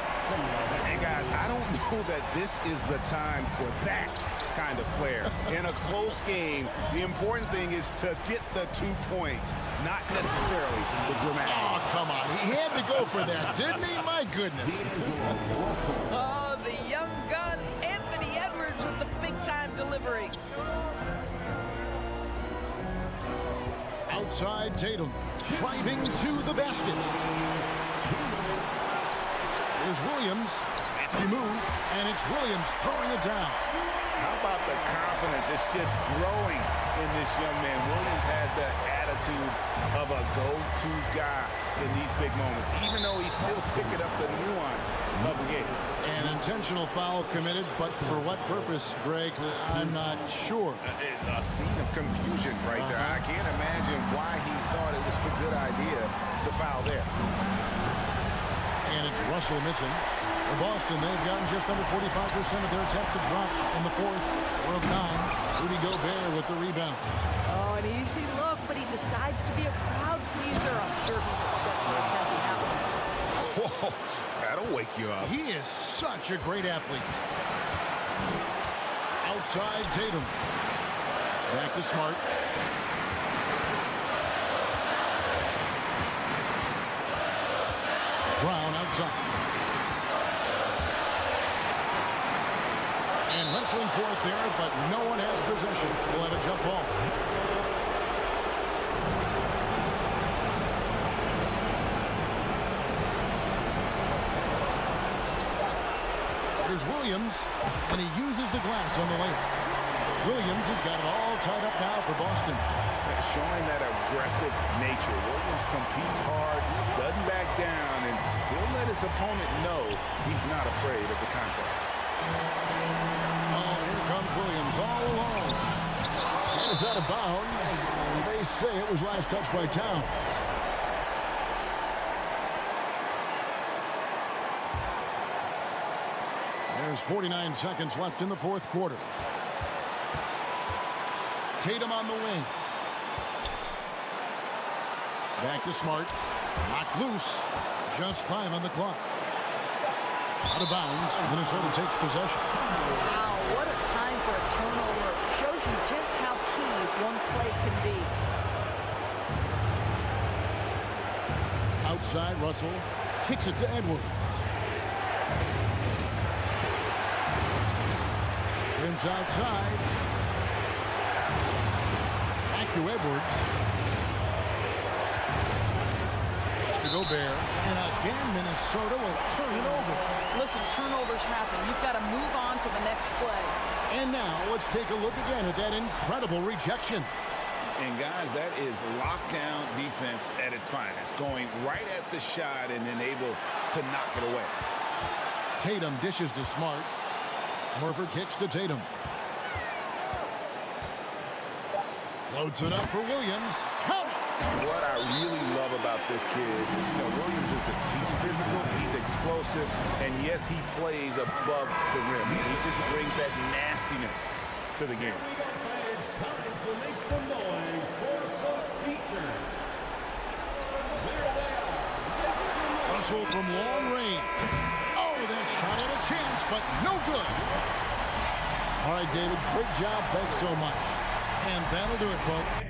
And guys, I don't know that this is the time for that kind of flair. In a close game, the important thing is to get the 2 points, not necessarily the dramatics. Oh, come on. He had to go for that, didn't he? My goodness. Oh, the young gun, Anthony Edwards with the big-time delivery. Outside Tatum, driving to the basket. Here's Williams. Hefty move, and it's Williams throwing it down. How about the confidence? It's just growing in this young man. Williams has the attitude of a go-to guy in these big moments, even though he's still picking up the nuance of the game. An intentional foul committed, but for what purpose, Greg? I'm not sure. A scene of confusion right there. I can't imagine why he thought it was a good idea to foul there. And it's Russell missing. For Boston, they've gotten just under 45% of their attempts to drop in the fourth. 4 of 9. Rudy Gobert with the rebound. Oh, an easy look, but he decides to be a crowd pleaser. I'm sure he's upset for attempting that one. Whoa, that'll wake you up. He is such a great athlete. Outside Tatum. Back to Smart. Brown outside. And wrestling for it there, but no one has possession. We'll have a jump ball. There's Williams, and he uses the glass on the layup. Williams has got it all tied up now for Boston. Showing that aggressive nature. Williams competes hard, doesn't back down, and he'll let his opponent know he's not afraid of the contact. Oh, here comes Williams all alone. And it's out of bounds. They say it was last touched by Towns. There's 49 seconds left in the fourth quarter. Tatum on the wing. Back to Smart. Knocked loose. Just 5 on the clock. Out of bounds. Minnesota takes possession. Wow, what a time for a turnover. Shows you just how key one play can be. Outside, Russell kicks it to Edwards. Prince outside. Back to Edwards. To Gobert. And again, Minnesota will turn it over. Listen, turnovers happen. You've got to move on to the next play. And now let's take a look again at that incredible rejection. And guys, that is lockdown defense at its finest. Going right at the shot and then able to knock it away. Tatum dishes to Smart. Horford kicks to Tatum. Floats it up for Williams. Count it! What I really love about this kid, Williams he's physical, he's explosive, and yes, he plays above the rim. He just brings that nastiness to the game. Russell from long range. Oh, that shot had a chance, but no good. All right, David, great job. Thanks so much. And that'll do it, folks.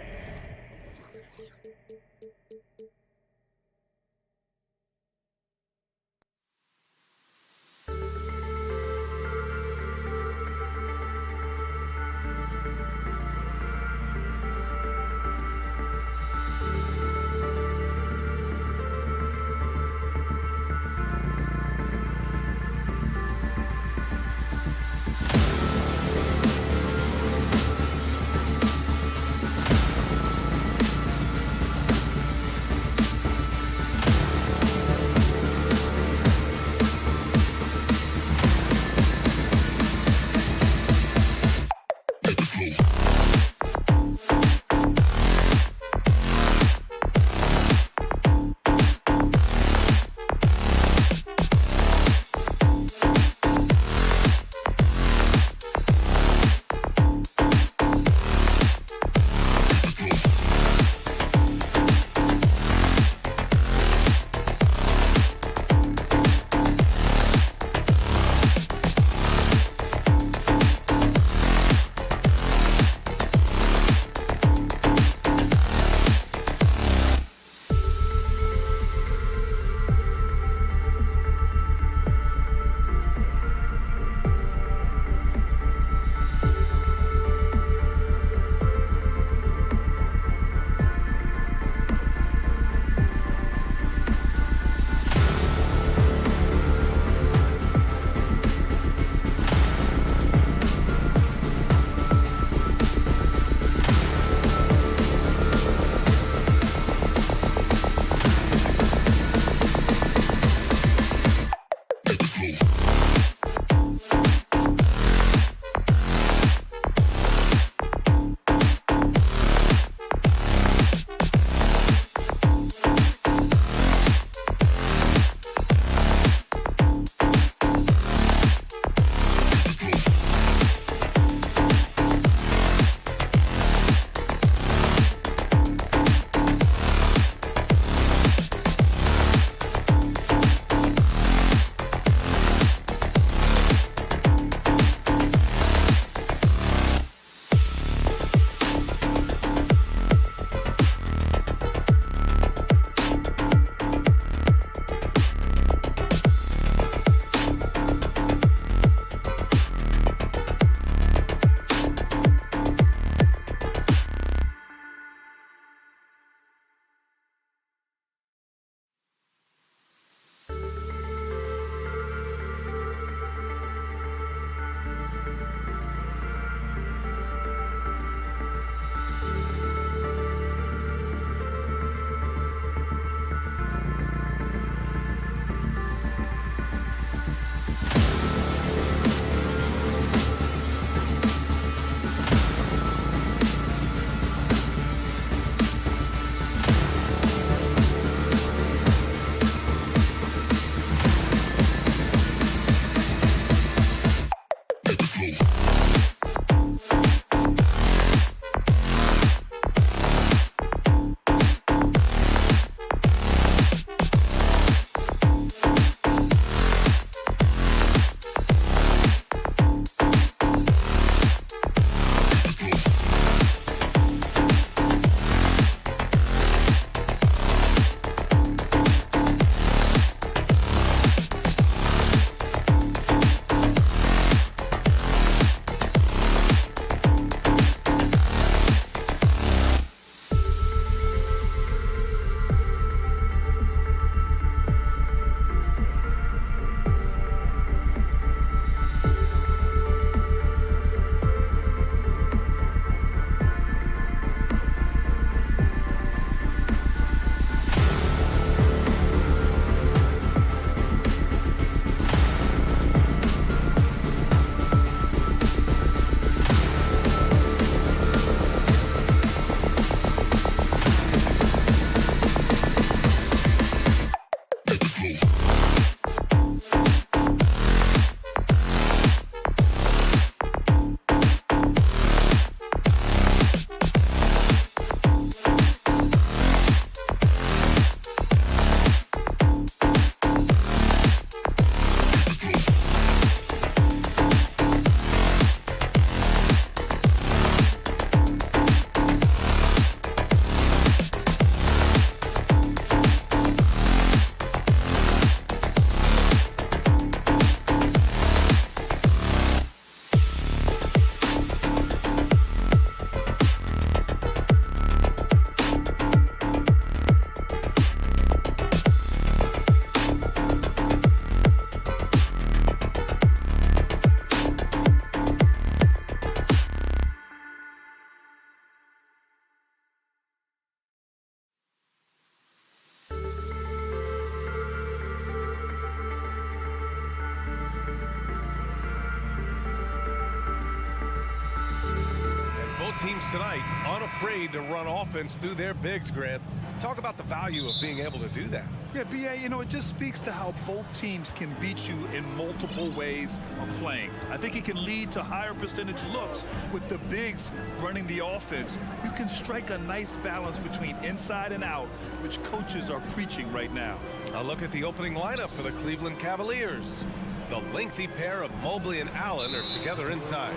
tonight unafraid to run offense through their bigs, Grant. Talk about the value of being able to do that. Yeah, B.A., you know, it just speaks to how both teams can beat you in multiple ways of playing. I think it can lead to higher percentage looks with the bigs running the offense. You can strike a nice balance between inside and out, which coaches are preaching right now. A look at the opening lineup for the Cleveland Cavaliers. The lengthy pair of Mobley and Allen are together inside.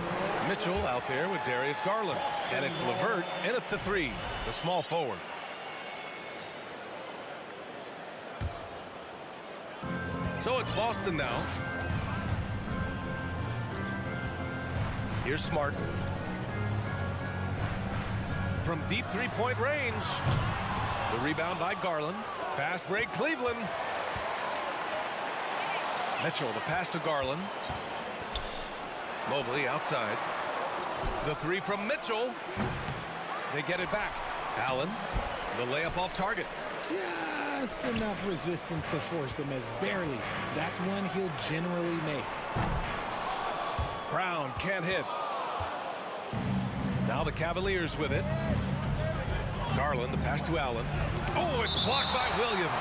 Mitchell out there with Darius Garland. And it's LeVert in at the 3, the small forward. So it's Boston now. Here's Smart. From deep three-point range. The rebound by Garland. Fast break, Cleveland. Mitchell, the pass to Garland. Mobley outside. The 3 from Mitchell. They get it back. Allen, the layup off target. Just enough resistance to force the miss. Barely. That's one he'll generally make. Brown can't hit. Now the Cavaliers with it. Garland, the pass to Allen. Oh, it's blocked by Williams.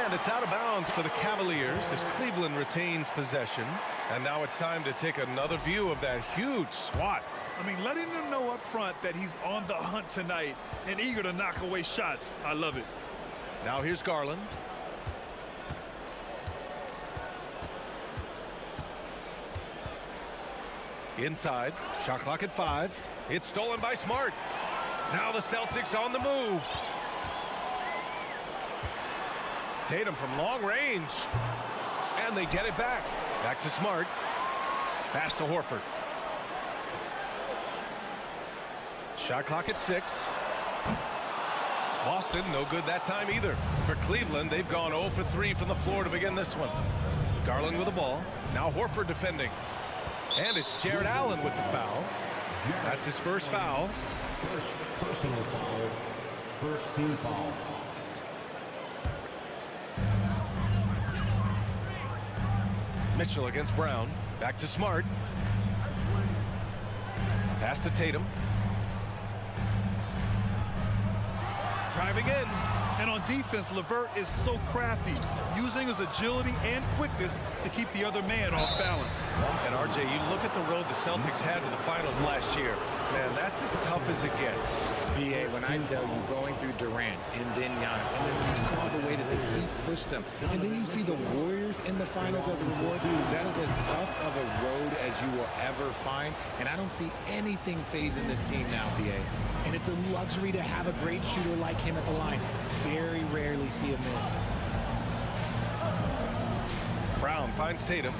And it's out of bounds for the Cavaliers as Cleveland retains possession. And now it's time to take another view of that huge swat. I mean, letting them know up front that he's on the hunt tonight and eager to knock away shots. I love it. Now here's Garland. Inside, shot clock at 5. It's stolen by Smart. Now the Celtics on the move. Tatum from long range. And they get it back. Back to Smart. Pass to Horford. Shot clock at 6. Boston, no good that time either. For Cleveland, they've gone 0 for 3 from the floor to begin this one. Garland with the ball. Now Horford defending. And it's Jared Allen with the foul. That's his first foul. First personal foul. First team foul. Mitchell against Brown. Back to Smart. Pass to Tatum. Driving in. And on defense, LeVert is so crafty, using his agility and quickness to keep the other man off balance. And RJ, you look at the road the Celtics had to the finals last year. Man, that's as tough as it gets. BA, when I tell you, going through Durant and then Giannis, and then you saw the way that the Heat pushed them, and then you see the Warriors in the finals as a reward, that is as tough of a road as you will ever find. And I don't see anything phasing this team now, BA. And it's a luxury to have a great shooter like him at the line. Very rarely see a miss. Brown finds Tatum.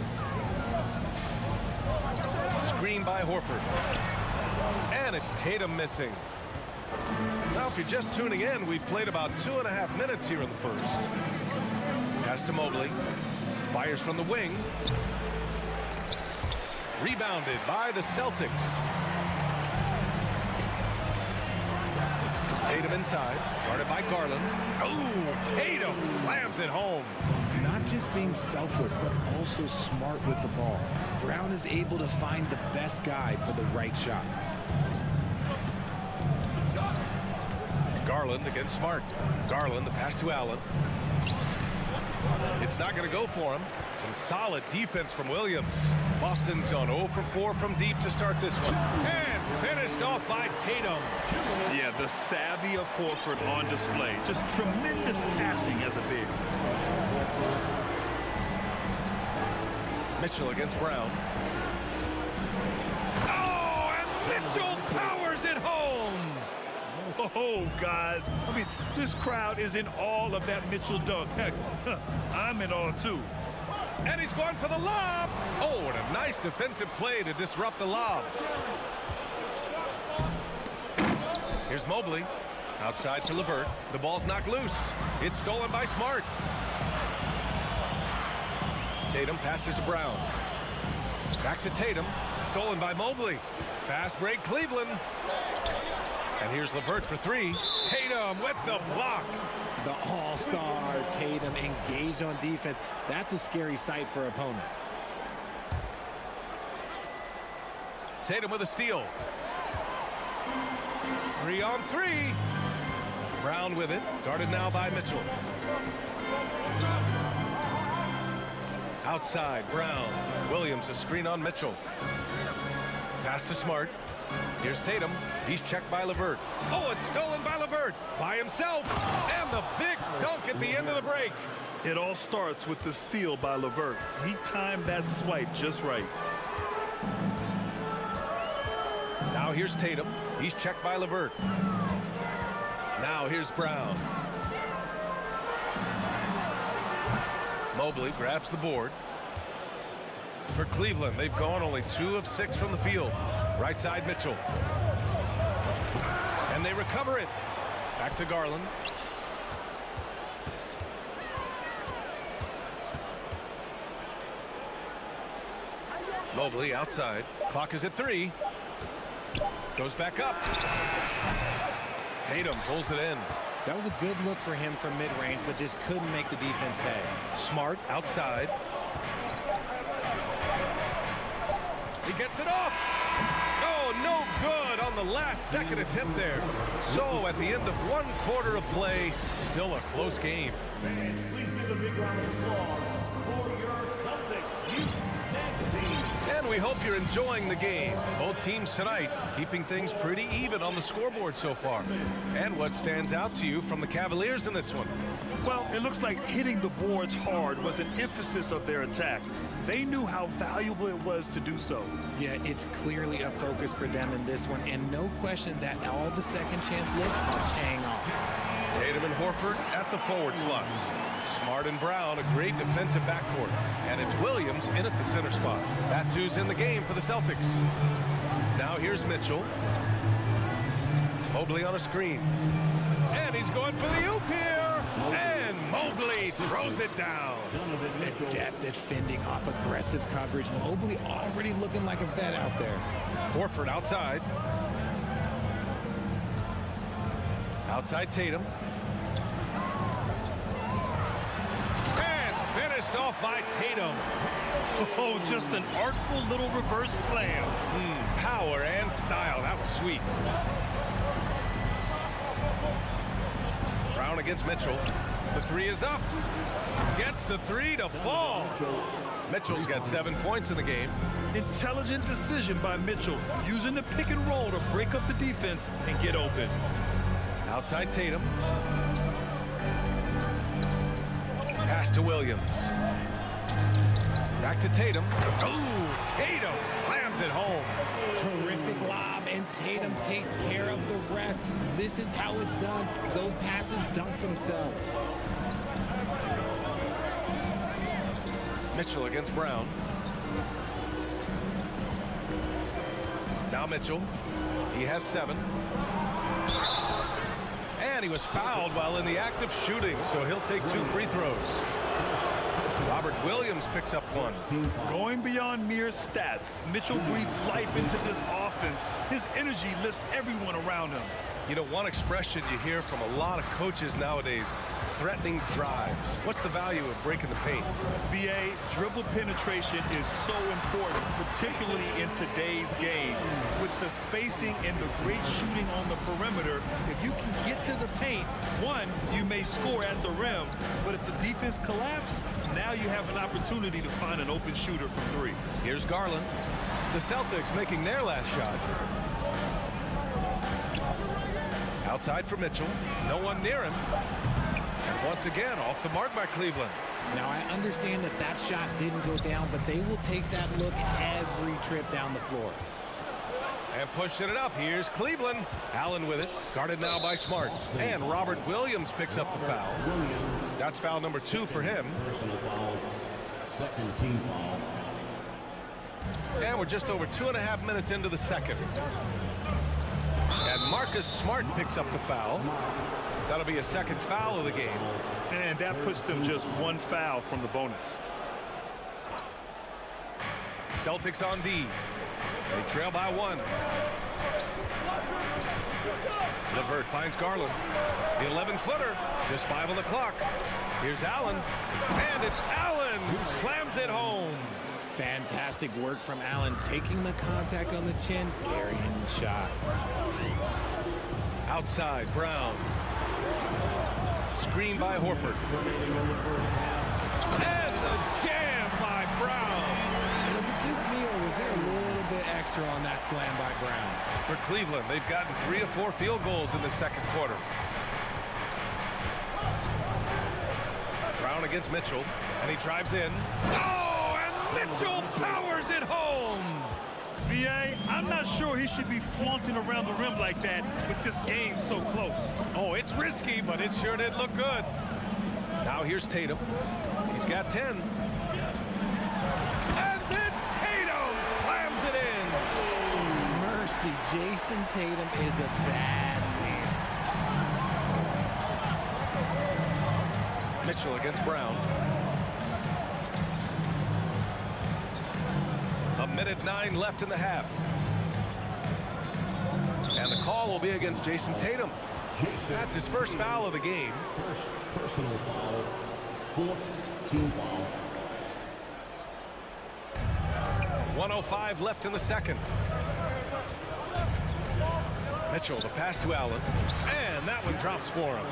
Screen by Horford. And it's Tatum missing. Now, if you're just tuning in, we've played about 2.5 minutes here in the first. Pass to Mobley. Fires from the wing. Rebounded by the Celtics. Tatum inside, guarded by Garland. Oh, Tatum slams it home. Not just being selfless, but also smart with the ball. Brown is able to find the best guy for the right shot. Garland against Smart. Garland, the pass to Allen. It's not going to go for him. Some solid defense from Williams. Boston's gone 0 for 4 from deep to start this one. And finished off by Tatum. Yeah, the savvy of Horford on display. Just tremendous passing as a big. Mitchell against Brown. Oh, and Mitchell powers it home. Oh, guys. I mean, this crowd is in awe of that Mitchell dunk. Heck, I'm in awe, too. And he's going for the lob. Oh, and a nice defensive play to disrupt the lob. Here's Mobley. Outside to LeVert. The ball's knocked loose. It's stolen by Smart. Tatum passes to Brown. Back to Tatum. Stolen by Mobley. Fast break, Cleveland. And here's LeVert for 3. Tatum with the block. The all-star Tatum engaged on defense. That's a scary sight for opponents. Tatum with a steal. 3-on-3. Brown with it, guarded now by Mitchell. Outside, Brown. Williams, a screen on Mitchell. Pass to Smart. Here's Tatum. He's checked by LeVert. Oh, it's stolen by LeVert. By himself. And the big dunk at the end of the break. It all starts with the steal by LeVert. He timed that swipe just right. Now here's Tatum. He's checked by LeVert. Now here's Brown. Mobley grabs the board. For Cleveland, they've gone only 2 of 6 from the field. Right side, Mitchell. And they recover it. Back to Garland. Mobley outside. Clock is at 3. Goes back up. Tatum pulls it in. That was a good look for him from mid-range, but just couldn't make the defense pay. Smart outside. He gets it off. Oh, no good on the last second attempt there. So at the end of 1 quarter of play, still a close game. Fans, please give a big round of applause for your Celtics. And we hope you're enjoying the game. Both teams tonight keeping things pretty even on the scoreboard so far. And what stands out to you from the Cavaliers in this one? Well, it looks like hitting the boards hard was an emphasis of their attack. They knew how valuable it was to do so. Yeah, it's clearly a focus for them in this one, and no question that all the second chance looks are paying off. Tatum and Horford at the forward slots. Smart and Brown, a great defensive backcourt. And it's Williams in at the center spot. That's who's in the game for the Celtics. Now here's Mitchell. Mobley on a screen. And he's going for the oop here. And Mobley throws it down. Adept at fending off aggressive coverage. Mobley already looking like a vet out there. Horford outside. Outside Tatum. Finished off by Tatum. Oh, just an artful little reverse slam. Power and style. That was sweet. Brown against Mitchell. The 3 is up. Gets the 3 to fall. Mitchell's got 7 points in the game. Intelligent decision by Mitchell, using the pick and roll to break up the defense and get open. Outside Tatum. Pass to Williams. Back to Tatum. Oh, Tatum slams it home. Terrific lob, and Tatum takes care of the rest. This is how it's done. Those passes dunk themselves. Mitchell against Brown. Now Mitchell. He has 7. And he was fouled while in the act of shooting, so he'll take 2 free throws. Robert Williams picks up 1. Going beyond mere stats, Mitchell breathes life into this offense. His energy lifts everyone around him. You know, one expression you hear from a lot of coaches nowadays, threatening drives. What's the value of breaking the paint? BA, dribble penetration is so important, particularly in today's game. With the spacing and the great shooting on the perimeter, if you can get to the paint, 1, you may score at the rim, but if the defense collapses, now you have an opportunity to find an open shooter from 3. Here's Garland. The Celtics making their last shot. Outside for Mitchell. No one near him. And once again, off the mark by Cleveland. Now, I understand that that shot didn't go down, but they will take that look every trip down the floor. And pushing it up. Here's Cleveland. Allen with it. Guarded now by Smart. And Robert Williams picks up the foul. That's foul number 2 for him. Personal foul. Second team foul. And we're just over 2.5 minutes into the second. And Marcus Smart picks up the foul. That'll be a second foul of the game. And that puts them just 1 foul from the bonus. Celtics on D. They trail by 1. LeVert finds Garland. The 11-footer. Just 5 on the clock. Here's Allen. And it's Allen who slams it home. Fantastic work from Allen, taking the contact on the chin, burying the shot. Outside, Brown. Screen by Horford. And the jam by Brown. Was it just me, or was there a little bit extra on that slam by Brown? For Cleveland, they've gotten 3 of 4 field goals in the second quarter. Brown against Mitchell, and he drives in. Oh, and Mitchell powers it home. VA, I'm not sure he should be flaunting around the rim like that with this game so close. Oh, it's risky, but it sure did look good. Now here's Tatum. He's got 10. And then Tatum slams it in. Mercy, Jason Tatum is a bad man. Mitchell against Brown. A minute 9 left in the half. And the call will be against Jason Tatum. That's his first foul of the game. First personal foul. 4th team foul. 1:05 left in the second. Mitchell, the pass to Allen. And that one drops for him.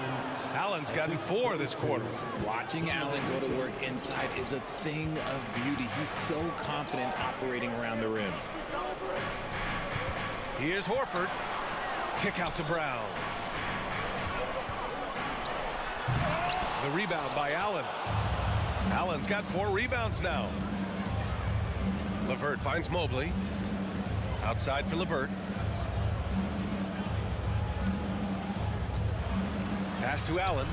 Allen's gotten 4 this quarter. Watching Allen go to work inside is a thing of beauty. He's so confident operating around the rim. Here's Horford. Kick out to Brown. The rebound by Allen. Allen's got 4 rebounds now. LeVert finds Mobley. Outside for LeVert. Pass to Allen.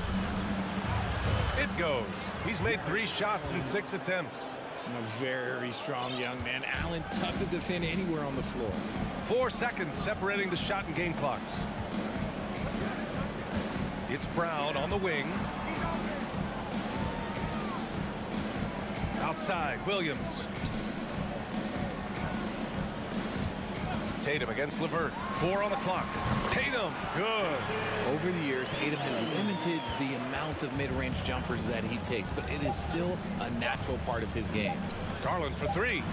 It goes. He's made 3 shots in 6 attempts. A very strong young man. Allen, tough to defend anywhere on the floor. 4 seconds separating the shot and game clocks. It's Brown on the wing. Outside, Williams. Tatum against LeVert. 4 on the clock. Tatum, good. Over the years, Tatum has limited the amount of mid-range jumpers that he takes, but it is still a natural part of his game. Garland for 3.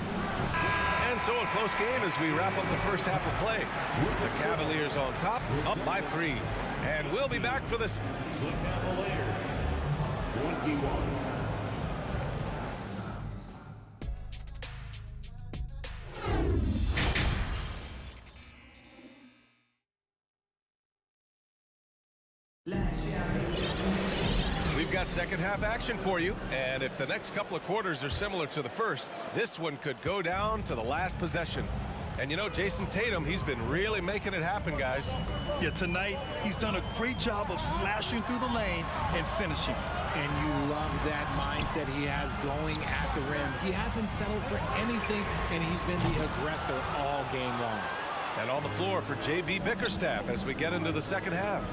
And so a close game as we wrap up the first half of play. The Cavaliers on top, up by 3. And we'll be back for this. The Cavaliers, 21. We've got second half action for you, and if the next couple of quarters are similar to the first, this one could go down to the last possession. And you know, Jason Tatum, he's been really making it happen, guys. Yeah, tonight he's done a great job of slashing through the lane and finishing. And you love that mindset he has going at the rim. He hasn't settled for anything, and he's been the aggressor all game long. And on the floor for J.B. Bickerstaff as we get into the second half.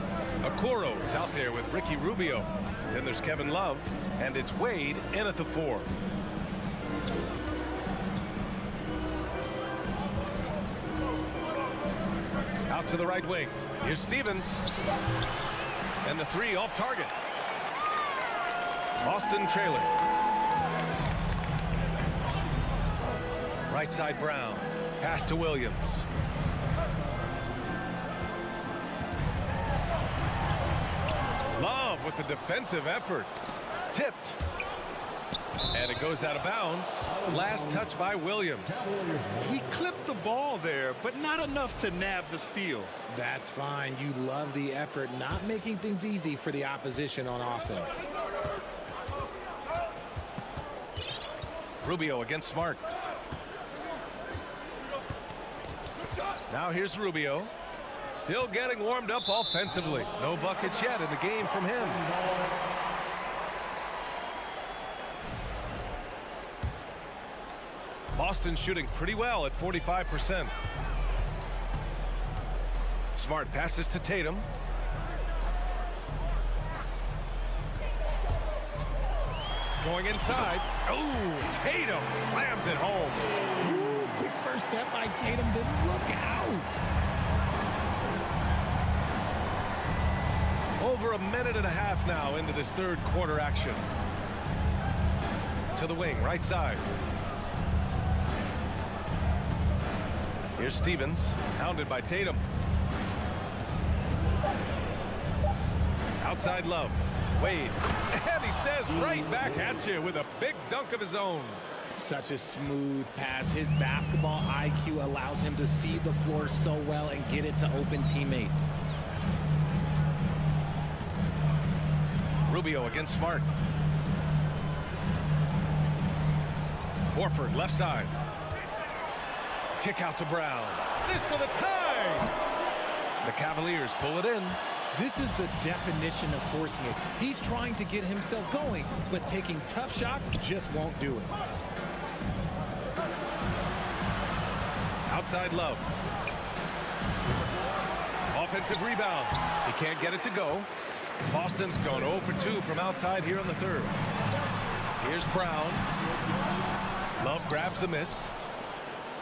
Okoro is out there with Ricky Rubio. Then there's Kevin Love, and it's Wade in at the 4. Out to the right wing. Here's Stevens. And the 3 off target. Boston trailing. Right side Brown. Pass to Williams. Love with the defensive effort. Tipped. And it goes out of bounds. Last touch by Williams. He clipped the ball there, but not enough to nab the steal. That's fine. You love the effort, not making things easy for the opposition on offense. Rubio against Smart. Now here's Rubio. Still getting warmed up offensively. No buckets yet in the game from him. Boston shooting pretty well at 45%. Smart passes to Tatum. Going inside. Oh, Tatum slams it home. Ooh, quick first step by Tatum, then look out. Over a minute and a half now into this third quarter action. To the wing, right side. Here's Stevens, hounded by Tatum. Outside Love. Wade. And he says right back at you with a big dunk of his own. Such a smooth pass. His basketball IQ allows him to see the floor so well and get it to open teammates. Rubio against Smart. Horford left side. Kick out to Brown. This for the tie. The Cavaliers pull it in. This is the definition of forcing it. He's trying to get himself going, but taking tough shots just won't do it. Outside Love. Offensive rebound. He can't get it to go. Boston's gone 0 for 2 from outside here in the third. Here's Brown. Love grabs the miss.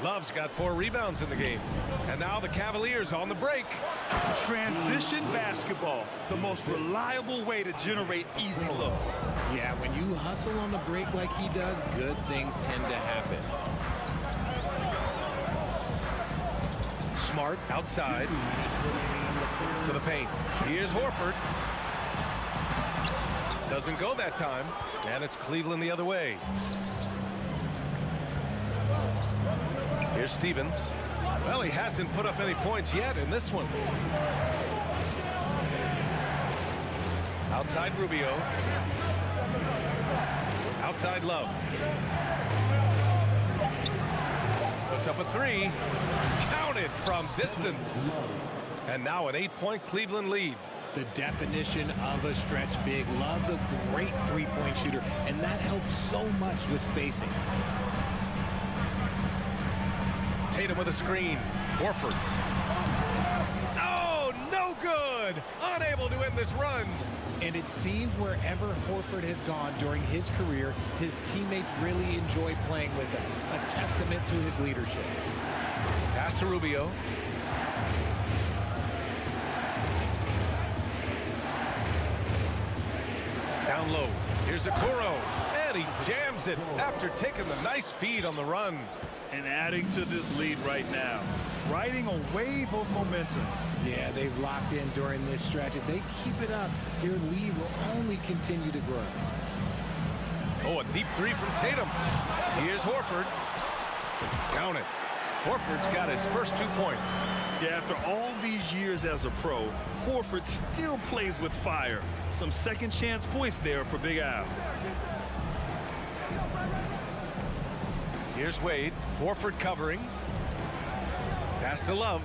Love's got 4 rebounds in the game. And now the Cavaliers on the break. Transition basketball, the most reliable way to generate easy looks. Yeah, when you hustle on the break like he does, good things tend to happen. Smart outside to the paint. Here's Horford. Doesn't go that time. And it's Cleveland the other way. Here's Stevens. Well, he hasn't put up any points yet in this one. Outside Rubio. Outside Love. Puts up a 3. Counted from distance. And now an 8-point Cleveland lead. The definition of a stretch big. Love's a great three-point shooter, and that helps so much with spacing. Tatum with a screen. Horford. Oh, no good. Unable to end this run. And it seems wherever Horford has gone during his career, his teammates really enjoy playing with him. A testament to his leadership. Pass to Rubio. Down low. Here's Okoro. And he jams it after taking the nice feed on the run. And adding to this lead right now. Riding a wave of momentum. Yeah, they've locked in during this stretch. If they keep it up, their lead will only continue to grow. Oh, a deep 3 from Tatum. Here's Horford. Count it. Horford's got his first 2 points. Yeah, after all these years as a pro, Horford still plays with fire. Some second chance points there for Big Al. Here's Wade. Horford covering. Pass to Love.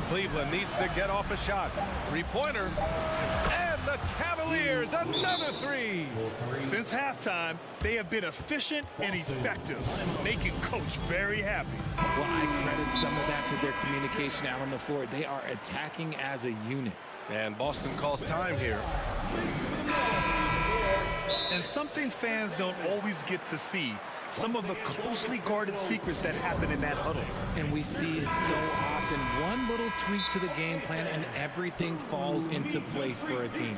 Cleveland needs to get off a shot. 3-pointer. And the Cavaliers, another 3. Since halftime, they have been efficient and effective, making Coach very happy. Well, I credit some of that to their communication out on the floor. They are attacking as a unit. And Boston calls time here. And something fans don't always get to see, some of the closely guarded secrets that happen in that huddle. And we see it so often. One little tweak to the game plan and everything falls into place for a team.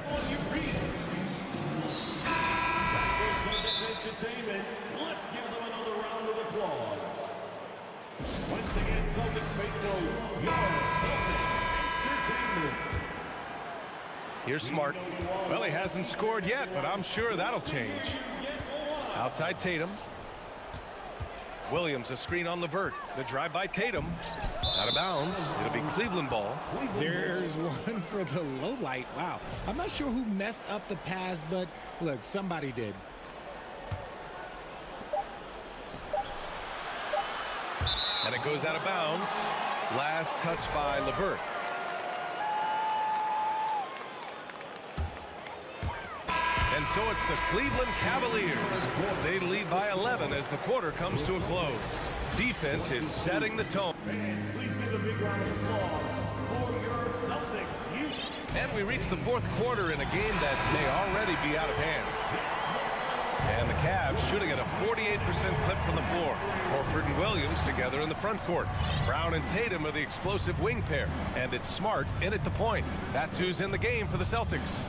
Let's give them another round of applause. Once again, Celtics faithful, your Celtics Entertainment. Here's Smart. Well, he hasn't scored yet, but I'm sure that'll change. Outside Tatum. Williams, a screen on Levert. The drive by Tatum. Out of bounds. It'll be Cleveland ball. There's one for the low light. Wow. I'm not sure who messed up the pass, but look, somebody did. And it goes out of bounds. Last touch by Levert. And so it's the Cleveland Cavaliers. They lead by 11 as the quarter comes to a close. Defense is setting the tone. Please give a big round of applause for your Celtics. And we reach the fourth quarter in a game that may already be out of hand. And the Cavs shooting at a 48% clip from the floor. Horford and Williams together in the front court. Brown and Tatum are the explosive wing pair. And it's Smart in at the point. That's who's in the game for the Celtics.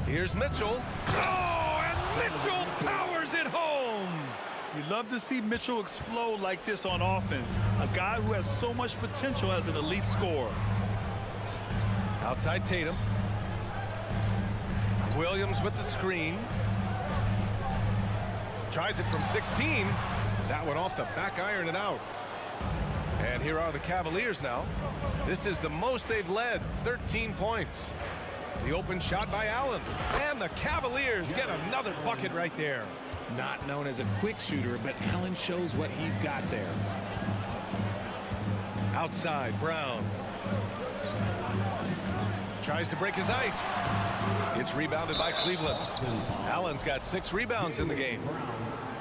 Here's Mitchell. Oh, and Mitchell powers it home. You love to see Mitchell explode like this on offense. A guy who has so much potential as an elite scorer. Outside Tatum. Williams with the screen. Tries it from 16. That one off the back iron and out. And here are the Cavaliers now. This is the most they've led, 13 points. The open shot by Allen. And the Cavaliers get another bucket right there. Not known as a quick shooter, but Allen shows what he's got there. Outside, Brown. Tries to break his ice. It's rebounded by Cleveland. Allen's got 6 rebounds in the game.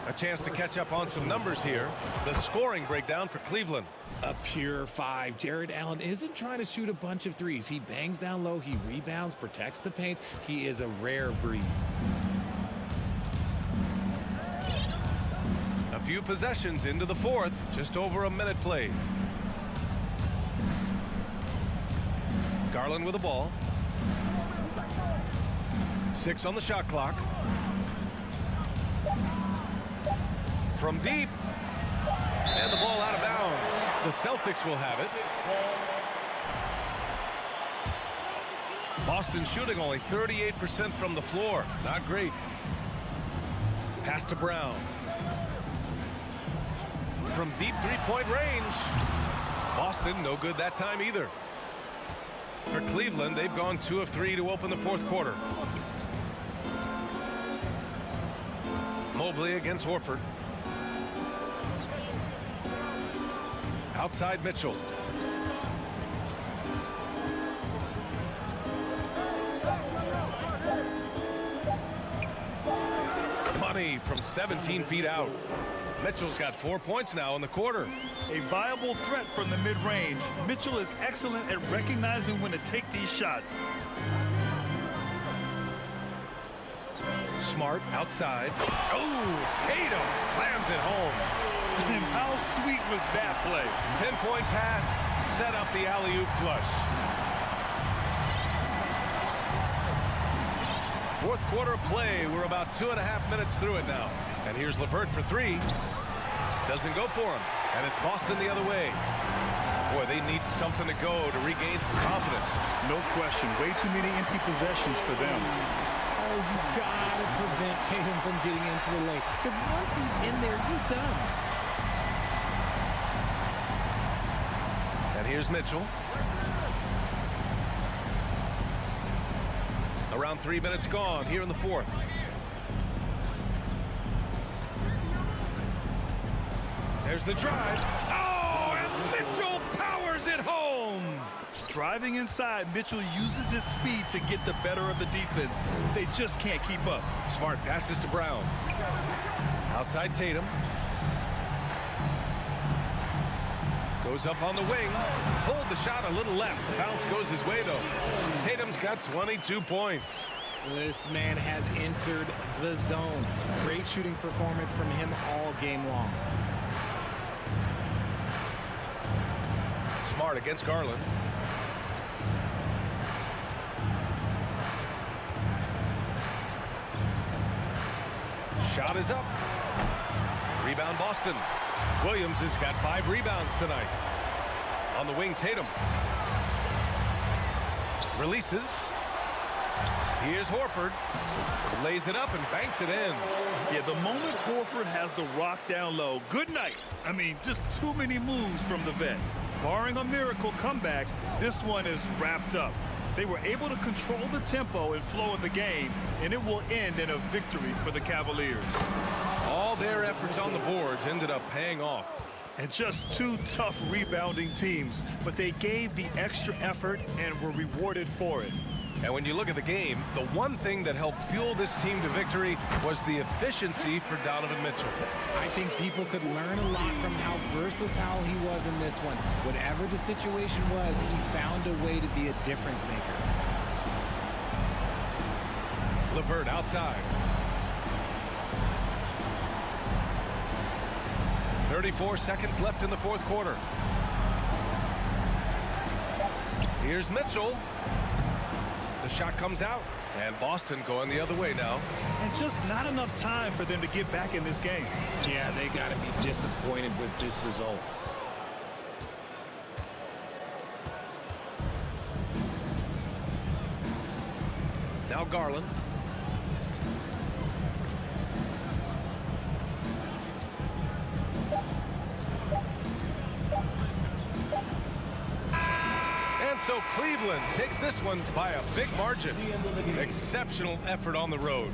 A chance to catch up on some numbers here. The scoring breakdown for Cleveland. A pure 5. Jared Allen isn't trying to shoot a bunch of threes. He bangs down low. He rebounds, protects the paint. He is a rare breed. A few possessions into the fourth. Just over a minute played. Garland with the ball. 6 on the shot clock. From deep. And the ball out of bounds. The Celtics will have it. Boston shooting only 38% from the floor. Not great. Pass to Brown. From deep three-point range. Boston no good that time either. For Cleveland, they've gone 2 of 3 to open the fourth quarter. Mobley against Horford. Outside Mitchell. Money from 17 feet out. Mitchell's got 4 points now in the quarter. A viable threat from the mid-range. Mitchell is excellent at recognizing when to take these shots. Smart outside. Oh, Tatum slams it home. And how sweet was that play? Pinpoint pass, set up the alley-oop flush. Fourth quarter play. We're about 2.5 minutes through it now. And here's LeVert for 3. Doesn't go for him. And it's Boston the other way. Boy, they need something to go to regain some confidence. No question. Way too many empty possessions for them. Oh, you gotta prevent Tatum from getting into the lane. Because once he's in there, you're done. And here's Mitchell. Around 3 minutes gone here in the fourth. There's the drive. Oh, and Mitchell powers it home. Driving inside, Mitchell uses his speed to get the better of the defense. They just can't keep up. Smart passes to Brown. Outside Tatum. Goes up on the wing. Pulled the shot a little left. Bounce goes his way, though. Tatum's got 22 points. This man has entered the zone. Great shooting performance from him all game long. Smart against Garland. Shot is up. Rebound Boston. Williams has got 5 rebounds tonight. On the wing, Tatum. Releases. Here's Horford. Lays it up and banks it in. Yeah, the moment Horford has the rock down low, good night. I mean, just too many moves from the vet. Barring a miracle comeback, this one is wrapped up. They were able to control the tempo and flow of the game, and it will end in a victory for the Cavaliers. All their efforts on the boards ended up paying off. And just 2 tough rebounding teams, but they gave the extra effort and were rewarded for it. And when you look at the game, the one thing that helped fuel this team to victory was the efficiency for Donovan Mitchell. I think people could learn a lot from how versatile he was in this one. Whatever the situation was, he found a way to be a difference maker. LeVert outside. 34 seconds left in the fourth quarter. Here's Mitchell. The shot comes out. And Boston going the other way now. And just not enough time for them to get back in this game. Yeah, they got to be disappointed with this result. Now Garland. And so Cleveland takes this one by a big margin. Exceptional effort on the road.